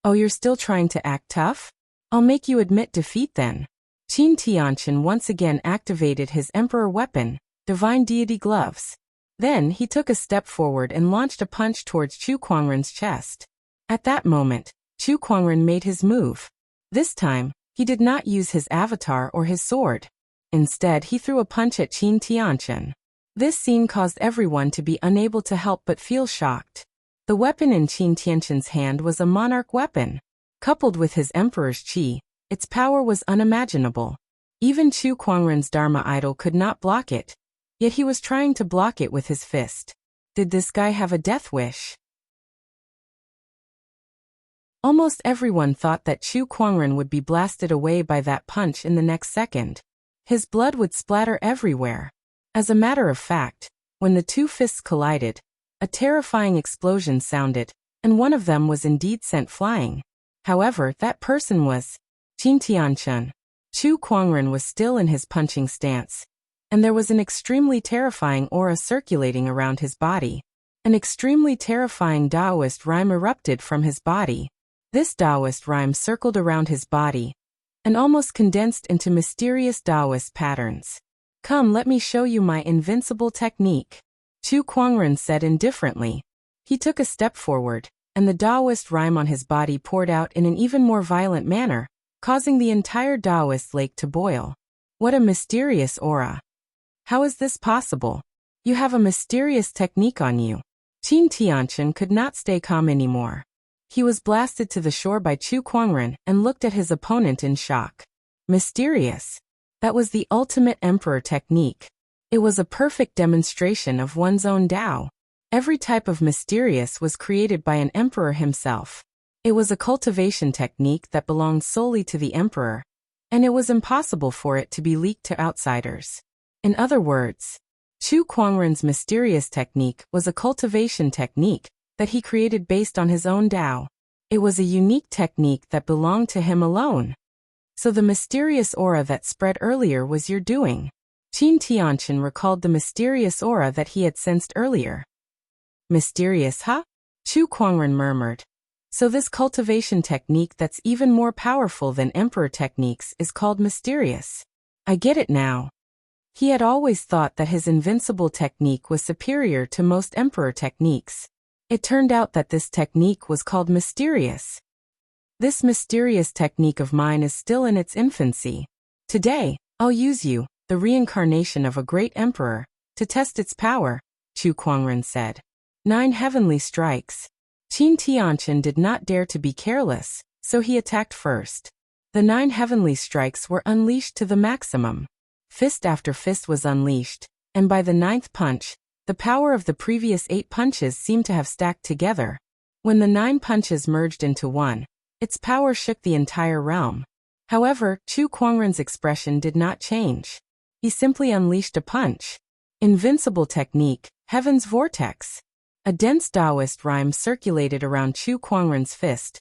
Oh, you're still trying to act tough? I'll make you admit defeat then. Qin Tianqian once again activated his emperor weapon, Divine Deity Gloves. Then he took a step forward and launched a punch towards Chu Kuangren's chest. At that moment, Chu Kuangren made his move. This time, he did not use his avatar or his sword. Instead, he threw a punch at Qin Tianqian. This scene caused everyone to be unable to help but feel shocked. The weapon in Qin Tianqian's hand was a monarch weapon. Coupled with his emperor's qi, its power was unimaginable. Even Chu Kuangren's Dharma idol could not block it. Yet he was trying to block it with his fist. Did this guy have a death wish? Almost everyone thought that Chu Kuangren would be blasted away by that punch in the next second. His blood would splatter everywhere. As a matter of fact, when the two fists collided, a terrifying explosion sounded, and one of them was indeed sent flying. However, that person was Qin Tianqian. Chu Kuangren was still in his punching stance, and there was an extremely terrifying aura circulating around his body. An extremely terrifying Taoist rhyme erupted from his body. This Taoist rhyme circled around his body and almost condensed into mysterious Taoist patterns. Come, let me show you my invincible technique, Chu Kuangren said indifferently. He took a step forward, and the Taoist rhyme on his body poured out in an even more violent manner, causing the entire Taoist lake to boil. What a mysterious aura. How is this possible? You have a mysterious technique on you. Qin Tianqian could not stay calm anymore. He was blasted to the shore by Chu Kuangren and looked at his opponent in shock. Mysterious. That was the ultimate emperor technique. It was a perfect demonstration of one's own Tao. Every type of mysterious was created by an emperor himself. It was a cultivation technique that belonged solely to the emperor, and it was impossible for it to be leaked to outsiders. In other words, Chu Kuangren's mysterious technique was a cultivation technique that he created based on his own Tao. It was a unique technique that belonged to him alone. So the mysterious aura that spread earlier was your doing. Qin Tianqian recalled the mysterious aura that he had sensed earlier. Mysterious, huh? Chu Kuangren murmured. So this cultivation technique that's even more powerful than emperor techniques is called mysterious. I get it now. He had always thought that his invincible technique was superior to most emperor techniques. It turned out that this technique was called mysterious. This mysterious technique of mine is still in its infancy. Today, I'll use you, the reincarnation of a great emperor, to test its power, Chu Kuangren said. 9 heavenly strikes. Qin Tianqian did not dare to be careless, so he attacked first. The 9 heavenly strikes were unleashed to the maximum. Fist after fist was unleashed, and by the 9th punch, the power of the previous 8 punches seemed to have stacked together. When the 9 punches merged into one, its power shook the entire realm. However, Chu Kuangren's expression did not change. He simply unleashed a punch. Invincible technique, Heaven's Vortex. A dense Taoist rhyme circulated around Chu Kuangren's fist,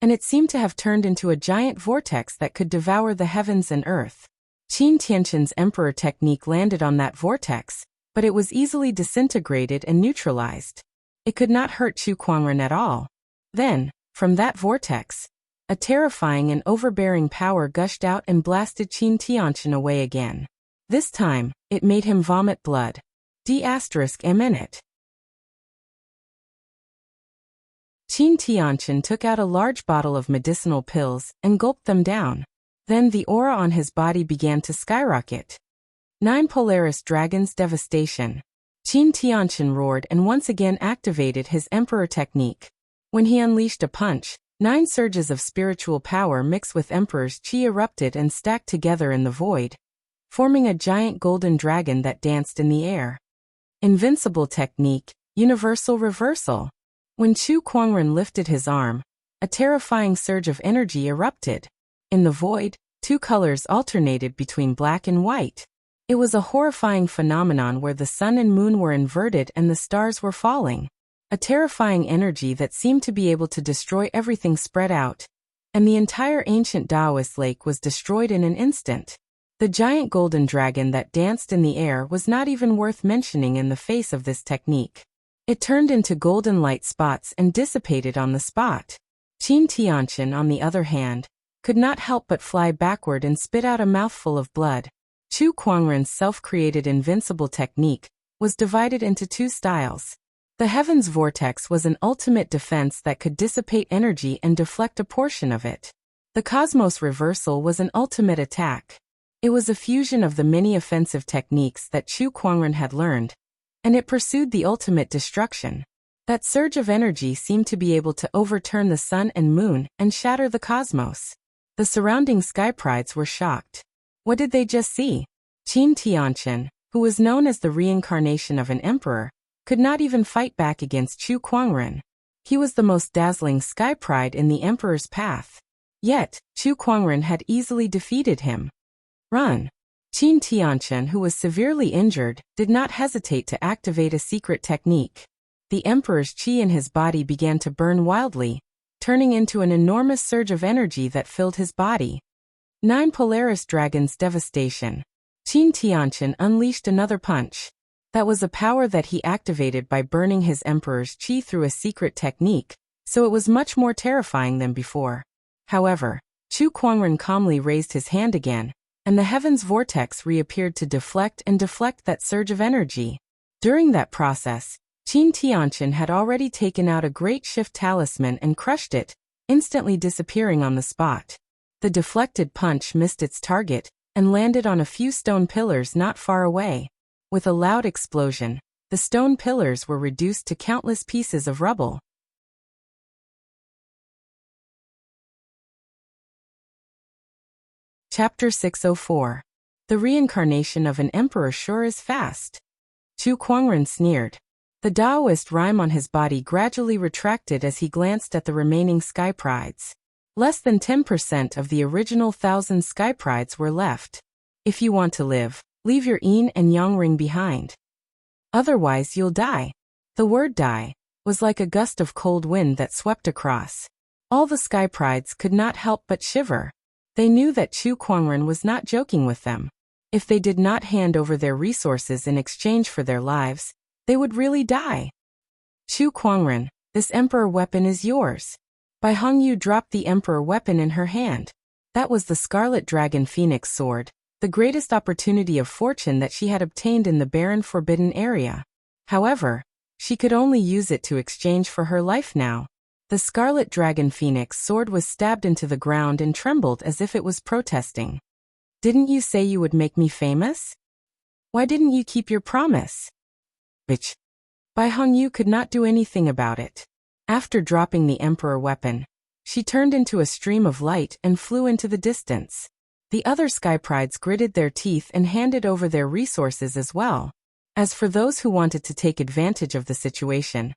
and it seemed to have turned into a giant vortex that could devour the heavens and earth. Qin Tianqian's emperor technique landed on that vortex, but it was easily disintegrated and neutralized. It could not hurt Chu Kuangren at all. Then, from that vortex, a terrifying and overbearing power gushed out and blasted Qin Tianqian away again. This time, it made him vomit blood. D***M in it. Qin Tianqian took out a large bottle of medicinal pills and gulped them down. Then the aura on his body began to skyrocket. 9 Polaris Dragons Devastation. Qin Tianqian roared and once again activated his emperor technique. When he unleashed a punch, 9 surges of spiritual power mixed with emperor's qi erupted and stacked together in the void, forming a giant golden dragon that danced in the air. Invincible technique, Universal reversal. When Chu Kuangren lifted his arm, a terrifying surge of energy erupted. In the void, two colors alternated between black and white. It was a horrifying phenomenon where the sun and moon were inverted and the stars were falling. A terrifying energy that seemed to be able to destroy everything spread out. And the entire ancient Taoist lake was destroyed in an instant. The giant golden dragon that danced in the air was not even worth mentioning in the face of this technique. It turned into golden light spots and dissipated on the spot. Qin Tianqian, on the other hand, could not help but fly backward and spit out a mouthful of blood. Chu Kuangren's self-created invincible technique was divided into two styles. The heaven's vortex was an ultimate defense that could dissipate energy and deflect a portion of it. The cosmos reversal was an ultimate attack. It was a fusion of the many offensive techniques that Chu Kuangren had learned, and it pursued the ultimate destruction. That surge of energy seemed to be able to overturn the sun and moon and shatter the cosmos. The surrounding sky prides were shocked. What did they just see? Qin Tianqian, who was known as the reincarnation of an emperor, could not even fight back against Chu Kuangren. He was the most dazzling sky pride in the emperor's path. Yet, Chu Kuangren had easily defeated him. Run! Qin Tianqian, who was severely injured, did not hesitate to activate a secret technique. The emperor's qi in his body began to burn wildly, turning into an enormous surge of energy that filled his body. 9 Polaris Dragons Devastation. Qin Tianqian unleashed another punch. That was a power that he activated by burning his emperor's qi through a secret technique, so it was much more terrifying than before. However, Chu Kuangren calmly raised his hand again, and the heaven's vortex reappeared to deflect that surge of energy. During that process, Qin Tianqian had already taken out a great shift talisman and crushed it, instantly disappearing on the spot. The deflected punch missed its target and landed on a few stone pillars not far away. With a loud explosion, the stone pillars were reduced to countless pieces of rubble. Chapter 604. The reincarnation of an emperor sure is fast. Chu Kuangren sneered. The Taoist rime on his body gradually retracted as he glanced at the remaining sky prides. Less than 10% of the original 1,000 sky prides were left. If you want to live, leave your yin and yang ring behind. Otherwise you'll die. The word die was like a gust of cold wind that swept across. All the sky prides could not help but shiver. They knew that Chu Kuangren was not joking with them. If they did not hand over their resources in exchange for their lives, they would really die. Chu Kuangren, this emperor weapon is yours. Bai Hongyu dropped the emperor weapon in her hand. That was the Scarlet Dragon Phoenix sword, the greatest opportunity of fortune that she had obtained in the barren forbidden area. However, she could only use it to exchange for her life now. The Scarlet Dragon Phoenix sword was stabbed into the ground and trembled as if it was protesting. Didn't you say you would make me famous? Why didn't you keep your promise? Bitch. Bai Hongyu could not do anything about it. After dropping the emperor weapon, she turned into a stream of light and flew into the distance. The other sky prides gritted their teeth and handed over their resources as well. As for those who wanted to take advantage of the situation,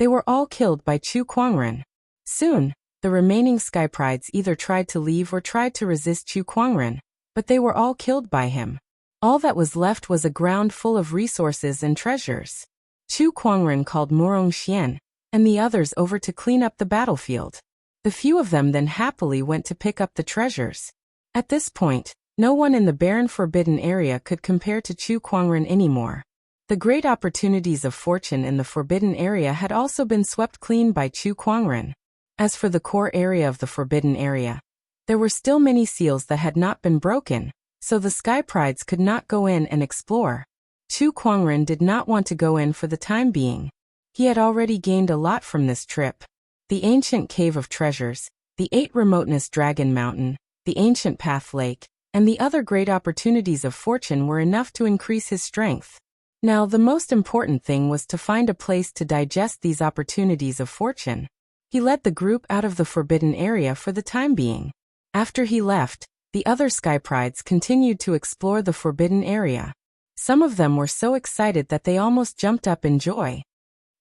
they were all killed by Chu Kuangren. Soon, the remaining sky prides either tried to leave or tried to resist Chu Kuangren, but they were all killed by him. All that was left was a ground full of resources and treasures. Chu Kuangren called Murong Xian and the others over to clean up the battlefield. The few of them then happily went to pick up the treasures. At this point, no one in the barren forbidden area could compare to Chu Kuangren anymore. The great opportunities of fortune in the forbidden area had also been swept clean by Chu Kuangren. As for the core area of the forbidden area, there were still many seals that had not been broken, so the sky prides could not go in and explore. Chu Kuangren did not want to go in for the time being. He had already gained a lot from this trip. The ancient cave of treasures, the 8 remoteness dragon mountain, the ancient path lake, and the other great opportunities of fortune were enough to increase his strength. Now the most important thing was to find a place to digest these opportunities of fortune. He led the group out of the forbidden area for the time being. After he left, the other sky prides continued to explore the forbidden area. Some of them were so excited that they almost jumped up in joy.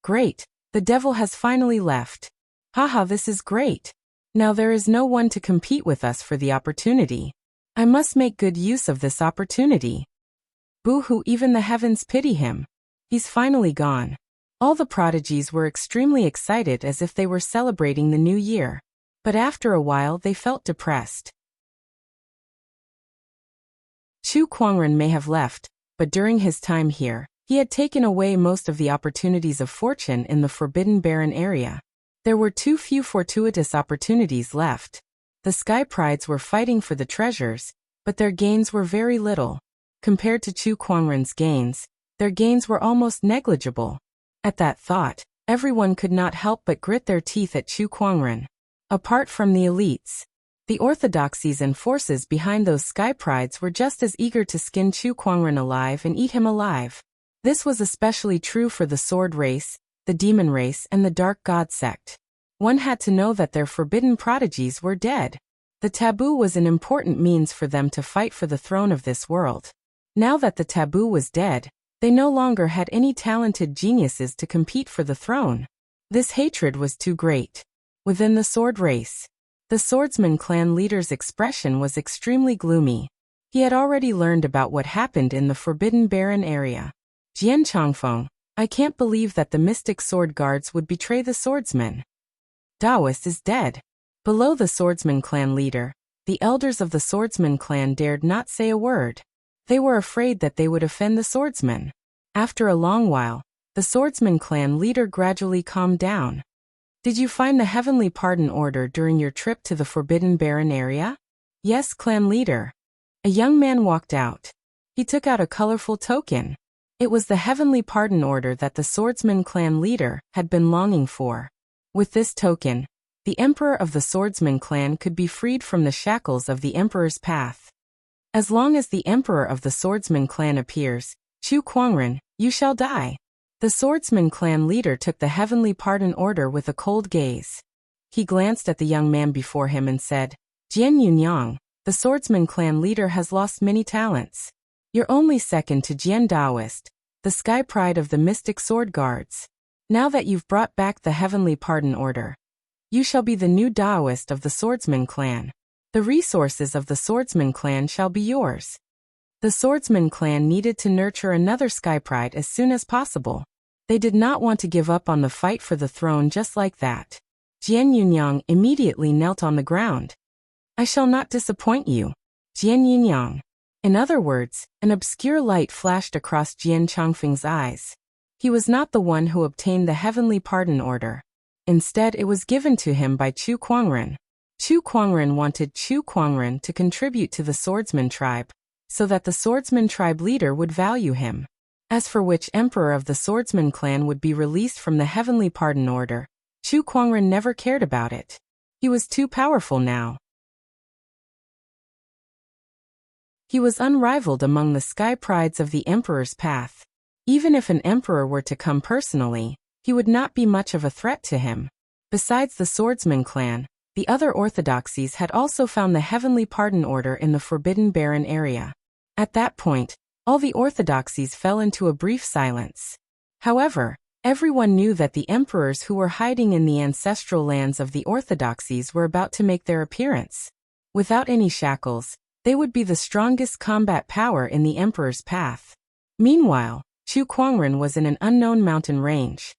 Great, the devil has finally left. Haha, this is great. Now there is no one to compete with us for the opportunity. I must make good use of this opportunity. Boo-hoo, even the heavens pity him. He's finally gone. All the prodigies were extremely excited as if they were celebrating the new year. But after a while they felt depressed. Chu Kuangren may have left, but during his time here, he had taken away most of the opportunities of fortune in the Forbidden Barren area. There were too few fortuitous opportunities left. The Sky Prides were fighting for the treasures, but their gains were very little. Compared to Chu Kuangren's gains, their gains were almost negligible. At that thought, everyone could not help but grit their teeth at Chu Kuangren. Apart from the elites, the orthodoxies and forces behind those Sky Prides were just as eager to skin Chu Kuangren alive and eat him alive. This was especially true for the Sword Race, the Demon Race, and the Dark God Sect. One had to know that their forbidden prodigies were dead. The taboo was an important means for them to fight for the throne of this world. Now that the taboo was dead, they no longer had any talented geniuses to compete for the throne. This hatred was too great. Within the Sword Race, the Swordsman clan leader's expression was extremely gloomy. He had already learned about what happened in the Forbidden Barren area. Jian Changfeng, I can't believe that the mystic sword guards would betray the swordsman. Daoist is dead. Below the Swordsman clan leader, the elders of the Swordsman clan dared not say a word. They were afraid that they would offend the swordsman. After a long while, the Swordsman clan leader gradually calmed down. Did you find the Heavenly Pardon Order during your trip to the Forbidden Barren area? Yes, clan leader. A young man walked out. He took out a colorful token. It was the Heavenly Pardon Order that the Swordsman clan leader had been longing for. With this token, the Emperor of the Swordsman clan could be freed from the shackles of the Emperor's path. As long as the Emperor of the Swordsman clan appears, Chu Kuangren, you shall die. The Swordsman clan leader took the Heavenly Pardon Order with a cold gaze. He glanced at the young man before him and said, Jian Yunyang, the Swordsman clan leader has lost many talents. You're only second to Jian Daoist, the Sky Pride of the Mystic Sword Guards. Now that you've brought back the Heavenly Pardon Order, you shall be the new Daoist of the Swordsman clan. The resources of the Swordsman clan shall be yours. The Swordsman clan needed to nurture another Sky Pride as soon as possible. They did not want to give up on the fight for the throne just like that. Jian Yunyang immediately knelt on the ground. I shall not disappoint you, Jian Yunyang. In other words, an obscure light flashed across Jian Changfeng's eyes. He was not the one who obtained the Heavenly Pardon Order. Instead, it was given to him by Chu Kuangren. Chu Kuangren wanted Chu Kuangren to contribute to the Swordsman tribe, so that the Swordsman tribe leader would value him. As for which emperor of the Swordsman clan would be released from the Heavenly Pardon Order, Chu Kuangren never cared about it. He was too powerful now. He was unrivaled among the Sky Prides of the Emperor's path. Even if an emperor were to come personally, he would not be much of a threat to him. Besides the Swordsman clan, the other orthodoxies had also found the Heavenly Pardon Order in the Forbidden Barren area. At that point, all the orthodoxies fell into a brief silence. However, everyone knew that the emperors who were hiding in the ancestral lands of the orthodoxies were about to make their appearance. Without any shackles, they would be the strongest combat power in the emperor's path. Meanwhile, Chu Kuangren was in an unknown mountain range.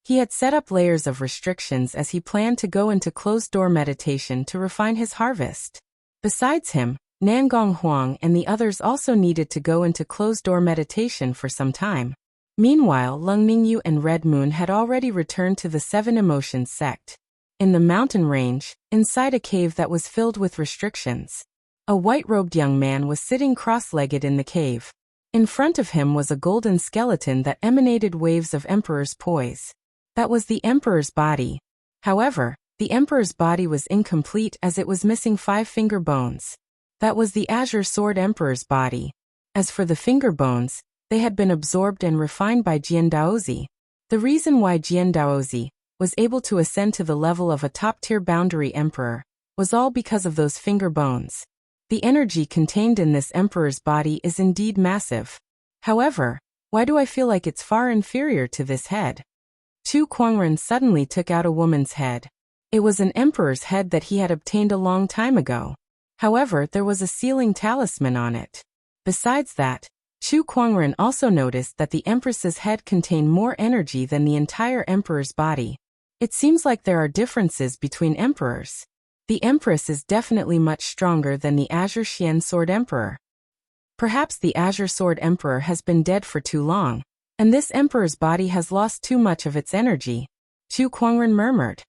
He had set up layers of restrictions as he planned to go into closed-door meditation to refine his harvest. Besides him, Nangong Huang and the others also needed to go into closed-door meditation for some time. Meanwhile, Lung Mingyu and Red Moon had already returned to the Seven Emotions sect. In the mountain range, inside a cave that was filled with restrictions, a white-robed young man was sitting cross-legged in the cave. In front of him was a golden skeleton that emanated waves of Emperor's poise. That was the Emperor's body. However, the Emperor's body was incomplete as it was missing 5 finger bones. That was the Azure Sword Emperor's body. As for the finger bones, they had been absorbed and refined by Jian Daozi. The reason why Jian Daozi was able to ascend to the level of a top-tier boundary emperor was all because of those finger bones. The energy contained in this emperor's body is indeed massive. However, why do I feel like it's far inferior to this head? Chu Kuangren suddenly took out a woman's head. It was an emperor's head that he had obtained a long time ago. However, there was a sealing talisman on it. Besides that, Chu Kuangren also noticed that the empress's head contained more energy than the entire emperor's body. It seems like there are differences between emperors. The empress is definitely much stronger than the Azure Xian Sword Emperor. Perhaps the Azure Sword Emperor has been dead for too long, and this emperor's body has lost too much of its energy, Chu Kuangren murmured.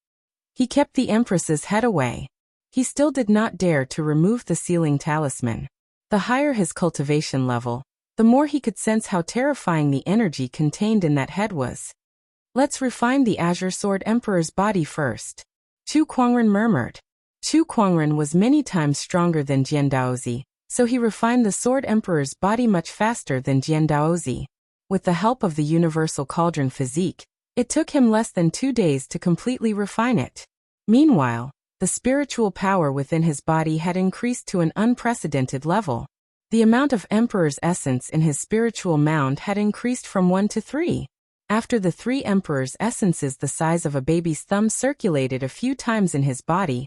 He kept the empress's head away. He still did not dare to remove the sealing talisman. The higher his cultivation level, the more he could sense how terrifying the energy contained in that head was. Let's refine the Azure Sword Emperor's body first, Chu Kuangren murmured. Chu Kuangren was many times stronger than Jian Daozi, so he refined the Sword Emperor's body much faster than Jian Daozi. With the help of the Universal Cauldron Physique, it took him less than 2 days to completely refine it. Meanwhile, the spiritual power within his body had increased to an unprecedented level. The amount of Emperor's essence in his spiritual mound had increased from 1 to 3. After the 3 Emperor's essences the size of a baby's thumb circulated a few times in his body,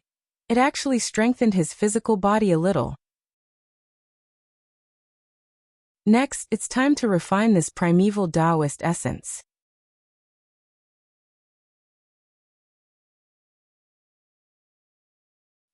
it actually strengthened his physical body a little. Next, it's time to refine this primeval Taoist essence.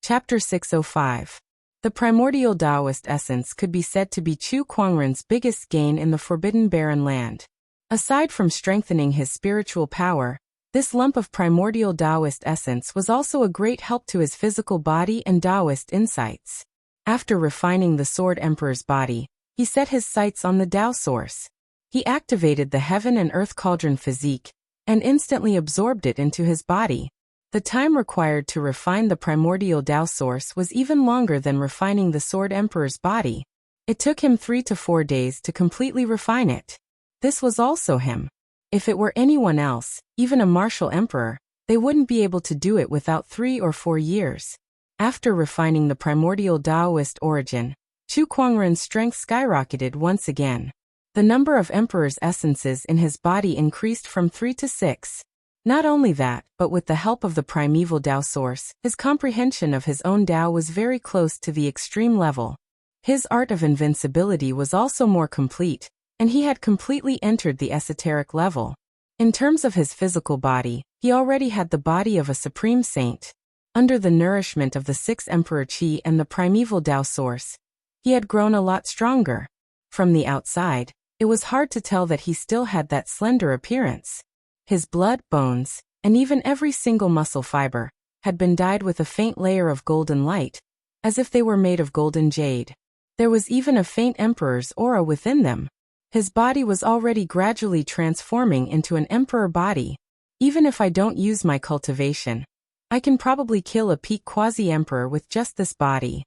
Chapter 605. The primordial Taoist essence could be said to be Chu Kuangren's biggest gain in the Forbidden Barren Land. Aside from strengthening his spiritual power, this lump of primordial Taoist essence was also a great help to his physical body and Taoist insights. After refining the Sword Emperor's body, he set his sights on the Tao source. He activated the Heaven and Earth Cauldron Physique, and instantly absorbed it into his body. The time required to refine the primordial Tao source was even longer than refining the Sword Emperor's body. It took him 3 to 4 days to completely refine it. This was also him. If it were anyone else, even a martial emperor, they wouldn't be able to do it without 3 or 4 years. After refining the primordial Taoist origin, Chu Kuangren's strength skyrocketed once again. The number of emperor's essences in his body increased from 3 to 6. Not only that, but with the help of the primeval Tao source, his comprehension of his own Tao was very close to the extreme level. His art of invincibility was also more complete, and he had completely entered the esoteric level. In terms of his physical body, he already had the body of a supreme saint. Under the nourishment of the 6 Emperor Qi and the primeval Tao source, he had grown a lot stronger. From the outside, it was hard to tell that he still had that slender appearance. His blood, bones, and even every single muscle fiber, had been dyed with a faint layer of golden light, as if they were made of golden jade. There was even a faint emperor's aura within them. His body was already gradually transforming into an emperor body. Even if I don't use my cultivation, I can probably kill a peak quasi-emperor with just this body.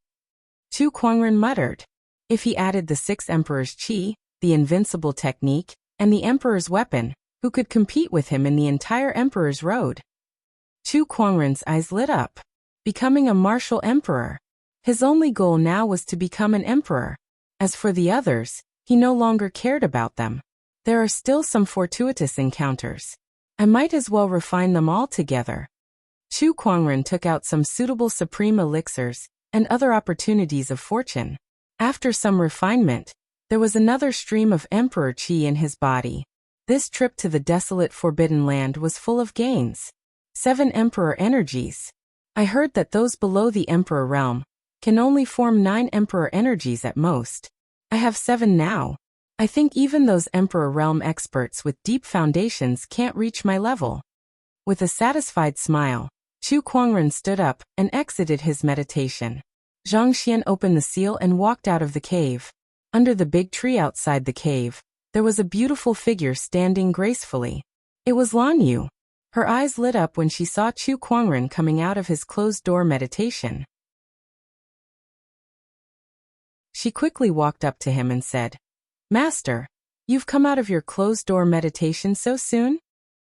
Chu Kuangren muttered. If he added the 6 Emperor's Qi, the invincible technique, and the Emperor's weapon, who could compete with him in the entire Emperor's road? Chu Kuangren's eyes lit up. Becoming a martial emperor. His only goal now was to become an emperor. As for the others, he no longer cared about them. There are still some fortuitous encounters. I might as well refine them all together. Chu Kuangren took out some suitable supreme elixirs, and other opportunities of fortune. After some refinement, there was another stream of Emperor Qi in his body. This trip to the desolate Forbidden Land was full of gains. 7 Emperor energies. I heard that those below the Emperor realm can only form 9 Emperor energies at most. I have 7 now. I think even those Emperor realm experts with deep foundations can't reach my level. With a satisfied smile, Chu Kuangren stood up and exited his meditation. Zhang Xian opened the seal and walked out of the cave. Under the big tree outside the cave, there was a beautiful figure standing gracefully. It was Lan Yu. Her eyes lit up when she saw Chu Kuangren coming out of his closed-door meditation. She quickly walked up to him and said, "Master, you've come out of your closed-door meditation so soon?"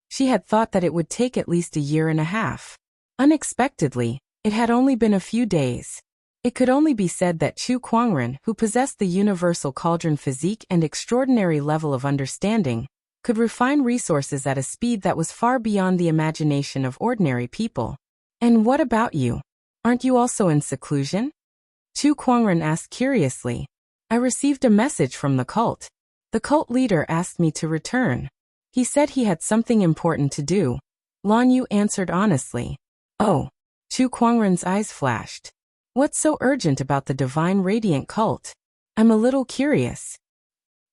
She had thought that it would take at least a year and a half. Unexpectedly, it had only been a few days. It could only be said that Chu Kuangren, who possessed the universal cauldron physique and extraordinary level of understanding, could refine resources at a speed that was far beyond the imagination of ordinary people. And what about you? Aren't you also in seclusion? Chu Kuangren asked curiously. I received a message from the cult. The cult leader asked me to return. He said he had something important to do. Lan Yu answered honestly. Oh. Chu Kuangren's eyes flashed. What's so urgent about the divine radiant cult? I'm a little curious.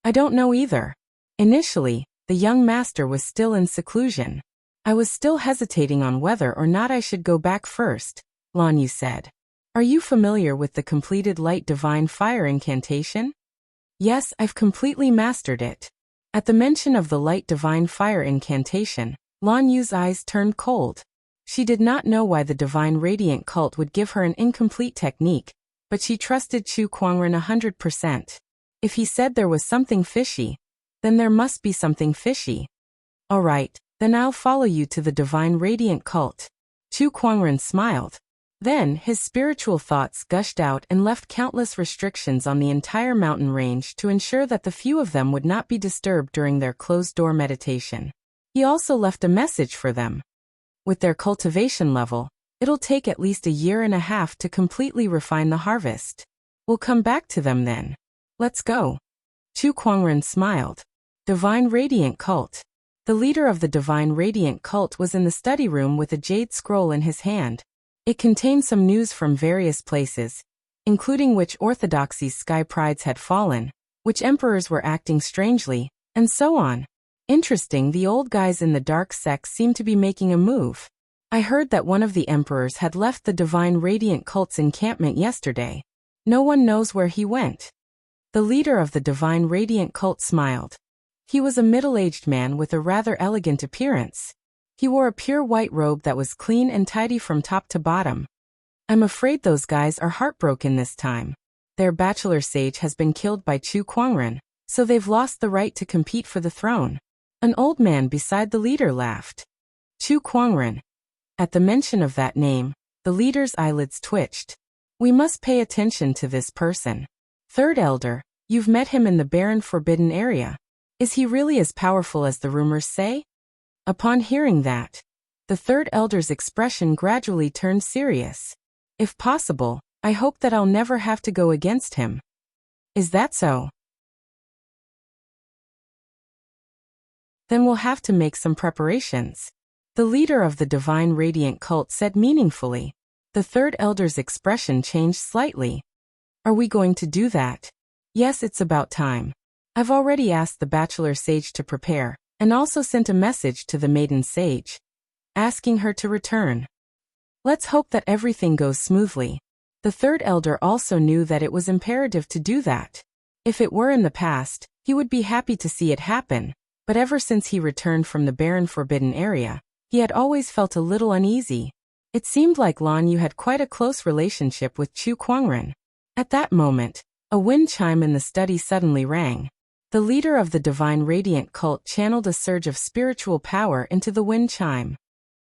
I don't know either. Initially, the young master was still in seclusion. I was still hesitating on whether or not I should go back first, Lan Yu said. Are you familiar with the completed light divine fire incantation? Yes, I've completely mastered it. At the mention of the light divine fire incantation, Lan Yu's eyes turned cold. She did not know why the divine radiant cult would give her an incomplete technique, but she trusted Chu Kuangren 100%. If he said there was something fishy, then there must be something fishy. All right, then I'll follow you to the divine radiant cult. Chu Kuangren smiled. Then his spiritual thoughts gushed out and left countless restrictions on the entire mountain range to ensure that the few of them would not be disturbed during their closed-door meditation. He also left a message for them. With their cultivation level, it'll take at least a year and a half to completely refine the harvest. We'll come back to them then. Let's go. Chu Kuangren smiled. Divine Radiant Cult. The leader of the Divine Radiant Cult was in the study room with a jade scroll in his hand. It contained some news from various places, including which orthodoxies' sky prides had fallen, which emperors were acting strangely, and so on. Interesting, the old guys in the dark sects seem to be making a move. I heard that one of the emperors had left the Divine Radiant Cult's encampment yesterday. No one knows where he went. The leader of the Divine Radiant Cult smiled. He was a middle-aged man with a rather elegant appearance. He wore a pure white robe that was clean and tidy from top to bottom. I'm afraid those guys are heartbroken this time. Their bachelor sage has been killed by Chu Kuangren, so they've lost the right to compete for the throne. An old man beside the leader laughed. Chu Kuangren. At the mention of that name, the leader's eyelids twitched. We must pay attention to this person. Third Elder, you've met him in the barren forbidden area. Is he really as powerful as the rumors say? Upon hearing that, the Third Elder's expression gradually turned serious. If possible, I hope that I'll never have to go against him. Is that so? Then we'll have to make some preparations. The leader of the Divine Radiant Cult said meaningfully. The Third Elder's expression changed slightly. Are we going to do that? Yes, it's about time. I've already asked the Bachelor Sage to prepare, and also sent a message to the Maiden Sage, asking her to return. Let's hope that everything goes smoothly. The Third Elder also knew that it was imperative to do that. If it were in the past, he would be happy to see it happen, but ever since he returned from the barren forbidden area, he had always felt a little uneasy. It seemed like Lan Yu had quite a close relationship with Chu Kuangren. At that moment, a wind chime in the study suddenly rang. The leader of the Divine Radiant Cult channeled a surge of spiritual power into the wind chime.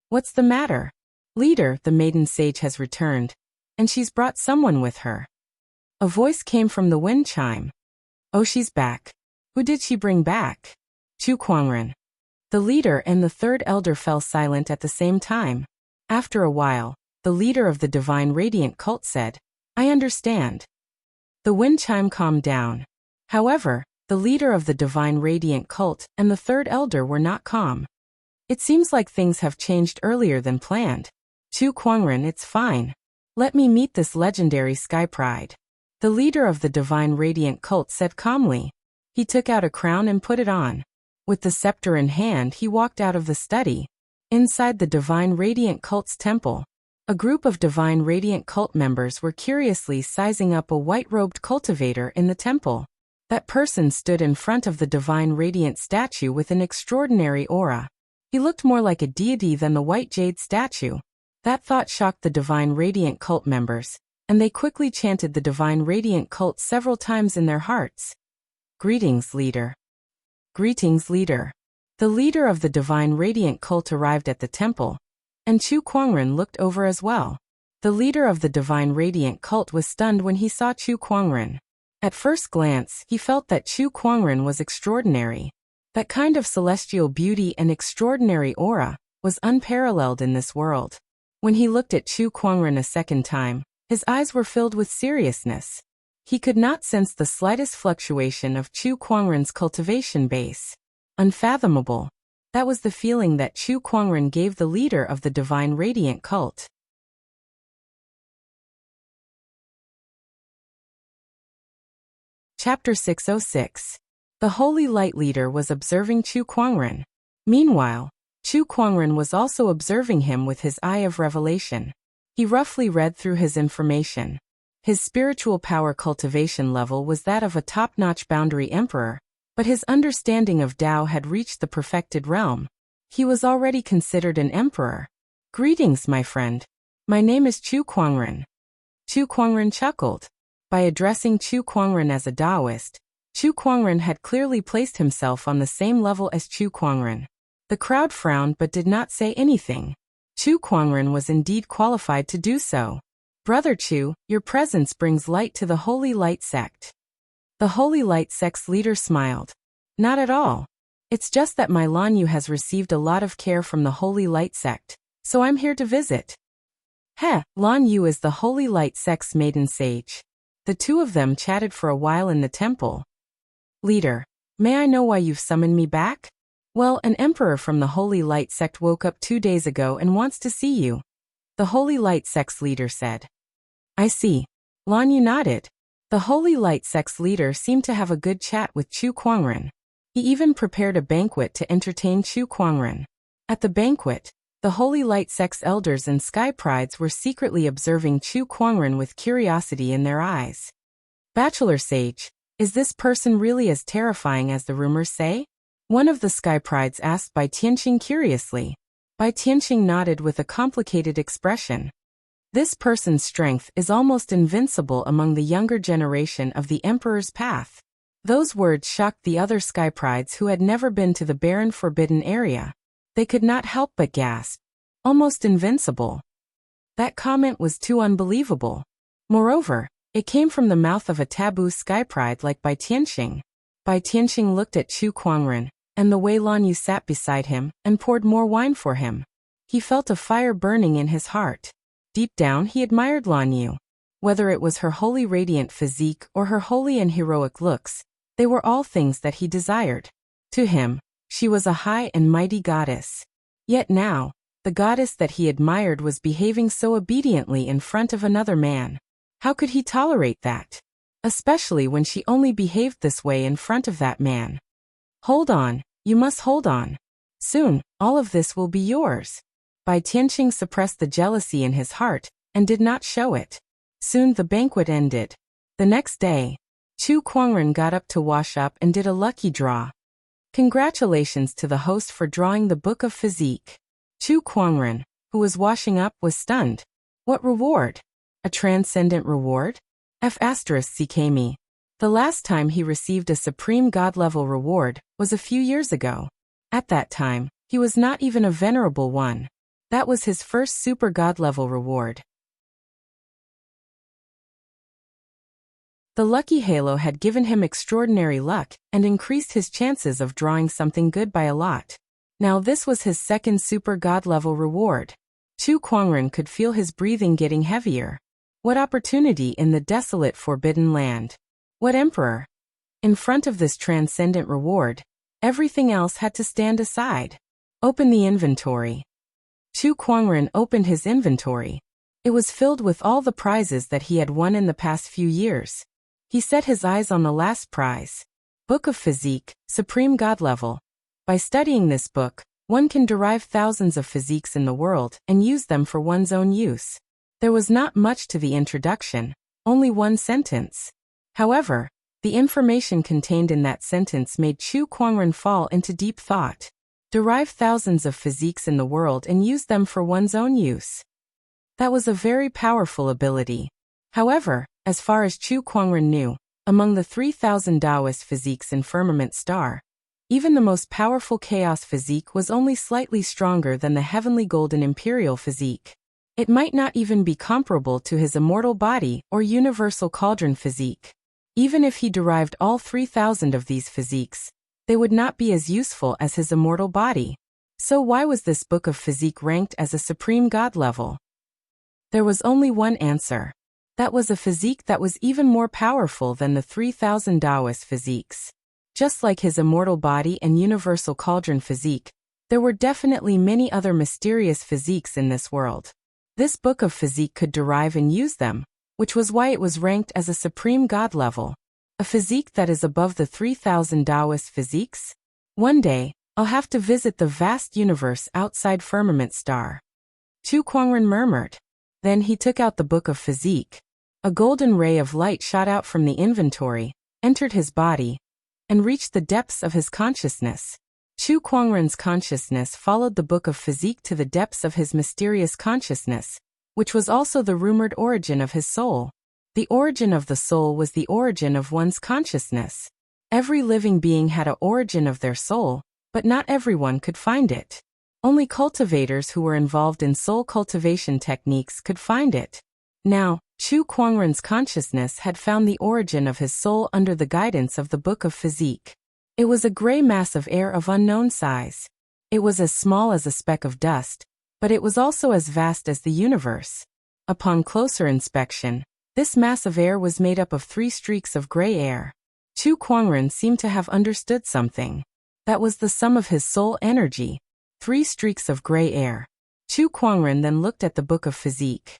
What's the matter? Leader, the Maiden Sage has returned, and she's brought someone with her. A voice came from the wind chime. Oh, she's back. Who did she bring back? Chu Kuangren. The leader and the Third Elder fell silent at the same time. After a while, the leader of the Divine Radiant Cult said, I understand. The wind chime calmed down. However, the leader of the Divine Radiant Cult and the Third Elder were not calm. It seems like things have changed earlier than planned. Chu Kuangren, it's fine. Let me meet this legendary Sky Pride. The leader of the Divine Radiant Cult said calmly. He took out a crown and put it on. With the scepter in hand, he walked out of the study. Inside the Divine Radiant Cult's temple, a group of Divine Radiant Cult members were curiously sizing up a white-robed cultivator in the temple. That person stood in front of the Divine Radiant statue with an extraordinary aura. He looked more like a deity than the white jade statue. That thought shocked the Divine Radiant Cult members, and they quickly chanted the Divine Radiant Cult several times in their hearts. Greetings, leader. Greetings, leader. The leader of the Divine Radiant Cult arrived at the temple, and Chu Kuangren looked over as well. The leader of the Divine Radiant Cult was stunned when he saw Chu Kuangren. At first glance, he felt that Chu Kuangren was extraordinary. That kind of celestial beauty and extraordinary aura was unparalleled in this world. When he looked at Chu Kuangren a second time, his eyes were filled with seriousness. He could not sense the slightest fluctuation of Chu Kuangren's cultivation base. Unfathomable. That was the feeling that Chu Kuangren gave the leader of the divine radiant cult. Chapter 606. The Holy Light Leader was observing Chu Kuangren. Meanwhile, Chu Kuangren was also observing him with his eye of revelation. He roughly read through his information. His spiritual power cultivation level was that of a top-notch boundary emperor, but his understanding of Tao had reached the perfected realm. He was already considered an emperor. Greetings, my friend. My name is Chu Kuangren. Chu Kuangren chuckled. By addressing Chu Kuangren as a Taoist, Chu Kuangren had clearly placed himself on the same level as Chu Kuangren. The crowd frowned but did not say anything. Chu Kuangren was indeed qualified to do so. Brother Chu, your presence brings light to the Holy Light sect. The Holy Light sect's leader smiled. Not at all. It's just that my Lan Yu has received a lot of care from the Holy Light sect, so I'm here to visit. Heh, Lan Yu is the Holy Light sect's maiden sage. The two of them chatted for a while in the temple. Leader, may I know why you've summoned me back? Well, an emperor from the Holy Light sect woke up 2 days ago and wants to see you. The Holy Light sect's leader said. I see. Lan Yu nodded. The Holy Light sect's leader seemed to have a good chat with Chu Kuangren. He even prepared a banquet to entertain Chu Kuangren. At the banquet, the Holy Light sect's elders and sky prides were secretly observing Chu Kuangren with curiosity in their eyes. Bachelor Sage, is this person really as terrifying as the rumors say? One of the sky prides asked Bai Tianqing curiously. Bai Tianqing nodded with a complicated expression. This person's strength is almost invincible among the younger generation of the Emperor's path. Those words shocked the other sky prides who had never been to the barren forbidden area. They could not help but gasp. Almost invincible. That comment was too unbelievable. Moreover, it came from the mouth of a taboo sky pride like Bai Tianqing. Bai Tianqing looked at Chu Kuangren, and the Wei Lan Yu sat beside him and poured more wine for him. He felt a fire burning in his heart. Deep down he admired Lan Yu. Whether it was her holy radiant physique or her holy and heroic looks, they were all things that he desired. To him, she was a high and mighty goddess. Yet now, the goddess that he admired was behaving so obediently in front of another man. How could he tolerate that? Especially when she only behaved this way in front of that man. Hold on, you must hold on. Soon, all of this will be yours. Bai Tianqing suppressed the jealousy in his heart and did not show it. Soon the banquet ended. The next day, Chu Kuangren got up to wash up and did a lucky draw. Congratulations to the host for drawing the Book of Physique. Chu Kuangren, who was washing up, was stunned. What reward? A transcendent reward? F***CKME. The last time he received a supreme god-level reward was a few years ago. At that time, he was not even a venerable one. That was his first super god-level reward. The lucky halo had given him extraordinary luck and increased his chances of drawing something good by a lot. Now this was his second super god-level reward. Chu Kuangren could feel his breathing getting heavier. What opportunity in the desolate forbidden land. What emperor? In front of this transcendent reward, everything else had to stand aside. Open the inventory. Chu Kuangren opened his inventory. It was filled with all the prizes that he had won in the past few years. He set his eyes on the last prize. Book of Physique, Supreme God Level. By studying this book, one can derive thousands of physiques in the world and use them for one's own use. There was not much to the introduction, only one sentence. However, the information contained in that sentence made Chu Kuangren fall into deep thought. Derive thousands of physiques in the world and use them for one's own use. That was a very powerful ability. However, as far as Chu Kuangren knew, among the 3,000 Taoist physiques in Firmament Star, even the most powerful Chaos physique was only slightly stronger than the Heavenly Golden Imperial physique. It might not even be comparable to his Immortal Body or Universal Cauldron physique. Even if he derived all 3,000 of these physiques, they would not be as useful as his immortal body. So why was this book of physique ranked as a supreme god level? There was only one answer. That was a physique that was even more powerful than the 3,000 Taoist physiques. Just like his immortal body and universal cauldron physique, there were definitely many other mysterious physiques in this world. This book of physique could derive and use them, which was why it was ranked as a supreme god level. A physique that is above the 3,000 Taoist physiques? One day, I'll have to visit the vast universe outside Firmament Star. Chu Kuangren murmured. Then he took out the book of physique. A golden ray of light shot out from the inventory, entered his body, and reached the depths of his consciousness. Chu Kuangren's consciousness followed the book of physique to the depths of his mysterious consciousness, which was also the rumored origin of his soul. The origin of the soul was the origin of one's consciousness. Every living being had an origin of their soul, but not everyone could find it. Only cultivators who were involved in soul cultivation techniques could find it. Now, Chu Kuangren's consciousness had found the origin of his soul under the guidance of the book of physique. It was a gray mass of air of unknown size. It was as small as a speck of dust, but it was also as vast as the universe. Upon closer inspection, this mass of air was made up of 3 streaks of gray air. Chu Kuangren seemed to have understood something. That was the sum of his soul energy. 3 streaks of gray air. Chu Kuangren then looked at the book of physique.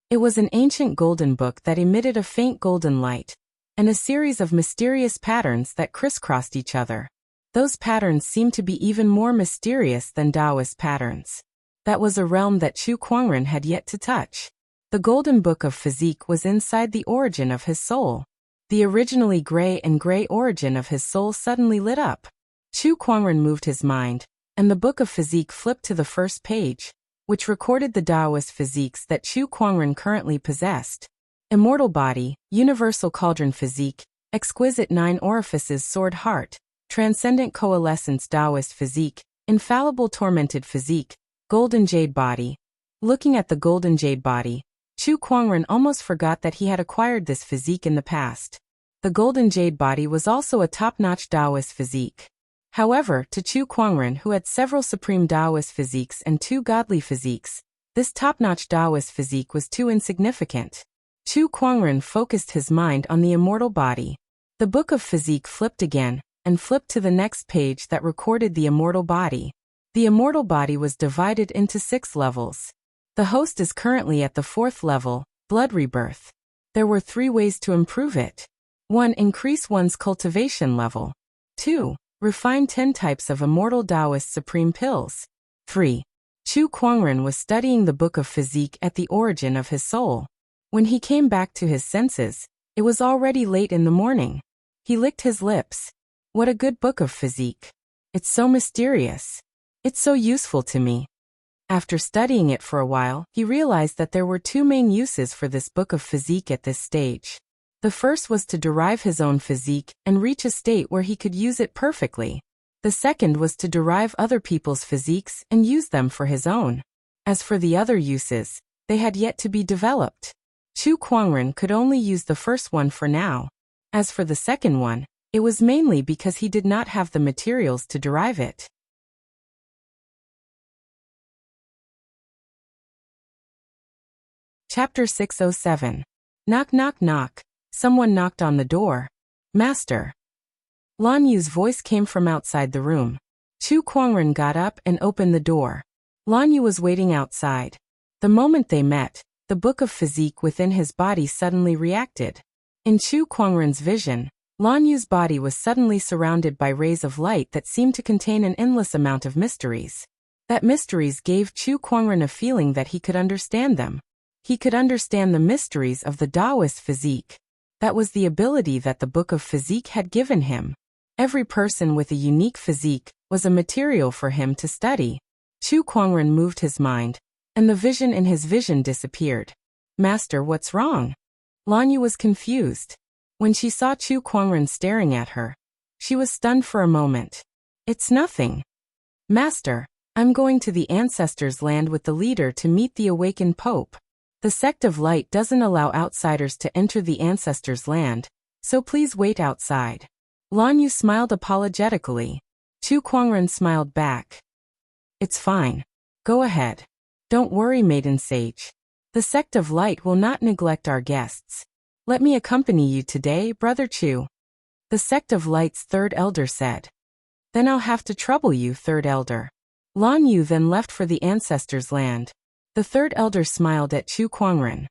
It was an ancient golden book that emitted a faint golden light, and a series of mysterious patterns that crisscrossed each other. Those patterns seemed to be even more mysterious than Taoist patterns. That was a realm that Chu Kuangren had yet to touch. The golden book of physique was inside the origin of his soul. The originally gray and gray origin of his soul suddenly lit up. Chu Kuangren moved his mind, and the book of physique flipped to the first page, which recorded the Taoist physiques that Chu Kuangren currently possessed. Immortal body, universal cauldron physique, exquisite 9 orifices sword heart, transcendent coalescence Taoist physique, infallible tormented physique, golden jade body. Looking at the golden jade body, Chu Kuangren almost forgot that he had acquired this physique in the past. The golden jade body was also a top-notch Taoist physique. However, to Chu Kuangren, who had several supreme Taoist physiques and 2 godly physiques, this top-notch Taoist physique was too insignificant. Chu Kuangren focused his mind on the immortal body. The book of physique flipped again, and flipped to the next page that recorded the immortal body. The immortal body was divided into 6 levels. The host is currently at the 4th level, blood rebirth. There were 3 ways to improve it. 1. Increase one's cultivation level. 2. Refine 10 types of immortal Taoist supreme pills. 3. Chu Kuangren was studying the book of physique at the origin of his soul. When he came back to his senses, it was already late in the morning. He licked his lips. What a good book of physique. It's so mysterious. It's so useful to me. After studying it for a while, he realized that there were 2 main uses for this book of physique at this stage. The first was to derive his own physique and reach a state where he could use it perfectly. The second was to derive other people's physiques and use them for his own. As for the other uses, they had yet to be developed. Chu Kuangren could only use the first one for now. As for the second one, it was mainly because he did not have the materials to derive it. Chapter 607. Knock knock knock. Someone knocked on the door. Master. Lan Yu's voice came from outside the room. Chu Kuangren got up and opened the door. Lan Yu was waiting outside. The moment they met, the book of physique within his body suddenly reacted. In Chu Kuangren's vision, Lan Yu's body was suddenly surrounded by rays of light that seemed to contain an endless amount of mysteries. That mysteries gave Chu Kuangren a feeling that he could understand them. He could understand the mysteries of the Taoist physique. That was the ability that the book of physique had given him. Every person with a unique physique was a material for him to study. Chu Kuangren moved his mind, and the vision in his vision disappeared. Master, what's wrong? Lan Yu was confused. When she saw Chu Kuangren staring at her, she was stunned for a moment. It's nothing. Master, I'm going to the ancestors' land with the leader to meet the awakened Pope. The sect of light doesn't allow outsiders to enter the ancestors' land, so please wait outside. Lan Yu smiled apologetically. Chu Kuangren smiled back. It's fine. Go ahead. Don't worry, maiden sage. The sect of light will not neglect our guests. Let me accompany you today, Brother Chu. The sect of light's third elder said. Then I'll have to trouble you, third elder. Lan Yu then left for the ancestors' land. The third elder smiled at Chu Kuangren.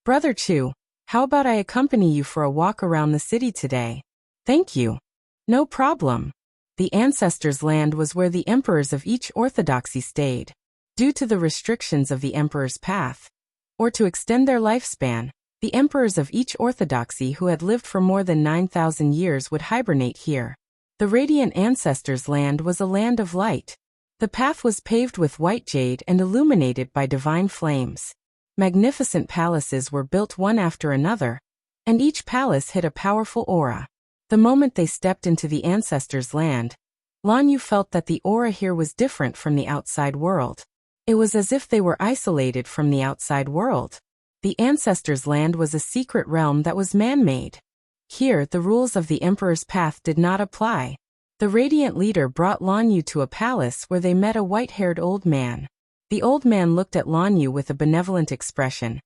Brother Chu, how about I accompany you for a walk around the city today? Thank you. No problem. The ancestors' land was where the emperors of each orthodoxy stayed. Due to the restrictions of the emperor's path, or to extend their lifespan, the emperors of each orthodoxy who had lived for more than 9,000 years would hibernate here. The radiant ancestors' land was a land of light. The path was paved with white jade and illuminated by divine flames. Magnificent palaces were built one after another, and each palace hid a powerful aura. The moment they stepped into the ancestors' land, Lan Yu felt that the aura here was different from the outside world. It was as if they were isolated from the outside world. The ancestors' land was a secret realm that was man-made. Here, the rules of the emperor's path did not apply. The radiant leader brought Lan Yu to a palace where they met a white-haired old man. The old man looked at Lan Yu with a benevolent expression.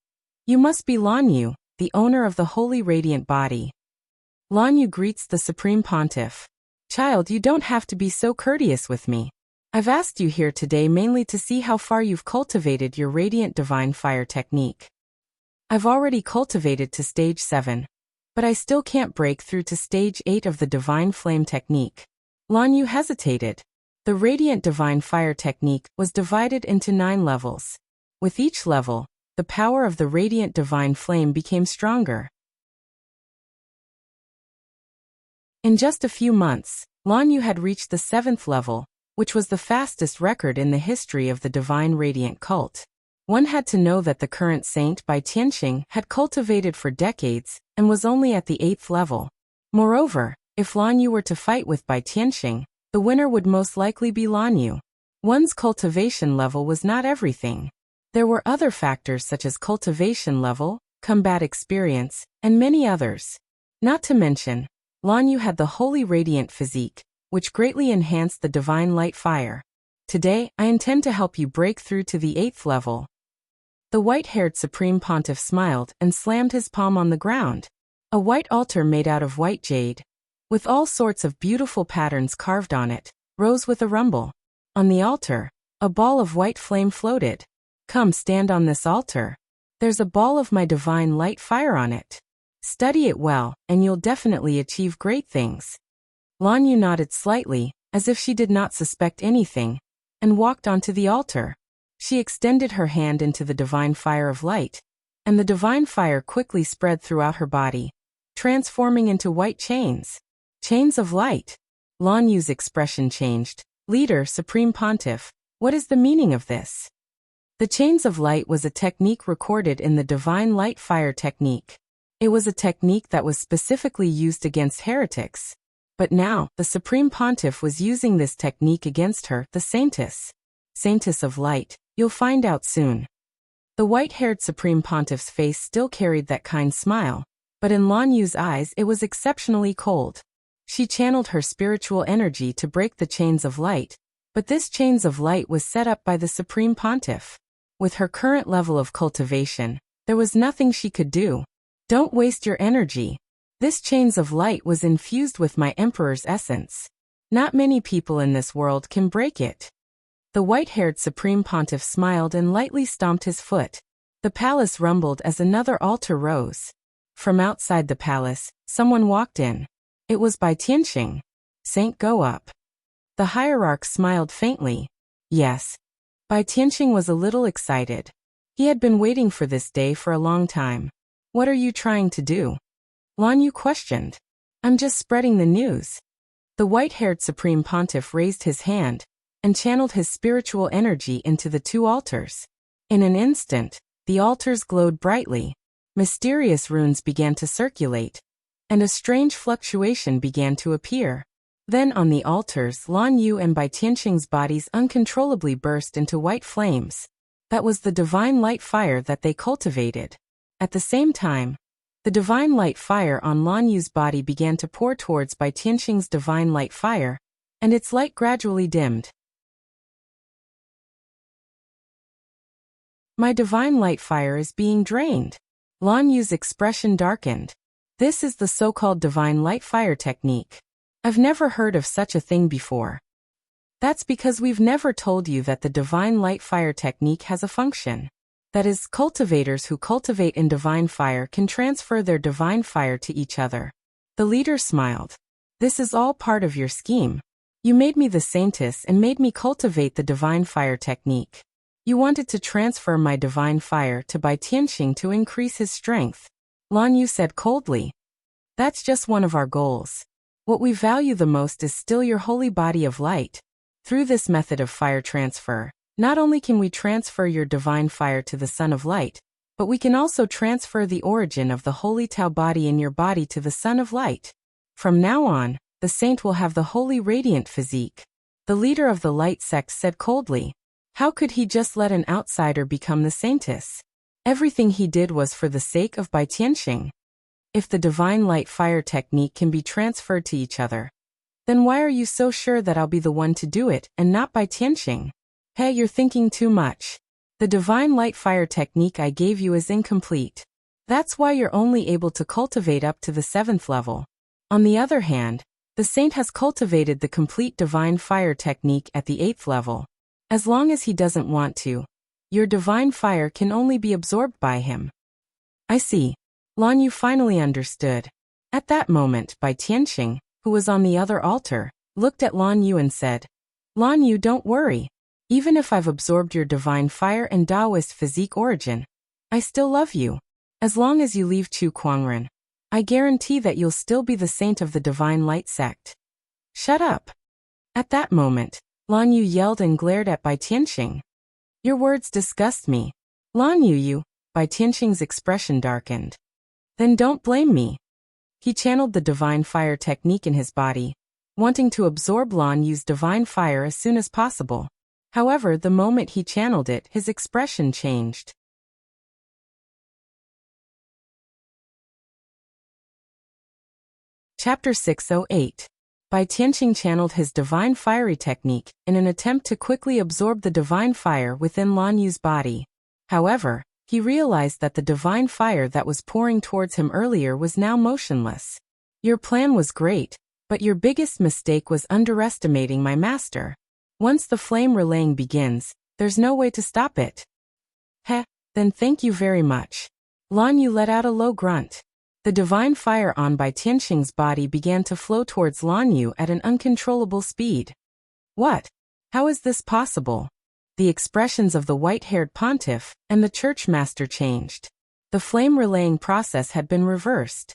You must be Lan Yu, the owner of the holy radiant body. Lan Yu greets the Supreme Pontiff. Child, you don't have to be so courteous with me. I've asked you here today mainly to see how far you've cultivated your radiant divine fire technique. I've already cultivated to stage 7, but I still can't break through to stage 8 of the divine flame technique. Lan Yu hesitated. The radiant divine fire technique was divided into 9 levels. With each level, the power of the radiant divine flame became stronger. In just a few months, Lan Yu had reached the 7th level, which was the fastest record in the history of the divine radiant cult. One had to know that the current saint Bai Tianxing had cultivated for decades and was only at the 8th level. Moreover, if Lan Yu were to fight with Bai Tianxing, the winner would most likely be Lan Yu. One's cultivation level was not everything. There were other factors such as cultivation level, combat experience, and many others. Not to mention, Lan Yu had the holy radiant physique, which greatly enhanced the divine light fire. Today, I intend to help you break through to the 8th level. The white-haired Supreme Pontiff smiled and slammed his palm on the ground. A white altar made out of white jade, with all sorts of beautiful patterns carved on it, rose with a rumble. On the altar, a ball of white flame floated. Come stand on this altar. There's a ball of my divine light fire on it. Study it well, and you'll definitely achieve great things. Lan Yu nodded slightly, as if she did not suspect anything, and walked onto the altar. She extended her hand into the divine fire of light, and the divine fire quickly spread throughout her body, transforming into white chains. Chains of light. Lan Yu's expression changed. Leader, Supreme Pontiff, what is the meaning of this? The chains of light was a technique recorded in the divine light fire technique. It was a technique that was specifically used against heretics. But now, the Supreme Pontiff was using this technique against her, the Saintess. Saintess of Light, you'll find out soon. The white-haired Supreme Pontiff's face still carried that kind smile, but in Lan Yu's eyes it was exceptionally cold. She channeled her spiritual energy to break the chains of light, but this chains of light was set up by the Supreme Pontiff. With her current level of cultivation, there was nothing she could do. Don't waste your energy. This chains of light was infused with my Emperor's essence. Not many people in this world can break it. The white-haired Supreme Pontiff smiled and lightly stomped his foot. The palace rumbled as another altar rose. From outside the palace, someone walked in. It was Bai Tianxing. Saint, go up. The hierarch smiled faintly. Yes. Bai Tianxing was a little excited. He had been waiting for this day for a long time. What are you trying to do? Lan Yu questioned. I'm just spreading the news. The white-haired Supreme Pontiff raised his hand and channeled his spiritual energy into the 2 altars. In an instant, the altars glowed brightly. Mysterious runes began to circulate, and a strange fluctuation began to appear. Then on the altars, Lan Yu and Bai Tianxing's bodies uncontrollably burst into white flames. That was the divine light fire that they cultivated. At the same time, The divine light fire on Lan Yu's body began to pour towards Bai Tianxing's divine light fire, and its light gradually dimmed. My divine light fire is being drained. Lan Yu's expression darkened. This is the so-called divine light fire technique. I've never heard of such a thing before. That's because we've never told you that the divine light fire technique has a function. That is, cultivators who cultivate in divine fire can transfer their divine fire to each other. The leader smiled. This is all part of your scheme. You made me the saintess and made me cultivate the divine fire technique. You wanted to transfer my divine fire to Bai Tianxing to increase his strength. Lan Yu said coldly. That's just one of our goals. What we value the most is still your holy body of light. Through this method of fire transfer, not only can we transfer your divine fire to the Sun of Light, but we can also transfer the origin of the holy Tao body in your body to the Sun of Light. From now on, the saint will have the holy radiant physique. The leader of the light sect said coldly. How could he just let an outsider become the saintess? Everything he did was for the sake of Bai Tianxing. If the divine light fire technique can be transferred to each other, then why are you so sure that I'll be the one to do it and not Bai Tianxing? Hey, you're thinking too much. The divine light fire technique I gave you is incomplete. That's why you're only able to cultivate up to the 7th level. On the other hand, the saint has cultivated the complete divine fire technique at the 8th level. As long as he doesn't want to, your divine fire can only be absorbed by him. I see. Lan Yu finally understood. At that moment, Bai Tianxing, who was on the other altar, looked at Lan Yu and said, Lan Yu, don't worry. Even if I've absorbed your divine fire and Taoist physique origin, I still love you. As long as you leave Chu Kuangren, I guarantee that you'll still be the saint of the divine light sect. Shut up. At that moment, Lan Yu yelled and glared at Bai Tianxing. Your words disgust me. Lan Yu, Bai Tianxing's expression darkened. Then don't blame me. He channeled the divine fire technique in his body, wanting to absorb Lan Yu's divine fire as soon as possible. However, the moment he channeled it, his expression changed. Chapter 608. Bai Tianxing channeled his divine fiery technique in an attempt to quickly absorb the divine fire within Lan Yu's body. However, he realized that the divine fire that was pouring towards him earlier was now motionless. Your plan was great, but your biggest mistake was underestimating my master. Once the flame relaying begins, there's no way to stop it. Heh, then thank you very much. Lan Yu let out a low grunt. The divine fire on Bai Tianxing's body began to flow towards Lan Yu at an uncontrollable speed. What? How is this possible? The expressions of the white-haired pontiff and the church master changed. The flame relaying process had been reversed.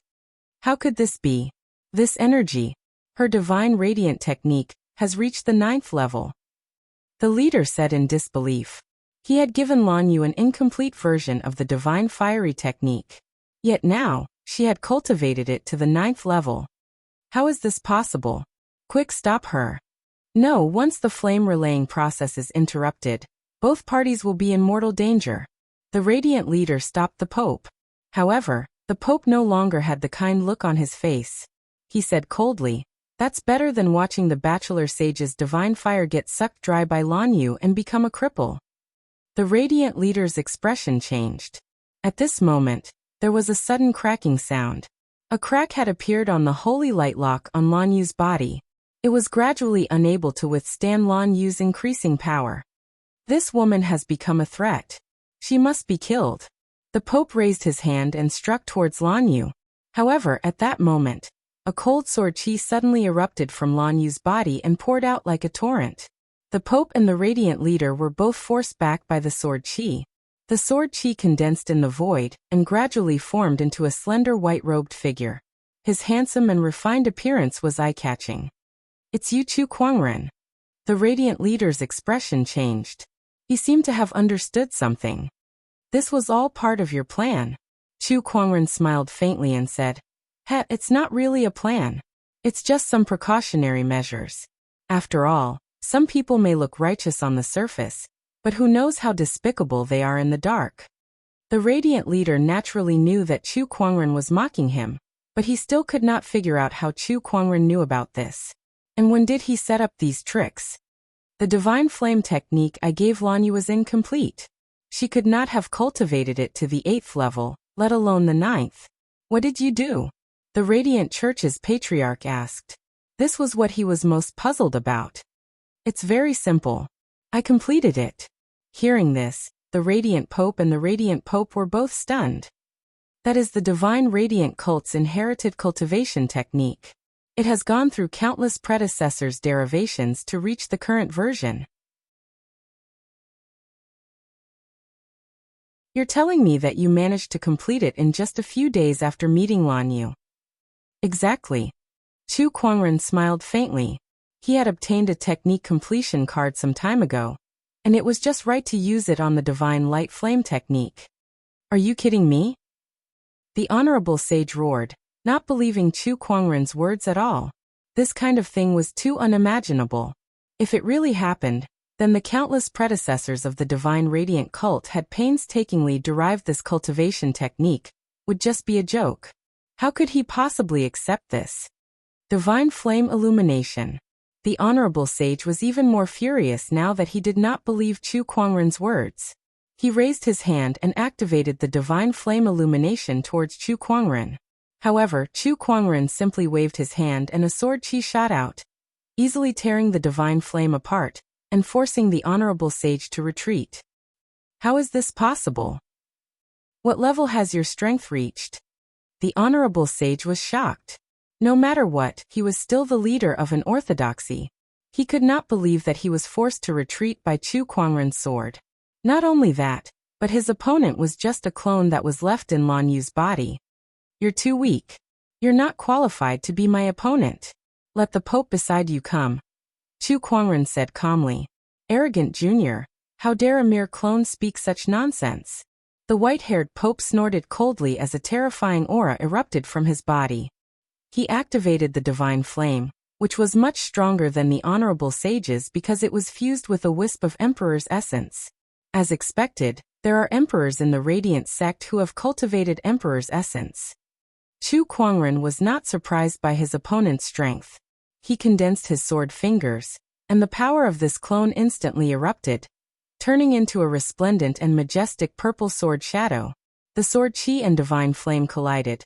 How could this be? This energy, her divine radiant technique, has reached the 9th level. The leader said in disbelief. He had given Lan Yu an incomplete version of the divine fiery technique. Yet now, she had cultivated it to the 9th level. How is this possible? Quick, stop her. No, once the flame relaying process is interrupted, both parties will be in mortal danger. The radiant leader stopped the Pope. However, the Pope no longer had the kind look on his face. He said coldly, that's better than watching the bachelor sage's divine fire get sucked dry by Lan Yu and become a cripple. The radiant leader's expression changed. At this moment, there was a sudden cracking sound. A crack had appeared on the holy light lock on Lan Yu's body. It was gradually unable to withstand Lan Yu's increasing power. This woman has become a threat. She must be killed. The Pope raised his hand and struck towards Lan Yu. However, at that moment, a cold sword chi suddenly erupted from Lan Yu's body and poured out like a torrent. The Pope and the radiant leader were both forced back by the sword chi. The sword chi condensed in the void and gradually formed into a slender white-robed figure. His handsome and refined appearance was eye-catching. It's you, Chu Kuangren. The radiant leader's expression changed. He seemed to have understood something. This was all part of your plan. Chu Kuangren smiled faintly and said, Heh, it's not really a plan. It's just some precautionary measures. After all, some people may look righteous on the surface, but who knows how despicable they are in the dark. The radiant leader naturally knew that Chu Kuangren was mocking him, but he still could not figure out how Chu Kuangren knew about this. And when did he set up these tricks? The divine flame technique I gave Lanyu was incomplete. She could not have cultivated it to the 8th level, let alone the 9th. What did you do? The Radiant Church's patriarch asked. This was what he was most puzzled about. It's very simple. I completed it. Hearing this, the Radiant Pope and the Radiant Pope were both stunned. That is the Divine Radiant Cult's inherited cultivation technique. It has gone through countless predecessors' derivations to reach the current version. You're telling me that you managed to complete it in just a few days after meeting Lanyu. Exactly. Chu Kuangren smiled faintly. He had obtained a technique completion card some time ago, and it was just right to use it on the Divine Light Flame technique. Are you kidding me? The Honorable Sage roared, not believing Chu Kuangren's words at all. This kind of thing was too unimaginable. If it really happened, then the countless predecessors of the Divine Radiant Cult had painstakingly derived this cultivation technique, would just be a joke. How could he possibly accept this? Divine Flame Illumination. The Honorable Sage was even more furious now that he did not believe Chu Kuangren's words. He raised his hand and activated the Divine Flame Illumination towards Chu Kuangren. However, Chu Kuangren simply waved his hand and a sword chi shot out, easily tearing the Divine Flame apart, and forcing the Honorable Sage to retreat. How is this possible? What level has your strength reached? The Honorable Sage was shocked. No matter what, he was still the leader of an orthodoxy. He could not believe that he was forced to retreat by Chu Kuangren's sword. Not only that, but his opponent was just a clone that was left in Lanyu's body. You're too weak. You're not qualified to be my opponent. Let the Pope beside you come. Chu Kuangren said calmly. Arrogant Junior, how dare a mere clone speak such nonsense? The white-haired Pope snorted coldly as a terrifying aura erupted from his body. He activated the Divine Flame, which was much stronger than the Honorable Sage's because it was fused with a wisp of Emperor's essence. As expected, there are Emperors in the Radiant sect who have cultivated Emperor's essence. Chu Kuangren was not surprised by his opponent's strength. He condensed his sword fingers, and the power of this clone instantly erupted, turning into a resplendent and majestic purple sword shadow. The sword chi and Divine Flame collided,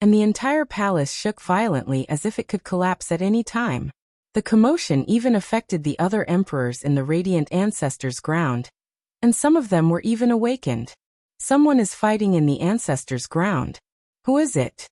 and the entire palace shook violently as if it could collapse at any time. The commotion even affected the other emperors in the Radiant Ancestors' ground, and some of them were even awakened. Someone is fighting in the Ancestors' ground. Who is it?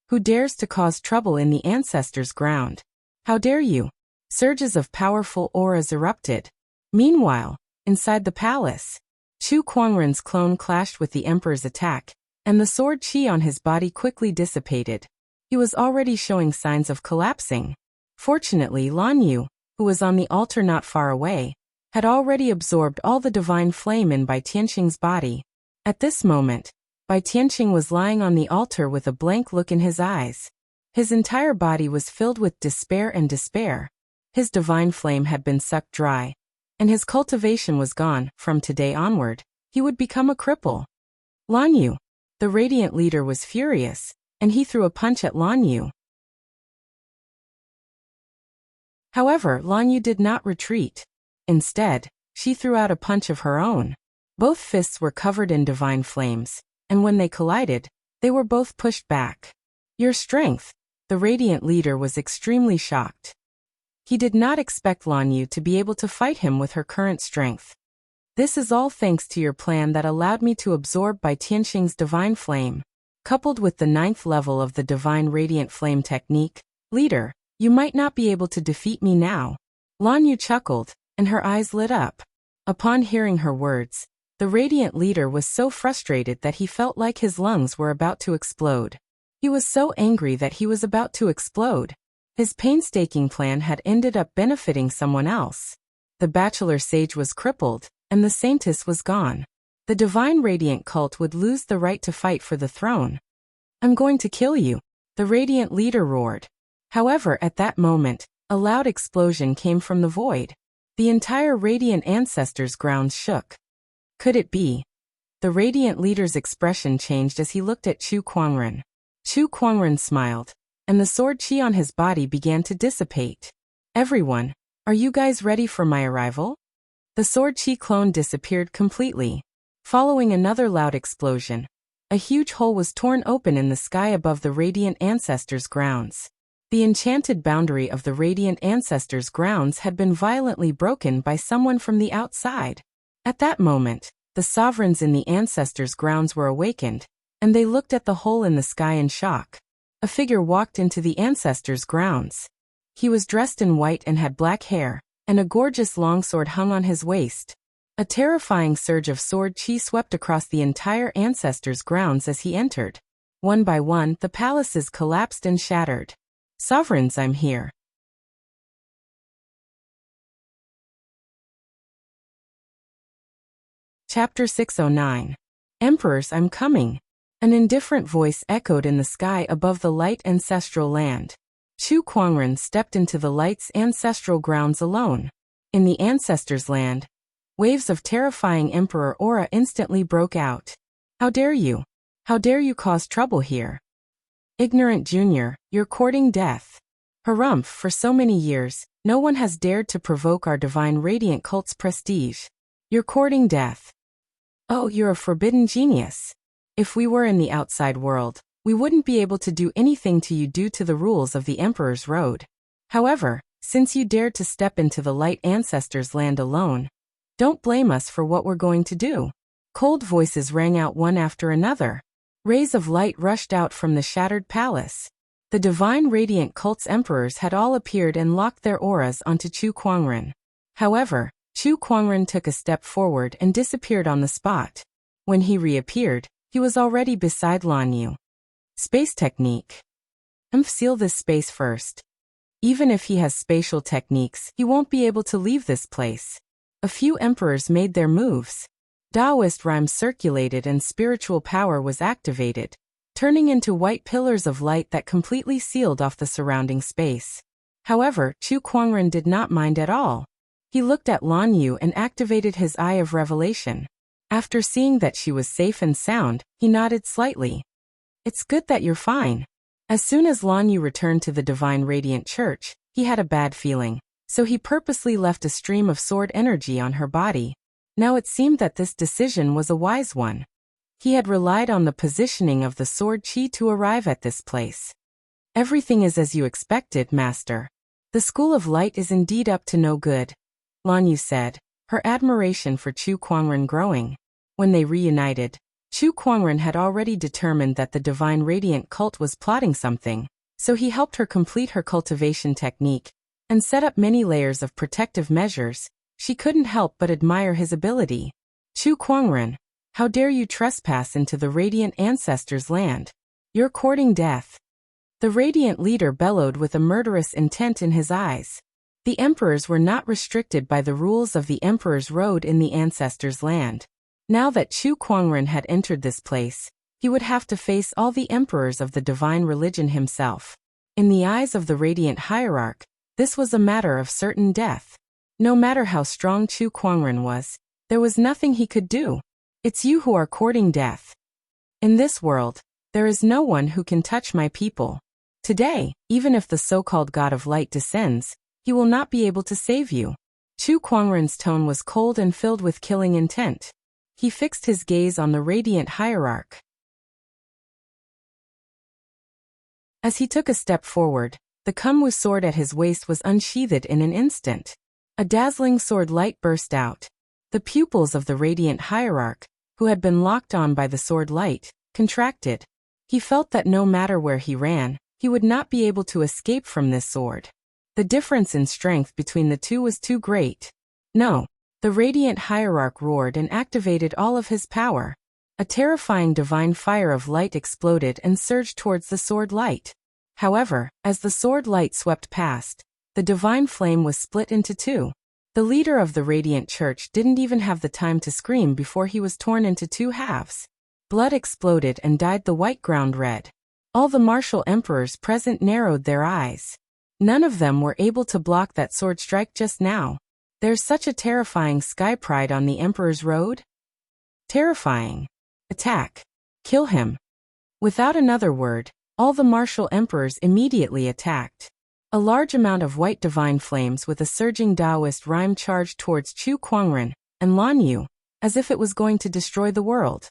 Who dares to cause trouble in the Ancestors' ground? How dare you? Surges of powerful auras erupted. Meanwhile, inside the palace, Chu Kuangren's clone clashed with the Emperor's attack, and the sword chi on his body quickly dissipated. He was already showing signs of collapsing. Fortunately, Lanyu, who was on the altar not far away, had already absorbed all the Divine Flame in Bai Tianqing's body. At this moment, Bai Tianqing was lying on the altar with a blank look in his eyes. His entire body was filled with despair and despair. His Divine Flame had been sucked dry, and his cultivation was gone. From today onward, he would become a cripple. Lanyu, the Radiant leader, was furious, and he threw a punch at Lanyu. However, Lanyu did not retreat. Instead, she threw out a punch of her own. Both fists were covered in Divine Flames, and when they collided, they were both pushed back. Your strength. The Radiant leader was extremely shocked. He did not expect Lanyu to be able to fight him with her current strength. This is all thanks to your plan that allowed me to absorb Bai Tianqing's Divine Flame. Coupled with the 9th level of the Divine Radiant Flame technique, leader, you might not be able to defeat me now. Lanyu chuckled, and her eyes lit up. Upon hearing her words, the Radiant leader was so frustrated that he felt like his lungs were about to explode. He was so angry that he was about to explode. His painstaking plan had ended up benefiting someone else. The Bachelor Sage was crippled, and the Saintess was gone. The Divine Radiant cult would lose the right to fight for the throne. I'm going to kill you, the Radiant leader roared. However, at that moment, a loud explosion came from the void. The entire Radiant Ancestors' grounds shook. Could it be? The radiant leader's expression changed as he looked at Chu Kuangren. Chu Kuangren smiled, and the sword chi on his body began to dissipate. Everyone, are you guys ready for my arrival? The sword chi clone disappeared completely. Following another loud explosion, a huge hole was torn open in the sky above the radiant ancestors' grounds. The enchanted boundary of the radiant ancestors' grounds had been violently broken by someone from the outside. At that moment, the sovereigns in the ancestors' grounds were awakened, and they looked at the hole in the sky in shock. A figure walked into the ancestors' grounds. He was dressed in white and had black hair, and a gorgeous longsword hung on his waist. A terrifying surge of sword chi swept across the entire ancestors' grounds as he entered. One by one, the palaces collapsed and shattered. Sovereigns, I'm here. Chapter 609. Emperors, I'm coming. An indifferent voice echoed in the sky above the light ancestral land. Chu Kuangren stepped into the light's ancestral grounds alone. In the ancestors' land, waves of terrifying emperor aura instantly broke out. How dare you? How dare you cause trouble here? Ignorant junior, you're courting death. Harumph, for so many years, no one has dared to provoke our divine radiant cult's prestige. You're courting death. Oh, you're a forbidden genius. If we were in the outside world, we wouldn't be able to do anything to you due to the rules of the Emperor's Road. However, since you dared to step into the light ancestors' land alone, don't blame us for what we're going to do. Cold voices rang out one after another. Rays of light rushed out from the shattered palace. The divine radiant cult's emperors had all appeared and locked their auras onto Chu Kuangren. However, Chu Kuangren took a step forward and disappeared on the spot. When he reappeared, he was already beside Lan Yu. Space technique. Seal this space first. Even if he has spatial techniques, he won't be able to leave this place. A few emperors made their moves. Taoist rhymes circulated and spiritual power was activated, turning into white pillars of light that completely sealed off the surrounding space. However, Chu Kuangren did not mind at all. He looked at Lan Yu and activated his Eye of Revelation. After seeing that she was safe and sound, he nodded slightly. It's good that you're fine. As soon as Lan Yu returned to the Divine Radiant Church, he had a bad feeling, so he purposely left a stream of sword energy on her body. Now it seemed that this decision was a wise one. He had relied on the positioning of the sword chi to arrive at this place. Everything is as you expected, Master. The School of Light is indeed up to no good, Lan Yu said, her admiration for Chu Kuangren growing. When they reunited, Chu Kuangren had already determined that the Divine Radiant cult was plotting something, so he helped her complete her cultivation technique and set up many layers of protective measures. She couldn't help but admire his ability. Chu Kuangren, how dare you trespass into the Radiant Ancestors' land? You're courting death. The Radiant leader bellowed with a murderous intent in his eyes. The emperors were not restricted by the rules of the Emperor's Road in the Ancestors' land. Now that Chu Kuangren had entered this place, he would have to face all the emperors of the divine religion himself. In the eyes of the Radiant Hierarch, this was a matter of certain death. No matter how strong Chu Kuangren was, there was nothing he could do. It's you who are courting death. In this world, there is no one who can touch my people. Today, even if the so-called God of Light descends, he will not be able to save you. Chu Kuangren's tone was cold and filled with killing intent. He fixed his gaze on the Radiant Hierarch. As he took a step forward, the Kumwu sword at his waist was unsheathed in an instant. A dazzling sword light burst out. The pupils of the Radiant Hierarch, who had been locked on by the sword light, contracted. He felt that no matter where he ran, he would not be able to escape from this sword. The difference in strength between the two was too great. No. The Radiant Hierarch roared and activated all of his power. A terrifying divine fire of light exploded and surged towards the sword light. However, as the sword light swept past, the divine flame was split into two. The leader of the Radiant Church didn't even have the time to scream before he was torn into two halves. Blood exploded and dyed the white ground red. All the martial emperors present narrowed their eyes. None of them were able to block that sword strike just now. There's such a terrifying sky pride on the Emperor's Road? Terrifying. Attack! Kill him! Without another word, all the martial emperors immediately attacked. A large amount of white divine flames with a surging Taoist rhyme charged towards Chu Kuangren and Lan Yu, as if it was going to destroy the world.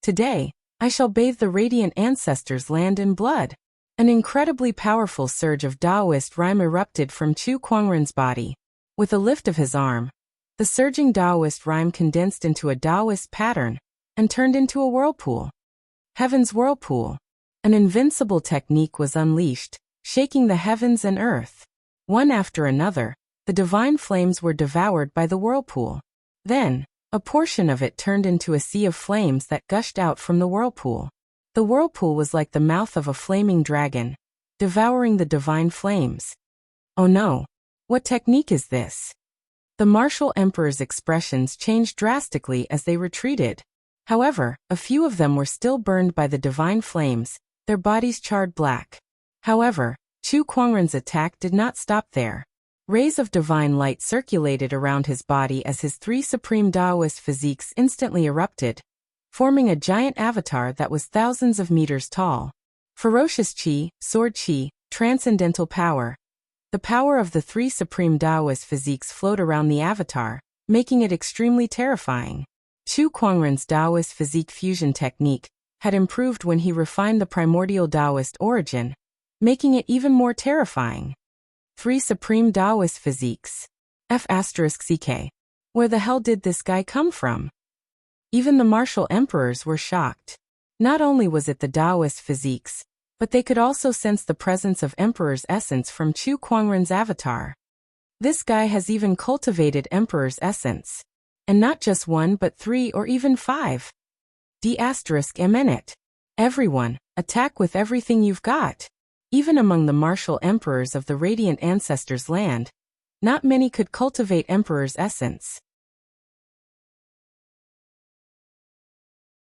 Today, I shall bathe the radiant ancestors' land in blood. An incredibly powerful surge of Taoist rhyme erupted from Chu Kuangren's body. With a lift of his arm, the surging Taoist rhyme condensed into a Taoist pattern and turned into a whirlpool. Heaven's whirlpool. An invincible technique was unleashed, shaking the heavens and earth. One after another, the divine flames were devoured by the whirlpool. Then, a portion of it turned into a sea of flames that gushed out from the whirlpool. The whirlpool was like the mouth of a flaming dragon, devouring the divine flames. Oh no! What technique is this? The martial emperor's expressions changed drastically as they retreated. However, a few of them were still burned by the divine flames, their bodies charred black. However, Chu Kuangren's attack did not stop there. Rays of divine light circulated around his body as his three supreme Taoist physiques instantly erupted, forming a giant avatar that was thousands of meters tall. Ferocious Qi, Sword Qi, Transcendental Power. The power of the three supreme Taoist physiques flowed around the avatar, making it extremely terrifying. Chu Kuangren's Taoist physique fusion technique had improved when he refined the primordial Taoist origin, making it even more terrifying. Three supreme Taoist physiques. F*CK. Where the hell did this guy come from? Even the martial emperors were shocked. Not only was it the Taoist physiques, but they could also sense the presence of Emperor's essence from Chu Kuangren's avatar. This guy has even cultivated Emperor's essence. And not just one but 3 or even 5. D*MN. Everyone, attack with everything you've got. Even among the martial emperors of the radiant ancestors' land, not many could cultivate Emperor's essence.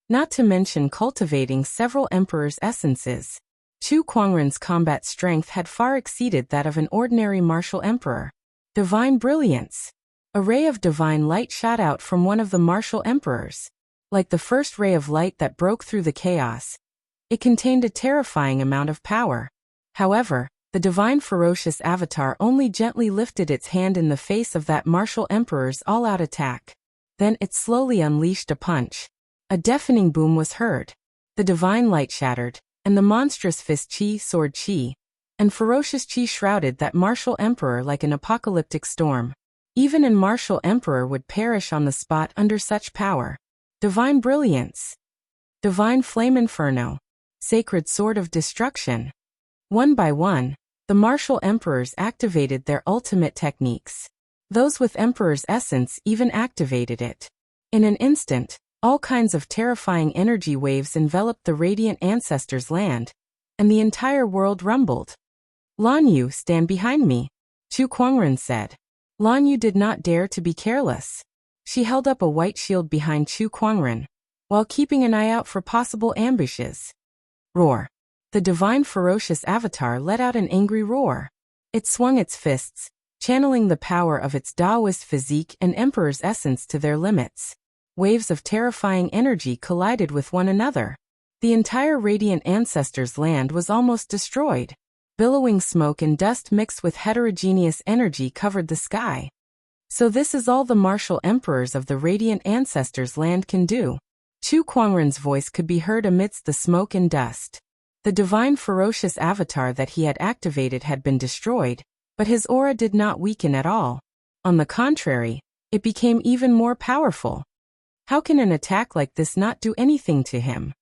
Not to mention cultivating several emperors' essences. Chu Kuangren's combat strength had far exceeded that of an ordinary martial emperor. Divine brilliance. A ray of divine light shot out from one of the martial emperors. Like the first ray of light that broke through the chaos, it contained a terrifying amount of power. However, the divine ferocious avatar only gently lifted its hand in the face of that martial emperor's all-out attack. Then it slowly unleashed a punch. A deafening boom was heard. The divine light shattered, and the monstrous fist Qi, Sword Qi, and ferocious Qi shrouded that martial emperor like an apocalyptic storm. Even an martial emperor would perish on the spot under such power. Divine brilliance. Divine flame inferno. Sacred sword of destruction. One by one, the martial emperors activated their ultimate techniques. Those with Emperor's essence even activated it. In an instant, all kinds of terrifying energy waves enveloped the radiant ancestors' land, and the entire world rumbled. Lan Yu, stand behind me, Chu Kuangren said. Lan Yu did not dare to be careless. She held up a white shield behind Chu Kuangren, while keeping an eye out for possible ambushes. Roar. The divine ferocious avatar let out an angry roar. It swung its fists, channeling the power of its Taoist physique and Emperor's essence to their limits. Waves of terrifying energy collided with one another. The entire radiant ancestors' land was almost destroyed. Billowing smoke and dust mixed with heterogeneous energy covered the sky. So this is all the martial emperors of the radiant ancestors' land can do. Chu Kuangren's voice could be heard amidst the smoke and dust. The divine ferocious avatar that he had activated had been destroyed, but his aura did not weaken at all. On the contrary, it became even more powerful. How can an attack like this not do anything to him?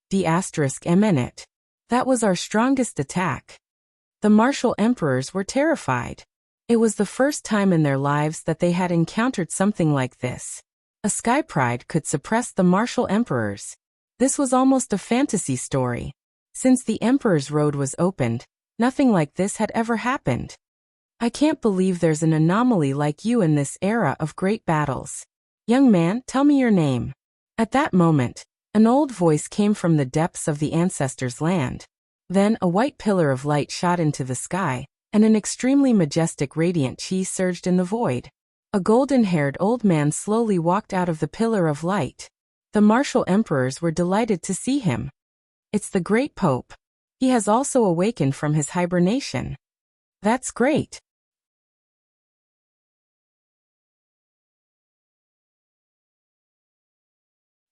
D*MN. That was our strongest attack. The martial emperors were terrified. It was the first time in their lives that they had encountered something like this. A sky pride could suppress the martial emperors. This was almost a fantasy story. Since the Emperor's Road was opened, nothing like this had ever happened. I can't believe there's an anomaly like you in this era of great battles. Young man, tell me your name. At that moment, an old voice came from the depths of the ancestors' land. Then a white pillar of light shot into the sky, and an extremely majestic radiant Qi surged in the void. A golden-haired old man slowly walked out of the pillar of light. The martial emperors were delighted to see him. It's the great Pope. He has also awakened from his hibernation. That's great.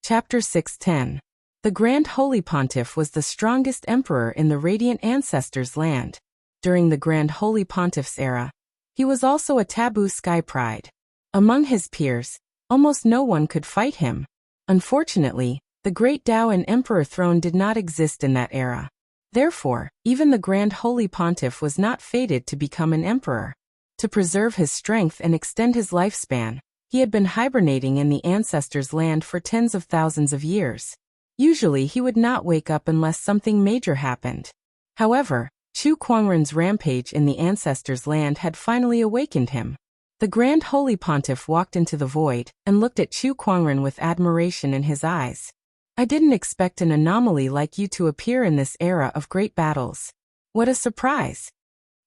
Chapter 610. The Grand Holy Pontiff was the strongest emperor in the Radiant Ancestors' land. During the Grand Holy Pontiff's era, he was also a taboo sky pride. Among his peers, almost no one could fight him. Unfortunately, the Great Tao and Emperor throne did not exist in that era. Therefore, even the Grand Holy Pontiff was not fated to become an emperor. To preserve his strength and extend his lifespan, he had been hibernating in the ancestors' land for tens of thousands of years. Usually he would not wake up unless something major happened. However, Chu Kuangren's rampage in the ancestors' land had finally awakened him. The Grand Holy Pontiff walked into the void and looked at Chu Kuangren with admiration in his eyes. I didn't expect an anomaly like you to appear in this era of great battles. What a surprise!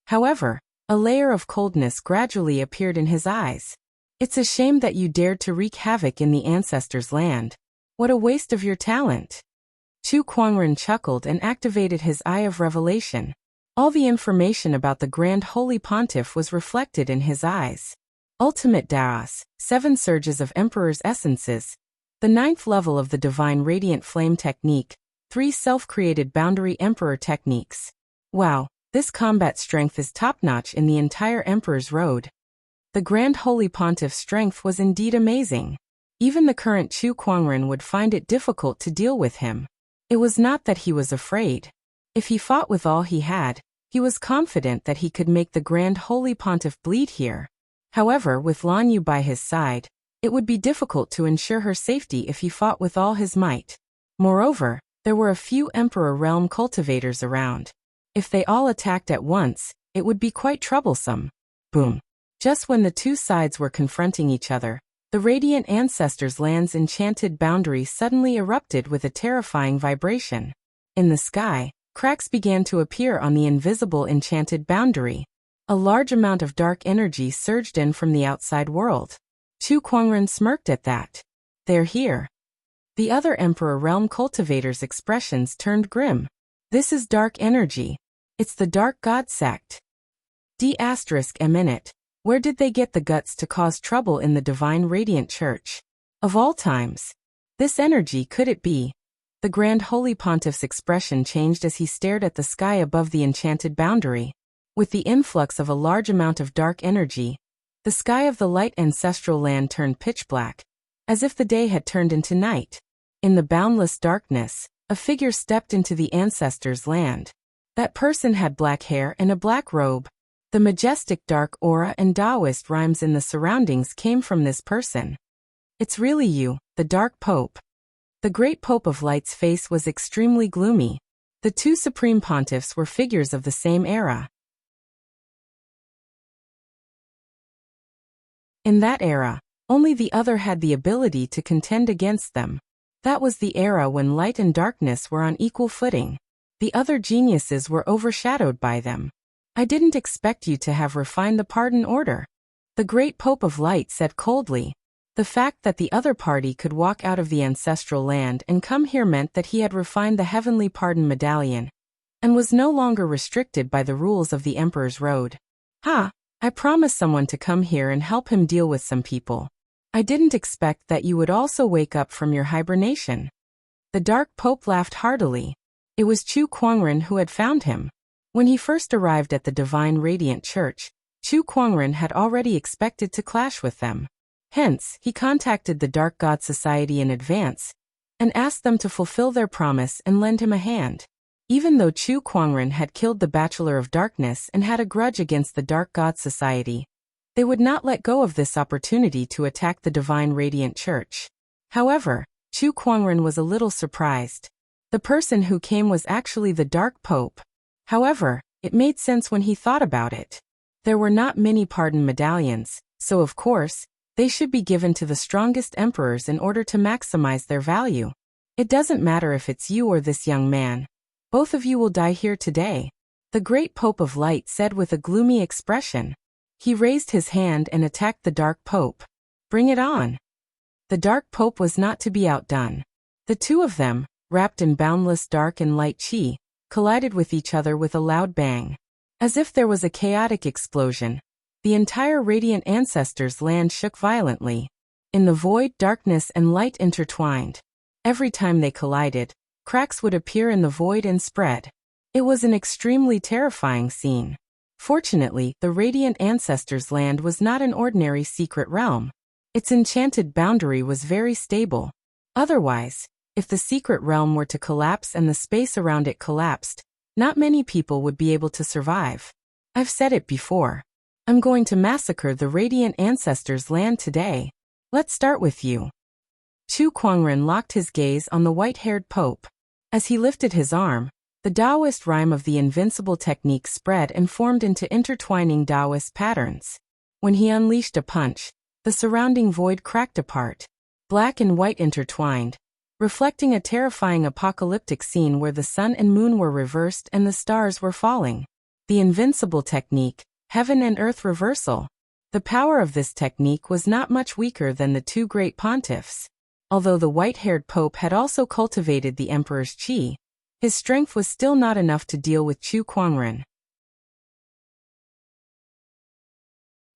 However, a layer of coldness gradually appeared in his eyes. It's a shame that you dared to wreak havoc in the ancestors' land. What a waste of your talent! Chu Kuangren chuckled and activated his Eye of Revelation. All the information about the Grand Holy Pontiff was reflected in his eyes. Ultimate Daos, 7 surges of Emperor's essences, the 9th level of the Divine Radiant Flame technique, 3 self-created Boundary Emperor techniques. Wow, this combat strength is top-notch in the entire Emperor's Road. The Grand Holy Pontiff's strength was indeed amazing. Even the current Chu Kuangren would find it difficult to deal with him. It was not that he was afraid. If he fought with all he had, he was confident that he could make the Grand Holy Pontiff bleed here. However, with Lan Yu by his side, it would be difficult to ensure her safety if he fought with all his might. Moreover, there were a few Emperor Realm cultivators around. If they all attacked at once, it would be quite troublesome. Boom. Just when the two sides were confronting each other, the Radiant Ancestors' land's enchanted boundary suddenly erupted with a terrifying vibration. In the sky, cracks began to appear on the invisible enchanted boundary. A large amount of dark energy surged in from the outside world. Chu Kuangren smirked at that. They're here. The other Emperor Realm cultivators' expressions turned grim. This is dark energy. It's the Dark God sect. D***. Where did they get the guts to cause trouble in the Divine Radiant Church? Of all times. This energy, could it be? The Grand Holy Pontiff's expression changed as he stared at the sky above the enchanted boundary. With the influx of a large amount of dark energy, the sky of the light ancestral land turned pitch black, as if the day had turned into night. In the boundless darkness, a figure stepped into the ancestors' land. That person had black hair and a black robe. The majestic dark aura and Taoist rhymes in the surroundings came from this person. It's really you, the Dark Pope. The Great Pope of Light's face was extremely gloomy. The two Supreme Pontiffs were figures of the same era. In that era, only the other had the ability to contend against them. That was the era when light and darkness were on equal footing. The other geniuses were overshadowed by them. I didn't expect you to have refined the pardon order. The Great Pope of Light said coldly. The fact that the other party could walk out of the ancestral land and come here meant that he had refined the Heavenly Pardon Medallion, and was no longer restricted by the rules of the Emperor's Road. Ha! I promised someone to come here and help him deal with some people. I didn't expect that you would also wake up from your hibernation. The Dark Pope laughed heartily. It was Chu Kuangren who had found him. When he first arrived at the Divine Radiant Church, Chu Kuangren had already expected to clash with them. Hence, he contacted the Dark God Society in advance, and asked them to fulfill their promise and lend him a hand. Even though Chu Kuangren had killed the Bachelor of Darkness and had a grudge against the Dark God Society, they would not let go of this opportunity to attack the Divine Radiant Church. However, Chu Kuangren was a little surprised. The person who came was actually the Dark Pope. However, it made sense when he thought about it. There were not many pardon medallions, so of course, they should be given to the strongest emperors in order to maximize their value. It doesn't matter if it's you or this young man. Both of you will die here today, the Great Pope of Light said with a gloomy expression. He raised his hand and attacked the Dark Pope. Bring it on. The Dark Pope was not to be outdone. The two of them, wrapped in boundless dark and light chi, collided with each other with a loud bang. As if there was a chaotic explosion, the entire radiant ancestors' land shook violently. In the void, darkness and light intertwined. Every time they collided, cracks would appear in the void and spread. It was an extremely terrifying scene. Fortunately, the radiant ancestors' land was not an ordinary secret realm. Its enchanted boundary was very stable. Otherwise, if the secret realm were to collapse and the space around it collapsed, not many people would be able to survive. I've said it before. I'm going to massacre the radiant ancestors' land today. Let's start with you. Chu Kuangren locked his gaze on the white-haired Pope. As he lifted his arm, the Taoist rhyme of the invincible technique spread and formed into intertwining Taoist patterns. When he unleashed a punch, the surrounding void cracked apart. Black and white intertwined, reflecting a terrifying apocalyptic scene where the sun and moon were reversed and the stars were falling. The invincible technique, heaven and earth reversal. The power of this technique was not much weaker than the two great pontiffs. Although the white-haired Pope had also cultivated the emperor's qi, his strength was still not enough to deal with Chu Kuangren.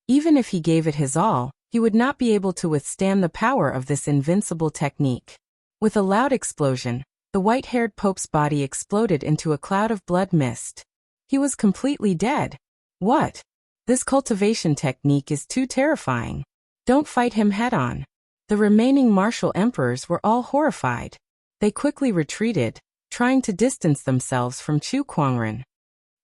Even if he gave it his all, he would not be able to withstand the power of this invincible technique. With a loud explosion, the white-haired Pope's body exploded into a cloud of blood mist. He was completely dead. What? This cultivation technique is too terrifying. Don't fight him head-on. The remaining martial emperors were all horrified. They quickly retreated, trying to distance themselves from Chu Kuangren.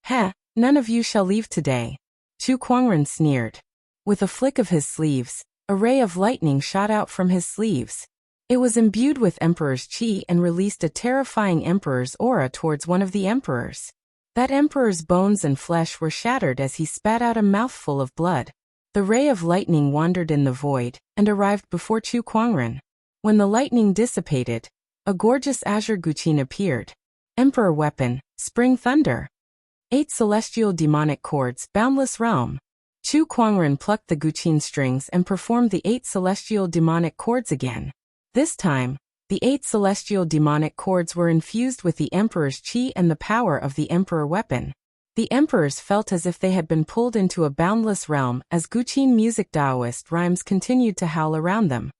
Heh, none of you shall leave today. Chu Kuangren sneered. With a flick of his sleeves, a ray of lightning shot out from his sleeves. It was imbued with Emperor's qi and released a terrifying Emperor's aura towards one of the emperors. That Emperor's bones and flesh were shattered as he spat out a mouthful of blood. The ray of lightning wandered in the void and arrived before Chu Kuangren. When the lightning dissipated, a gorgeous azure guqin appeared. Emperor weapon, spring thunder. 8 celestial demonic cords, boundless realm. Chu Kuangren plucked the guqin strings and performed the 8 celestial demonic cords again. This time, the 8 celestial demonic cords were infused with the Emperor's qi and the power of the Emperor weapon. The Emperors felt as if they had been pulled into a boundless realm as guqin music Taoist rhymes continued to howl around them.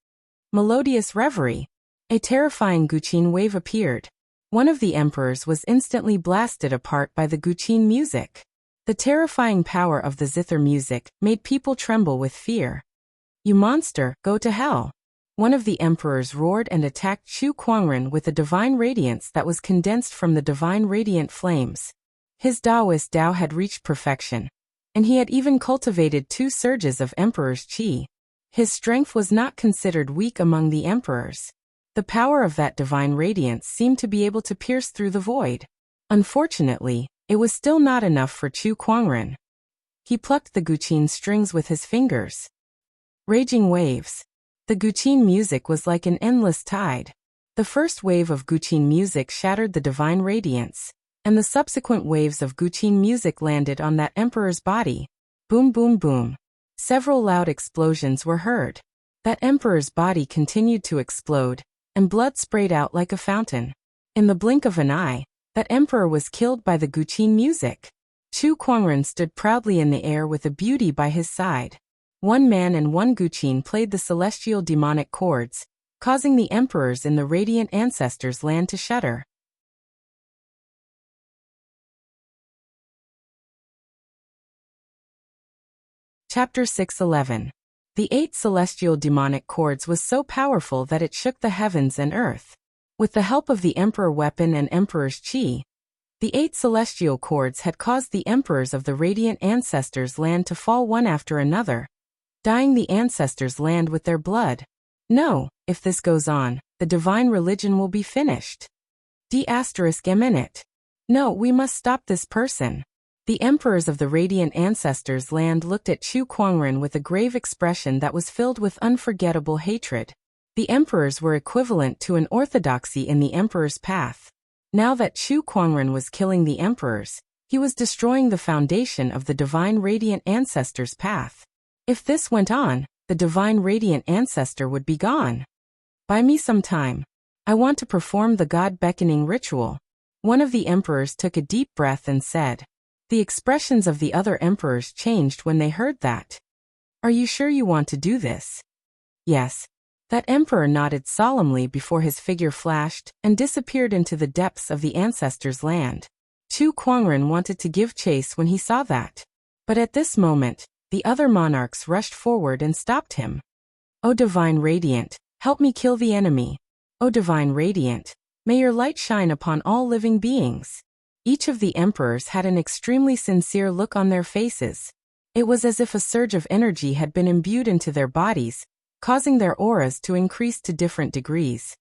Melodious reverie. A terrifying guqin wave appeared. One of the Emperors was instantly blasted apart by the guqin music. The terrifying power of the zither music made people tremble with fear. You monster, go to hell. One of the emperors roared and attacked Chu Kuangren with a divine radiance that was condensed from the divine radiant flames. His Taoist Tao had reached perfection, and he had even cultivated 2 surges of emperor's qi. His strength was not considered weak among the emperors. The power of that divine radiance seemed to be able to pierce through the void. Unfortunately, it was still not enough for Chu Kuangren. He plucked the guqin strings with his fingers. Raging waves. The guqin music was like an endless tide. The first wave of guqin music shattered the divine radiance, and the subsequent waves of guqin music landed on that emperor's body. Boom, boom, boom. Several loud explosions were heard. That emperor's body continued to explode, and blood sprayed out like a fountain. In the blink of an eye, that emperor was killed by the guqin music. Chu Kuangren stood proudly in the air with a beauty by his side. 1 man and 1 guqin played the celestial demonic chords, causing the emperors in the radiant ancestors' land to shudder. Chapter 6:11. The 8 celestial demonic chords was so powerful that it shook the heavens and earth. With the help of the emperor weapon and emperor's qi, the 8 celestial chords had caused the emperors of the radiant ancestors' land to fall one after another, dyeing the ancestors' land with their blood. No, if this goes on, the divine religion will be finished. D***. No, we must stop this person. The emperors of the radiant ancestors' land looked at Chu Kuangren with a grave expression that was filled with unforgettable hatred. The emperors were equivalent to an orthodoxy in the emperor's path. Now that Chu Kuangren was killing the emperors, he was destroying the foundation of the divine radiant ancestors' path. If this went on, the divine radiant ancestor would be gone. Buy me some time. I want to perform the God-beckoning ritual. One of the emperors took a deep breath and said. The expressions of the other emperors changed when they heard that. Are you sure you want to do this? Yes. That emperor nodded solemnly before his figure flashed and disappeared into the depths of the ancestors' land. Chu Kuangren wanted to give chase when he saw that. But at this moment, the other monarchs rushed forward and stopped him. O Divine Radiant, help me kill the enemy. O Divine Radiant, may your light shine upon all living beings. Each of the emperors had an extremely sincere look on their faces. It was as if a surge of energy had been imbued into their bodies, causing their auras to increase to different degrees.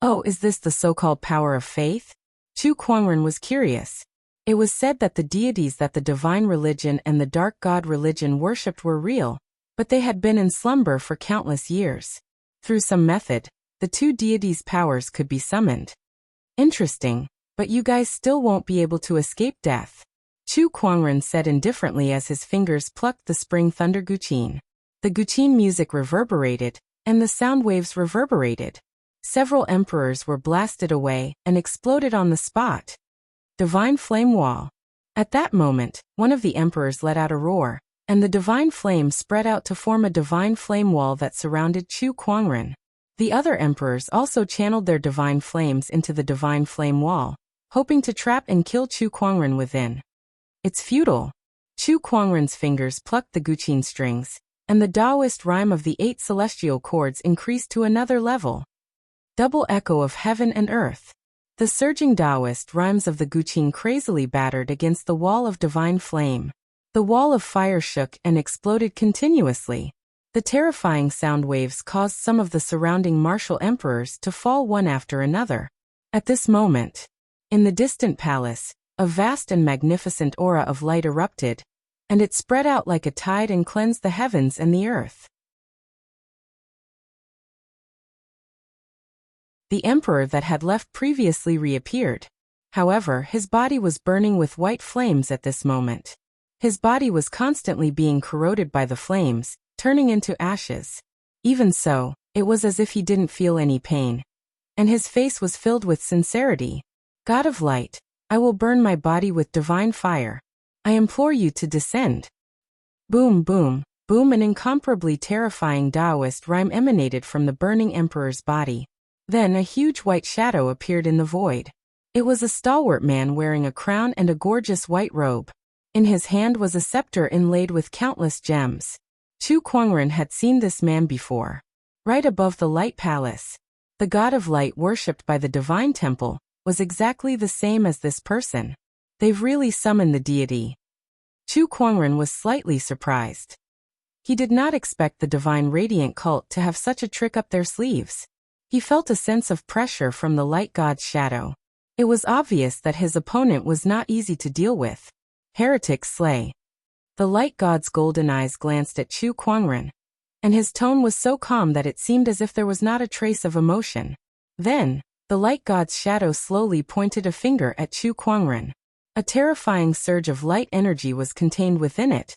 Oh, is this the so-called power of faith? Chu Kuangren was curious. It was said that the deities that the divine religion and the dark god religion worshipped were real, but they had been in slumber for countless years. Through some method, the two deities' powers could be summoned. Interesting, but you guys still won't be able to escape death. Chu Kuangren said indifferently as his fingers plucked the spring thunder guqin. The guqin music reverberated, and the sound waves reverberated. Several emperors were blasted away and exploded on the spot. Divine Flame Wall. At that moment, one of the emperors let out a roar, and the divine flame spread out to form a divine flame wall that surrounded Chu Kuangren. The other emperors also channeled their divine flames into the divine flame wall, hoping to trap and kill Chu Kuangren within. It's futile. Chu Kuangren's fingers plucked the guqin strings, and the Taoist rhyme of the 8 celestial chords increased to another level. Double echo of heaven and earth. The surging Taoist rhymes of the guqin crazily battered against the wall of divine flame. The wall of fire shook and exploded continuously. The terrifying sound waves caused some of the surrounding martial emperors to fall one after another. At this moment, in the distant palace, a vast and magnificent aura of light erupted, and it spread out like a tide and cleansed the heavens and the earth. The emperor that had left previously reappeared. However, his body was burning with white flames at this moment. His body was constantly being corroded by the flames, turning into ashes. Even so, it was as if he didn't feel any pain. And his face was filled with sincerity. God of light, I will burn my body with divine fire. I implore you to descend. Boom, boom, boom. An incomparably terrifying Taoist rhyme emanated from the burning emperor's body. Then a huge white shadow appeared in the void. It was a stalwart man wearing a crown and a gorgeous white robe. In his hand was a scepter inlaid with countless gems. Chu Kuangren had seen this man before. Right above the light palace, the god of light worshipped by the divine temple was exactly the same as this person. They've really summoned the deity. Chu Kuangren was slightly surprised. He did not expect the divine radiant cult to have such a trick up their sleeves. He felt a sense of pressure from the light god's shadow. It was obvious that his opponent was not easy to deal with. Heretic slay. The light god's golden eyes glanced at Chu Kuangren, and his tone was so calm that it seemed as if there was not a trace of emotion. Then, the light god's shadow slowly pointed a finger at Chu Kuangren. A terrifying surge of light energy was contained within it,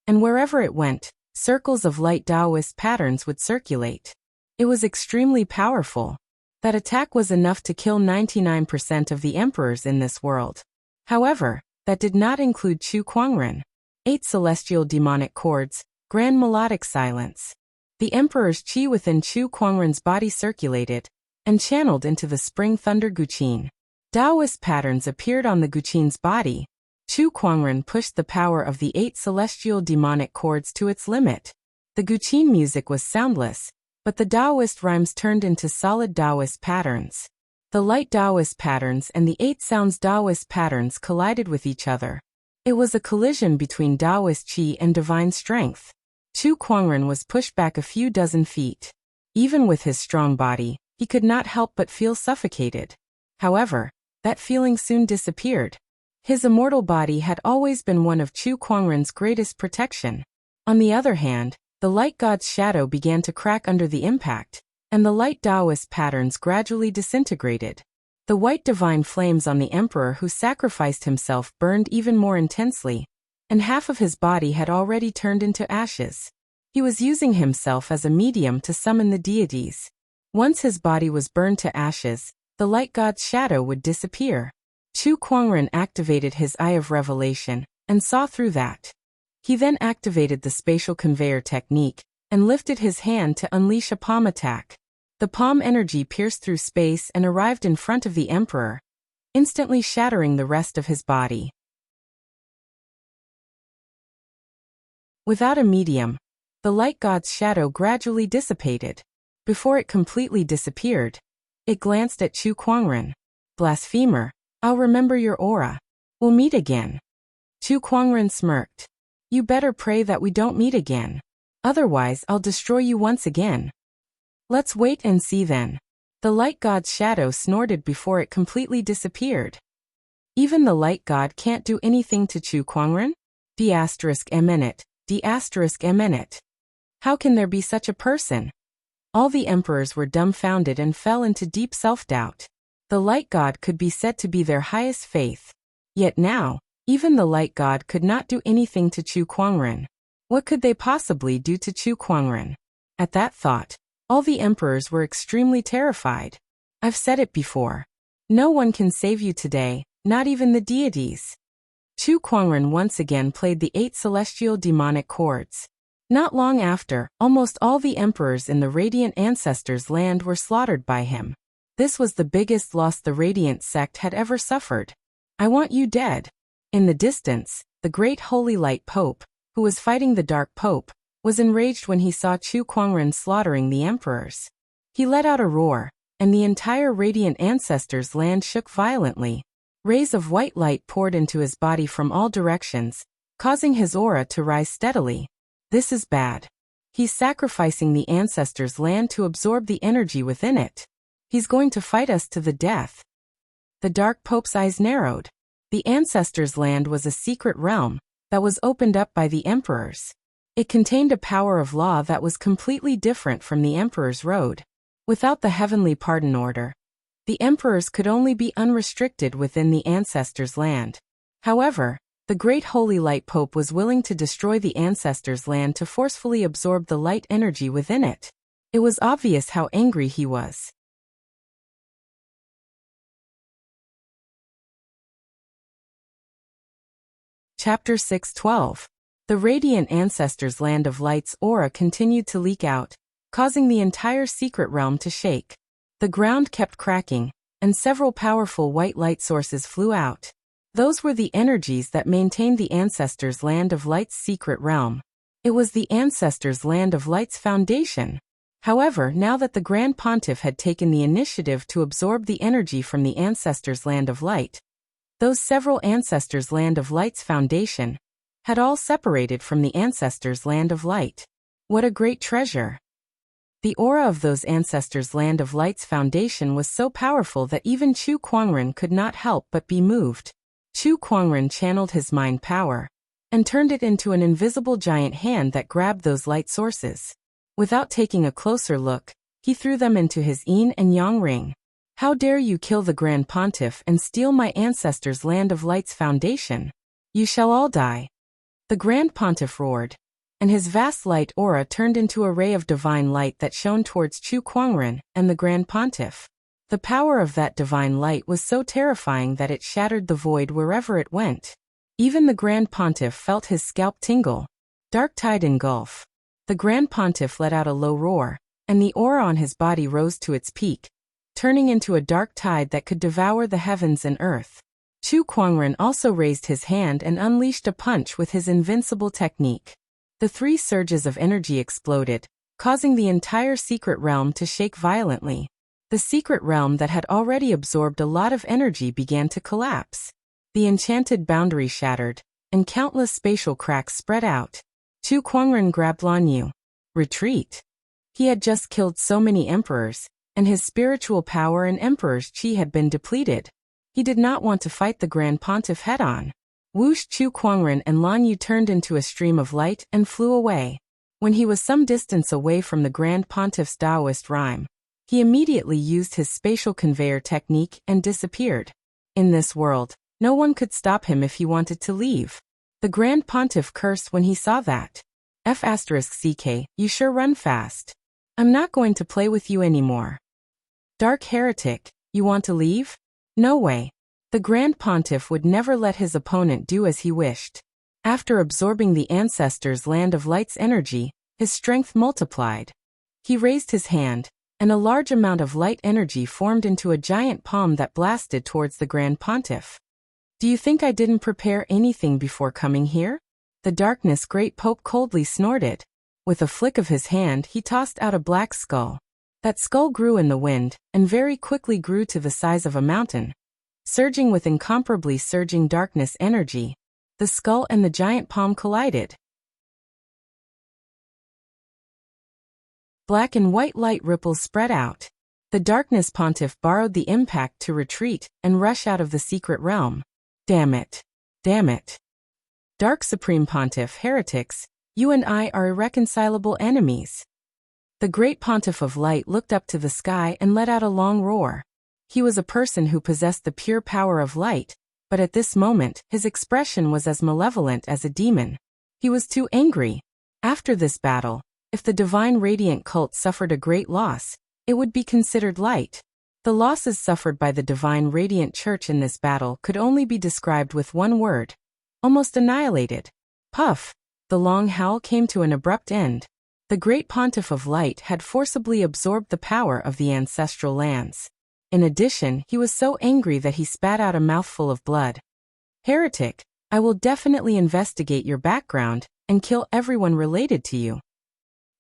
and wherever it went, circles of light Taoist patterns would circulate. It was extremely powerful. That attack was enough to kill 99% of the emperors in this world. However, that did not include Chu Kuangren. 8 celestial demonic chords, grand melodic silence. The emperor's chi within Chu Kuangren's body circulated and channeled into the spring thunder guqin. Taoist patterns appeared on the guqin's body. Chu Kuangren pushed the power of the 8 celestial demonic chords to its limit. The guqin music was soundless, but the Taoist rhymes turned into solid Taoist patterns. The light Taoist patterns and the 8 sounds Taoist patterns collided with each other. It was a collision between Taoist chi and divine strength. Chu Kuangren was pushed back a few dozen feet. Even with his strong body, he could not help but feel suffocated. However, that feeling soon disappeared. His immortal body had always been one of Chu Kuangren's greatest protection. On the other hand, the light god's shadow began to crack under the impact, and the light Taoist patterns gradually disintegrated. The white divine flames on the emperor who sacrificed himself burned even more intensely, and half of his body had already turned into ashes. He was using himself as a medium to summon the deities. Once his body was burned to ashes, the light god's shadow would disappear. Chu Kuangren activated his Eye of Revelation and saw through that. He then activated the spatial conveyor technique and lifted his hand to unleash a palm attack. The palm energy pierced through space and arrived in front of the emperor, instantly shattering the rest of his body. Without a medium, the light god's shadow gradually dissipated. Before it completely disappeared, it glanced at Chu Kuangren. Blasphemer, I'll remember your aura. We'll meet again. Chu Kuangren smirked. You better pray that we don't meet again. Otherwise I'll destroy you once again. Let's wait and see then. The light god's shadow snorted before it completely disappeared. Even the light god can't do anything to Chu Kuangren? D***. How can there be such a person? All the emperors were dumbfounded and fell into deep self-doubt. The light god could be said to be their highest faith. Yet now, even the light god could not do anything to Chu Kuangren. What could they possibly do to Chu Kuangren? At that thought, all the emperors were extremely terrified. I've said it before. No one can save you today, not even the deities. Chu Kuangren once again played the 8 celestial demonic chords. Not long after, almost all the emperors in the Radiant Ancestors' land were slaughtered by him. This was the biggest loss the Radiant sect had ever suffered. I want you dead. In the distance, the great Holy Light Pope, who was fighting the Dark Pope, was enraged when he saw Chu Kuangren slaughtering the emperors. He let out a roar, and the entire Radiant Ancestors' land shook violently. Rays of white light poured into his body from all directions, causing his aura to rise steadily. This is bad. He's sacrificing the Ancestors' land to absorb the energy within it. He's going to fight us to the death. The Dark Pope's eyes narrowed. The Ancestors' land was a secret realm that was opened up by the emperors. It contained a power of law that was completely different from the Emperor's Road. Without the Heavenly Pardon Order, the emperors could only be unrestricted within the Ancestors' land. However, the Great Holy Light Pope was willing to destroy the Ancestors' land to forcefully absorb the light energy within it. It was obvious how angry he was. Chapter 6:12. The Radiant Ancestors' Land of Light's aura continued to leak out, causing the entire secret realm to shake. The ground kept cracking, and several powerful white light sources flew out. Those were the energies that maintained the Ancestors' Land of Light's secret realm. It was the Ancestors' Land of Light's foundation. However, now that the Grand Pontiff had taken the initiative to absorb the energy from the Ancestors' Land of Light, those several Ancestors' Land of Light's foundation had all separated from the Ancestors' Land of Light. What a great treasure! The aura of those Ancestors' Land of Light's foundation was so powerful that even Chu Kuangren could not help but be moved. Chu Kuangren channeled his mind power and turned it into an invisible giant hand that grabbed those light sources. Without taking a closer look, he threw them into his yin and yang ring. How dare you kill the Grand Pontiff and steal my Ancestors' Land of Light's foundation? You shall all die. The Grand Pontiff roared, and his vast light aura turned into a ray of divine light that shone towards Chu Kuangren and the Grand Pontiff. The power of that divine light was so terrifying that it shattered the void wherever it went. Even the Grand Pontiff felt his scalp tingle. Dark tide engulf. The Grand Pontiff let out a low roar, and the aura on his body rose to its peak, turning into a dark tide that could devour the heavens and earth. Chu Kuangren also raised his hand and unleashed a punch with his invincible technique. The 3 surges of energy exploded, causing the entire secret realm to shake violently. The secret realm that had already absorbed a lot of energy began to collapse. The enchanted boundary shattered, and countless spatial cracks spread out. Chu Kuangren grabbed Lan Yu. Retreat. He had just killed so many emperors, and his spiritual power and emperor's chi had been depleted. He did not want to fight the Grand Pontiff head-on. Whoosh! Chu Kuangren and Lan Yu turned into a stream of light and flew away. When he was some distance away from the Grand Pontiff's Taoist rhyme, he immediately used his spatial conveyor technique and disappeared. In this world, no one could stop him if he wanted to leave. The Grand Pontiff cursed when he saw that. F***ck, you sure run fast. I'm not going to play with you anymore. Dark heretic, you want to leave? No way. The Grand Pontiff would never let his opponent do as he wished. After absorbing the ancestors' land of light's energy, his strength multiplied. He raised his hand, and a large amount of light energy formed into a giant palm that blasted towards the Grand Pontiff. Do you think I didn't prepare anything before coming here? The darkness Great Pope coldly snorted. With a flick of his hand, he tossed out a black skull. That skull grew in the wind, and very quickly grew to the size of a mountain. Surging with incomparably surging darkness energy, the skull and the giant palm collided. Black and white light ripples spread out. The darkness pontiff borrowed the impact to retreat and rush out of the secret realm. Damn it. Damn it. Dark Supreme Pontiff, heretics, you and I are irreconcilable enemies. The Great Pontiff of Light looked up to the sky and let out a long roar. He was a person who possessed the pure power of light, but at this moment, his expression was as malevolent as a demon. He was too angry. After this battle, if the Divine Radiant cult suffered a great loss, it would be considered light. The losses suffered by the Divine Radiant Church in this battle could only be described with one word. Almost annihilated. Puff! The long howl came to an abrupt end. The Great Pontiff of Light had forcibly absorbed the power of the ancestral lands. In addition, he was so angry that he spat out a mouthful of blood. Heretic, I will definitely investigate your background and kill everyone related to you.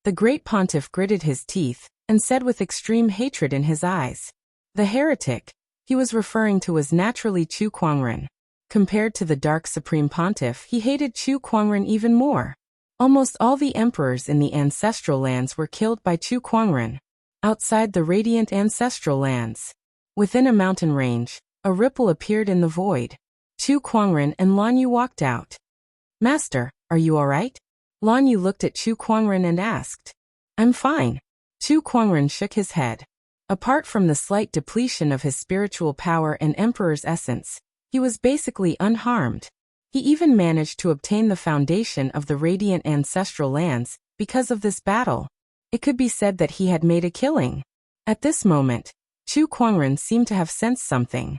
The Great Pontiff gritted his teeth and said with extreme hatred in his eyes. The heretic he was referring to was naturally Chu Kuangren. Compared to the Dark Supreme Pontiff, he hated Chu Kuangren even more. Almost all the emperors in the ancestral lands were killed by Chu Kuangren. Outside the radiant ancestral lands, within a mountain range, a ripple appeared in the void. Chu Kuangren and Lan Yu walked out. Master, are you alright? Lan Yu looked at Chu Kuangren and asked. I'm fine. Chu Kuangren shook his head. Apart from the slight depletion of his spiritual power and emperor's essence, he was basically unharmed. He even managed to obtain the foundation of the radiant ancestral lands because of this battle. It could be said that he had made a killing. At this moment, Chu Kuangren seemed to have sensed something.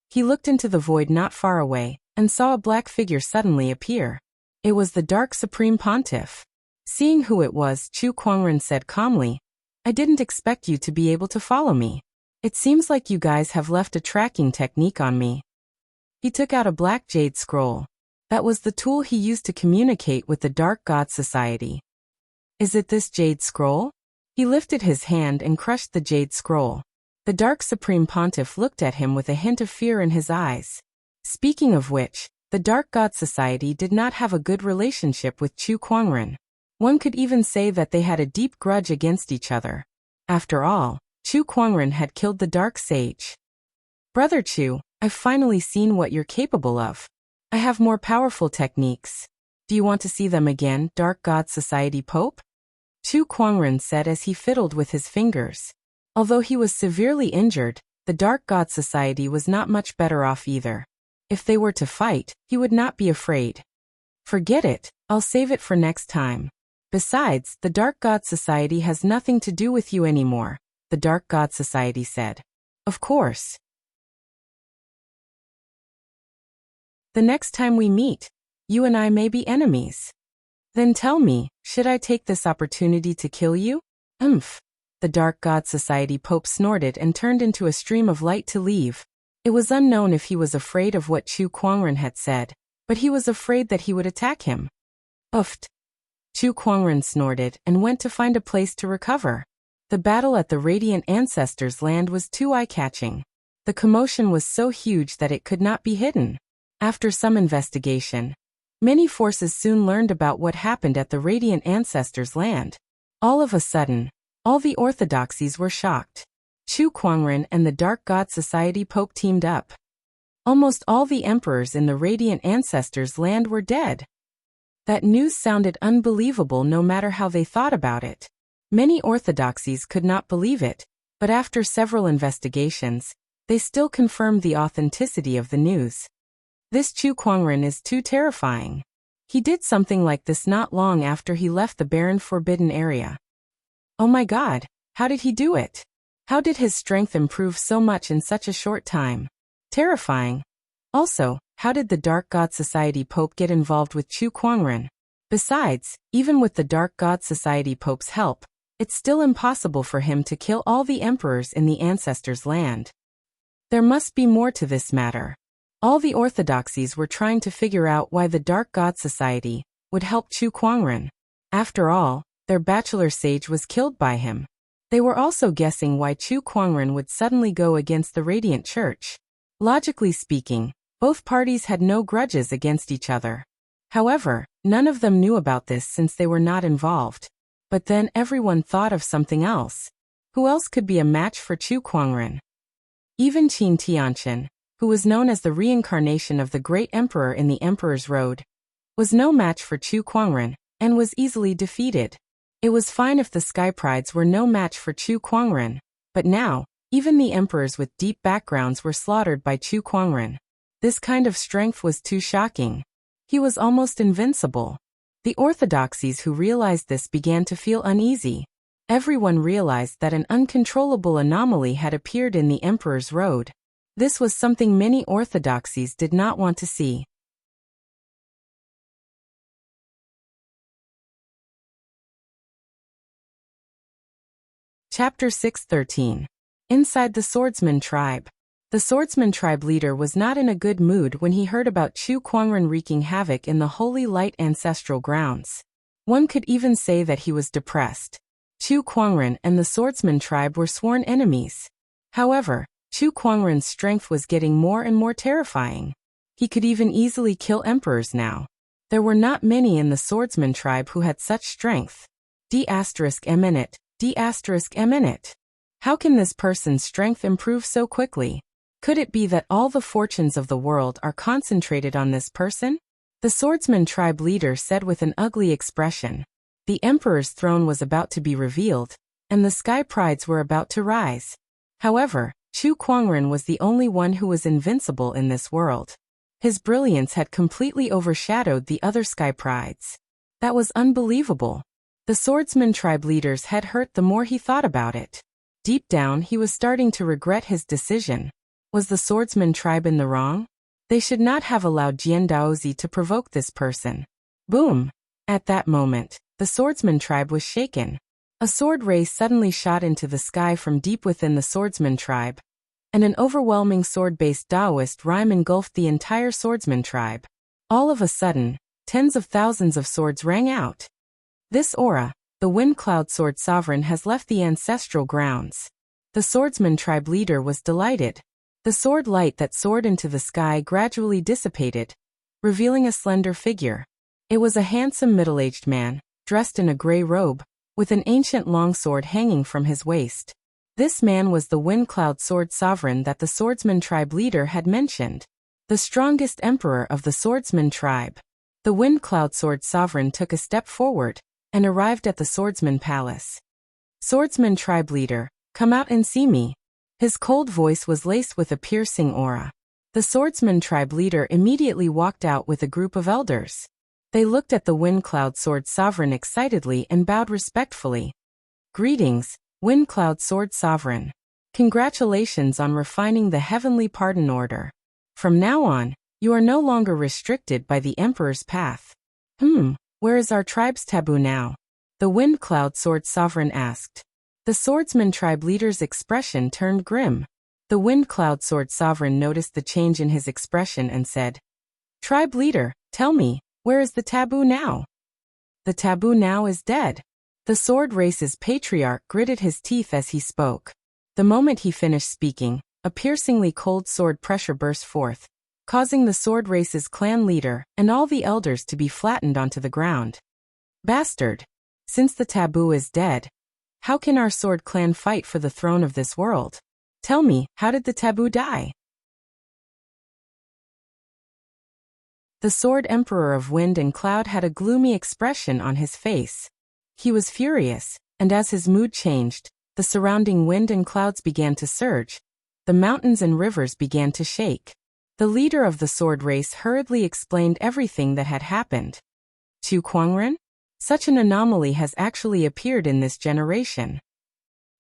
He looked into the void not far away and saw a black figure suddenly appear. It was the Dark Supreme Pontiff. Seeing who it was, Chu Kuangren said calmly, I didn't expect you to be able to follow me. It seems like you guys have left a tracking technique on me. He took out a black jade scroll. That was the tool he used to communicate with the Dark God Society. Is it this jade scroll? He lifted his hand and crushed the jade scroll. The Dark Supreme Pontiff looked at him with a hint of fear in his eyes. Speaking of which, the Dark God Society did not have a good relationship with Chu Kuangren. One could even say that they had a deep grudge against each other. After all, Chu Kuangren had killed the Dark Sage. Brother Chu, I've finally seen what you're capable of. I have more powerful techniques. Do you want to see them again, Dark God Society Pope? Chu Kuangren said as he fiddled with his fingers. Although he was severely injured, the Dark God Society was not much better off either. If they were to fight, he would not be afraid. Forget it, I'll save it for next time. Besides, the Dark God Society has nothing to do with you anymore, the Dark God Society said. Of course. The next time we meet, you and I may be enemies. Then tell me, should I take this opportunity to kill you? Umph. The Dark God Society Pope snorted and turned into a stream of light to leave. It was unknown if he was afraid of what Chu Kuangren had said, but he was afraid that he would attack him. Uffed. Chu Kuangren snorted and went to find a place to recover. The battle at the Radiant Ancestors' land was too eye-catching. The commotion was so huge that it could not be hidden. After some investigation, many forces soon learned about what happened at the Radiant Ancestors' land. All of a sudden, all the orthodoxies were shocked. Chu Kuangren and the Dark God Society Pope teamed up. Almost all the emperors in the Radiant Ancestors' land were dead. That news sounded unbelievable no matter how they thought about it. Many orthodoxies could not believe it, but after several investigations, they still confirmed the authenticity of the news. This Chu Kuangren is too terrifying. He did something like this not long after he left the barren Forbidden Area. Oh my God, how did he do it? How did his strength improve so much in such a short time? Terrifying. Also, how did the Dark God Society Pope get involved with Chu Kuangren? Besides, even with the Dark God Society Pope's help, it's still impossible for him to kill all the emperors in the ancestors' land. There must be more to this matter. All the orthodoxies were trying to figure out why the Dark God Society would help Chu Kuangren. After all, their bachelor sage was killed by him. They were also guessing why Chu Kuangren would suddenly go against the Radiant Church. Logically speaking, both parties had no grudges against each other. However, none of them knew about this since they were not involved. But then everyone thought of something else. Who else could be a match for Chu Kuangren? Even Qin Tianqian, who was known as the reincarnation of the great emperor in the Emperor's Road, was no match for Chu Kuangren, and was easily defeated. It was fine if the Sky Prides were no match for Chu Kuangren, but now, even the emperors with deep backgrounds were slaughtered by Chu Kuangren. This kind of strength was too shocking. He was almost invincible. The orthodoxies who realized this began to feel uneasy. Everyone realized that an uncontrollable anomaly had appeared in the Emperor's Road. This was something many orthodoxies did not want to see. Chapter 6:13. Inside the Swordsman Tribe. The Swordsman Tribe leader was not in a good mood when he heard about Chu Kuangren wreaking havoc in the Holy Light ancestral grounds. One could even say that he was depressed. Chu Kuangren and the Swordsman Tribe were sworn enemies. However, Chu Kuangren's strength was getting more and more terrifying. He could even easily kill emperors now. There were not many in the Swordsman Tribe who had such strength. D*M*. How can this person's strength improve so quickly? Could it be that all the fortunes of the world are concentrated on this person? The Swordsman Tribe leader said with an ugly expression. The Emperor's throne was about to be revealed, and the Sky Prides were about to rise. However, Chu Kuangren was the only one who was invincible in this world. His brilliance had completely overshadowed the other Sky Prides. That was unbelievable. The Swordsman Tribe leader's head hurt the more he thought about it. Deep down, he was starting to regret his decision. Was the Swordsman Tribe in the wrong? They should not have allowed Jian Daozi to provoke this person. Boom! At that moment, the Swordsman Tribe was shaken. A sword ray suddenly shot into the sky from deep within the Swordsman Tribe, and an overwhelming sword-based Taoist rhyme engulfed the entire Swordsman Tribe. All of a sudden, tens of thousands of swords rang out. This aura, the Wind Cloud Sword Sovereign, has left the ancestral grounds. The Swordsman Tribe leader was delighted. The sword light that soared into the sky gradually dissipated, revealing a slender figure. It was a handsome middle-aged man, dressed in a gray robe, with an ancient longsword hanging from his waist. This man was the Wind Cloud Sword Sovereign that the Swordsman Tribe leader had mentioned. The strongest emperor of the Swordsman Tribe. The Wind Cloud Sword Sovereign took a step forward and arrived at the Swordsman Palace. Swordsman Tribe leader, come out and see me. His cold voice was laced with a piercing aura. The Swordsman Tribe leader immediately walked out with a group of elders. They looked at the Wind Cloud Sword Sovereign excitedly and bowed respectfully. Greetings, Wind Cloud Sword Sovereign. Congratulations on refining the Heavenly Pardon Order. From now on, you are no longer restricted by the Emperor's path. Where is our tribe's taboo now? The Wind Cloud Sword Sovereign asked. The Swordsman Tribe leader's expression turned grim. The Wind Cloud Sword Sovereign noticed the change in his expression and said, Tribe leader, tell me, where is the taboo now? The taboo now is dead. The Sword Race's patriarch gritted his teeth as he spoke. The moment he finished speaking, a piercingly cold sword pressure burst forth, causing the Sword Race's clan leader and all the elders to be flattened onto the ground. Bastard! Since the taboo is dead, how can our Sword Clan fight for the throne of this world? Tell me, how did the taboo die? The Sword Emperor of Wind and Cloud had a gloomy expression on his face. He was furious, and as his mood changed, the surrounding wind and clouds began to surge. The mountains and rivers began to shake. The leader of the Sword Race hurriedly explained everything that had happened. Chu Kuangren? Such an anomaly has actually appeared in this generation.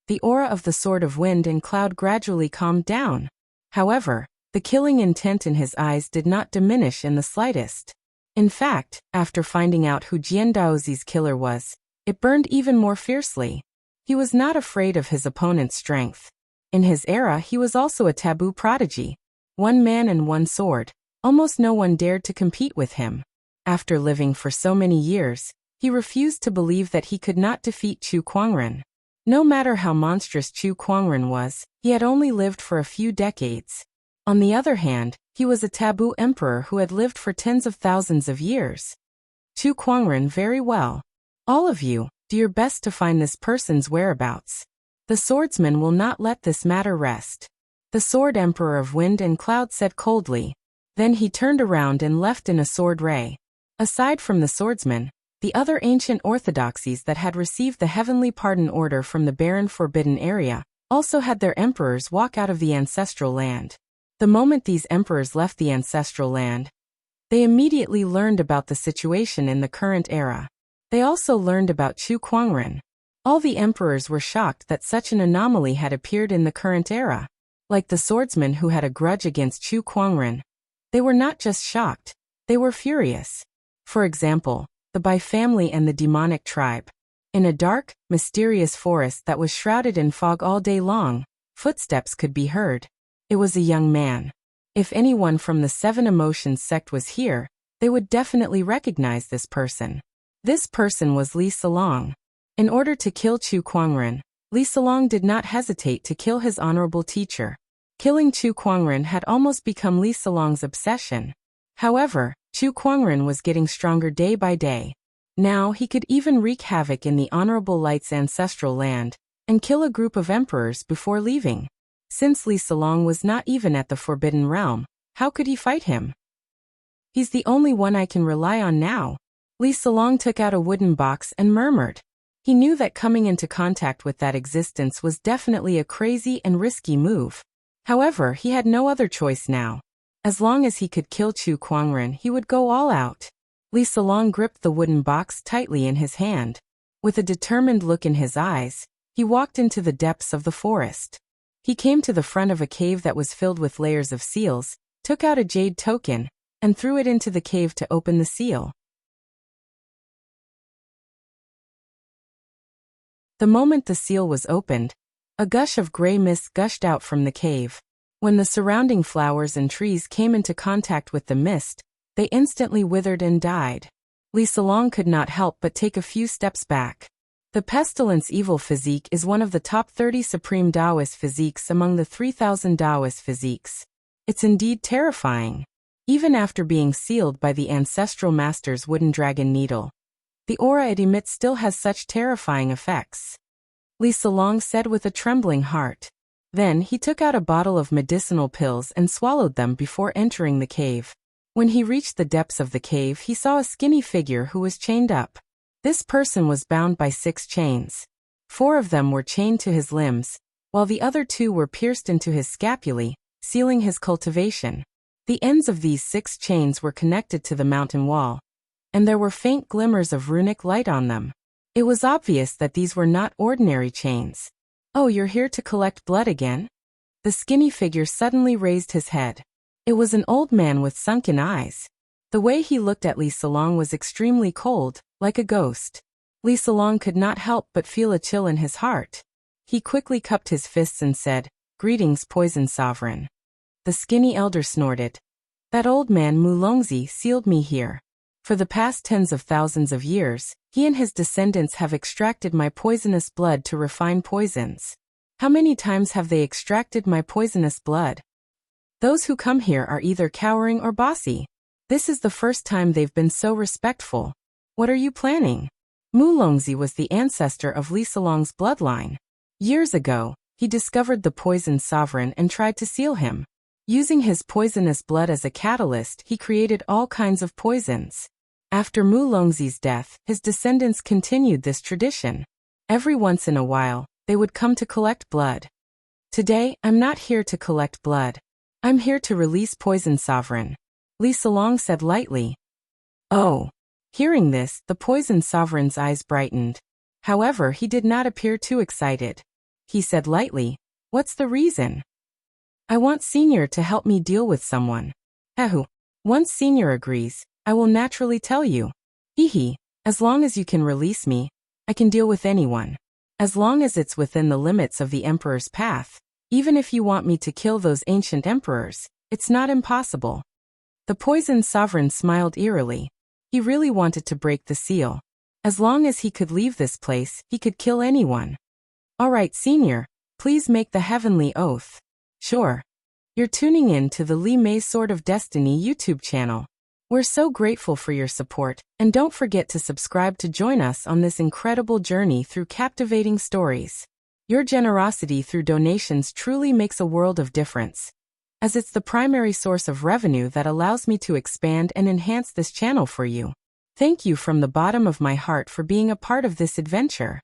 The aura of the Sword of Wind and Cloud gradually calmed down. However, the killing intent in his eyes did not diminish in the slightest. In fact, after finding out who Jian Daozi's killer was, it burned even more fiercely. He was not afraid of his opponent's strength. In his era, he was also a taboo prodigy. One man and one sword. Almost no one dared to compete with him. After living for so many years, he refused to believe that he could not defeat Chu Kuangren. No matter how monstrous Chu Kuangren was, he had only lived for a few decades. On the other hand, he was a taboo emperor who had lived for tens of thousands of years. Chu Kuangren, very well. All of you, do your best to find this person's whereabouts. The swordsman will not let this matter rest. The Sword Emperor of Wind and Cloud said coldly. Then he turned around and left in a sword ray. Aside from the swordsman, the other ancient orthodoxies that had received the heavenly pardon order from the barren forbidden area also had their emperors walk out of the ancestral land. The moment these emperors left the ancestral land, they immediately learned about the situation in the current era. They also learned about Chu Kuangren. All the emperors were shocked that such an anomaly had appeared in the current era. Like the swordsman who had a grudge against Chu Kuangren, they were not just shocked, they were furious. For example, the Bai family and the demonic tribe. In a dark, mysterious forest that was shrouded in fog all day long, footsteps could be heard. It was a young man. If anyone from the Seven Emotions sect was here, they would definitely recognize this person. This person was Li Salong. In order to kill Chu Kuangren, Li Salong did not hesitate to kill his honorable teacher. Killing Chu Kuangren had almost become Li Salong's obsession. However, Chu Kuangren was getting stronger day by day. Now he could even wreak havoc in the Honorable Light's ancestral land and kill a group of emperors before leaving. Since Li Salong was not even at the Forbidden Realm, how could he fight him? He's the only one I can rely on now. Li Salong took out a wooden box and murmured. He knew that coming into contact with that existence was definitely a crazy and risky move. However, he had no other choice now. As long as he could kill Chu Kuangren, he would go all out. Li Salong gripped the wooden box tightly in his hand. With a determined look in his eyes, he walked into the depths of the forest. He came to the front of a cave that was filled with layers of seals, took out a jade token, and threw it into the cave to open the seal. The moment the seal was opened, a gush of gray mist gushed out from the cave. When the surrounding flowers and trees came into contact with the mist, they instantly withered and died. Li Salong could not help but take a few steps back. The Pestilence Evil physique is one of the top 30 supreme Taoist physiques among the 3,000 Taoist physiques. It's indeed terrifying. Even after being sealed by the Ancestral Master's wooden dragon needle, the aura it emits still has such terrifying effects. Li Salong said with a trembling heart. Then he took out a bottle of medicinal pills and swallowed them before entering the cave. When he reached the depths of the cave, he saw a skinny figure who was chained up. This person was bound by 6 chains. 4 of them were chained to his limbs, while the other 2 were pierced into his scapulae, sealing his cultivation. The ends of these 6 chains were connected to the mountain wall, and there were faint glimmers of runic light on them. It was obvious that these were not ordinary chains. "Oh, you're here to collect blood again?" The skinny figure suddenly raised his head. It was an old man with sunken eyes. The way he looked at Li Salong was extremely cold, like a ghost. Li Salong could not help but feel a chill in his heart. He quickly cupped his fists and said, "Greetings, Poison Sovereign." The skinny elder snorted. "That old man Mu Longzi sealed me here. For the past tens of thousands of years, he and his descendants have extracted my poisonous blood to refine poisons. How many times have they extracted my poisonous blood? Those who come here are either cowering or bossy. This is the first time they've been so respectful. What are you planning?" Mu Longzi was the ancestor of Li Salong's bloodline. Years ago, he discovered the Poison Sovereign and tried to seal him. Using his poisonous blood as a catalyst, he created all kinds of poisons. After Mu Longzi's death, his descendants continued this tradition. Every once in a while, they would come to collect blood. Today, I'm not here to collect blood. I'm here to release Poison Sovereign, Li Salong said lightly. "Oh." Hearing this, the poisoned sovereign's eyes brightened. However, he did not appear too excited. He said lightly, "What's the reason?" "I want Senior to help me deal with someone." "Ehu. Once Senior agrees, I will naturally tell you." "Hehe. As long as you can release me, I can deal with anyone. As long as it's within the limits of the Emperor's path. Even if you want me to kill those ancient emperors, it's not impossible." The poisoned sovereign smiled eerily. He really wanted to break the seal. As long as he could leave this place, he could kill anyone. "All right, Senior, please make the heavenly oath." "Sure." You're tuning in to the Li Mei Sword of Destiny YouTube channel. We're so grateful for your support, and don't forget to subscribe to join us on this incredible journey through captivating stories. Your generosity through donations truly makes a world of difference, as it's the primary source of revenue that allows me to expand and enhance this channel for you. Thank you from the bottom of my heart for being a part of this adventure.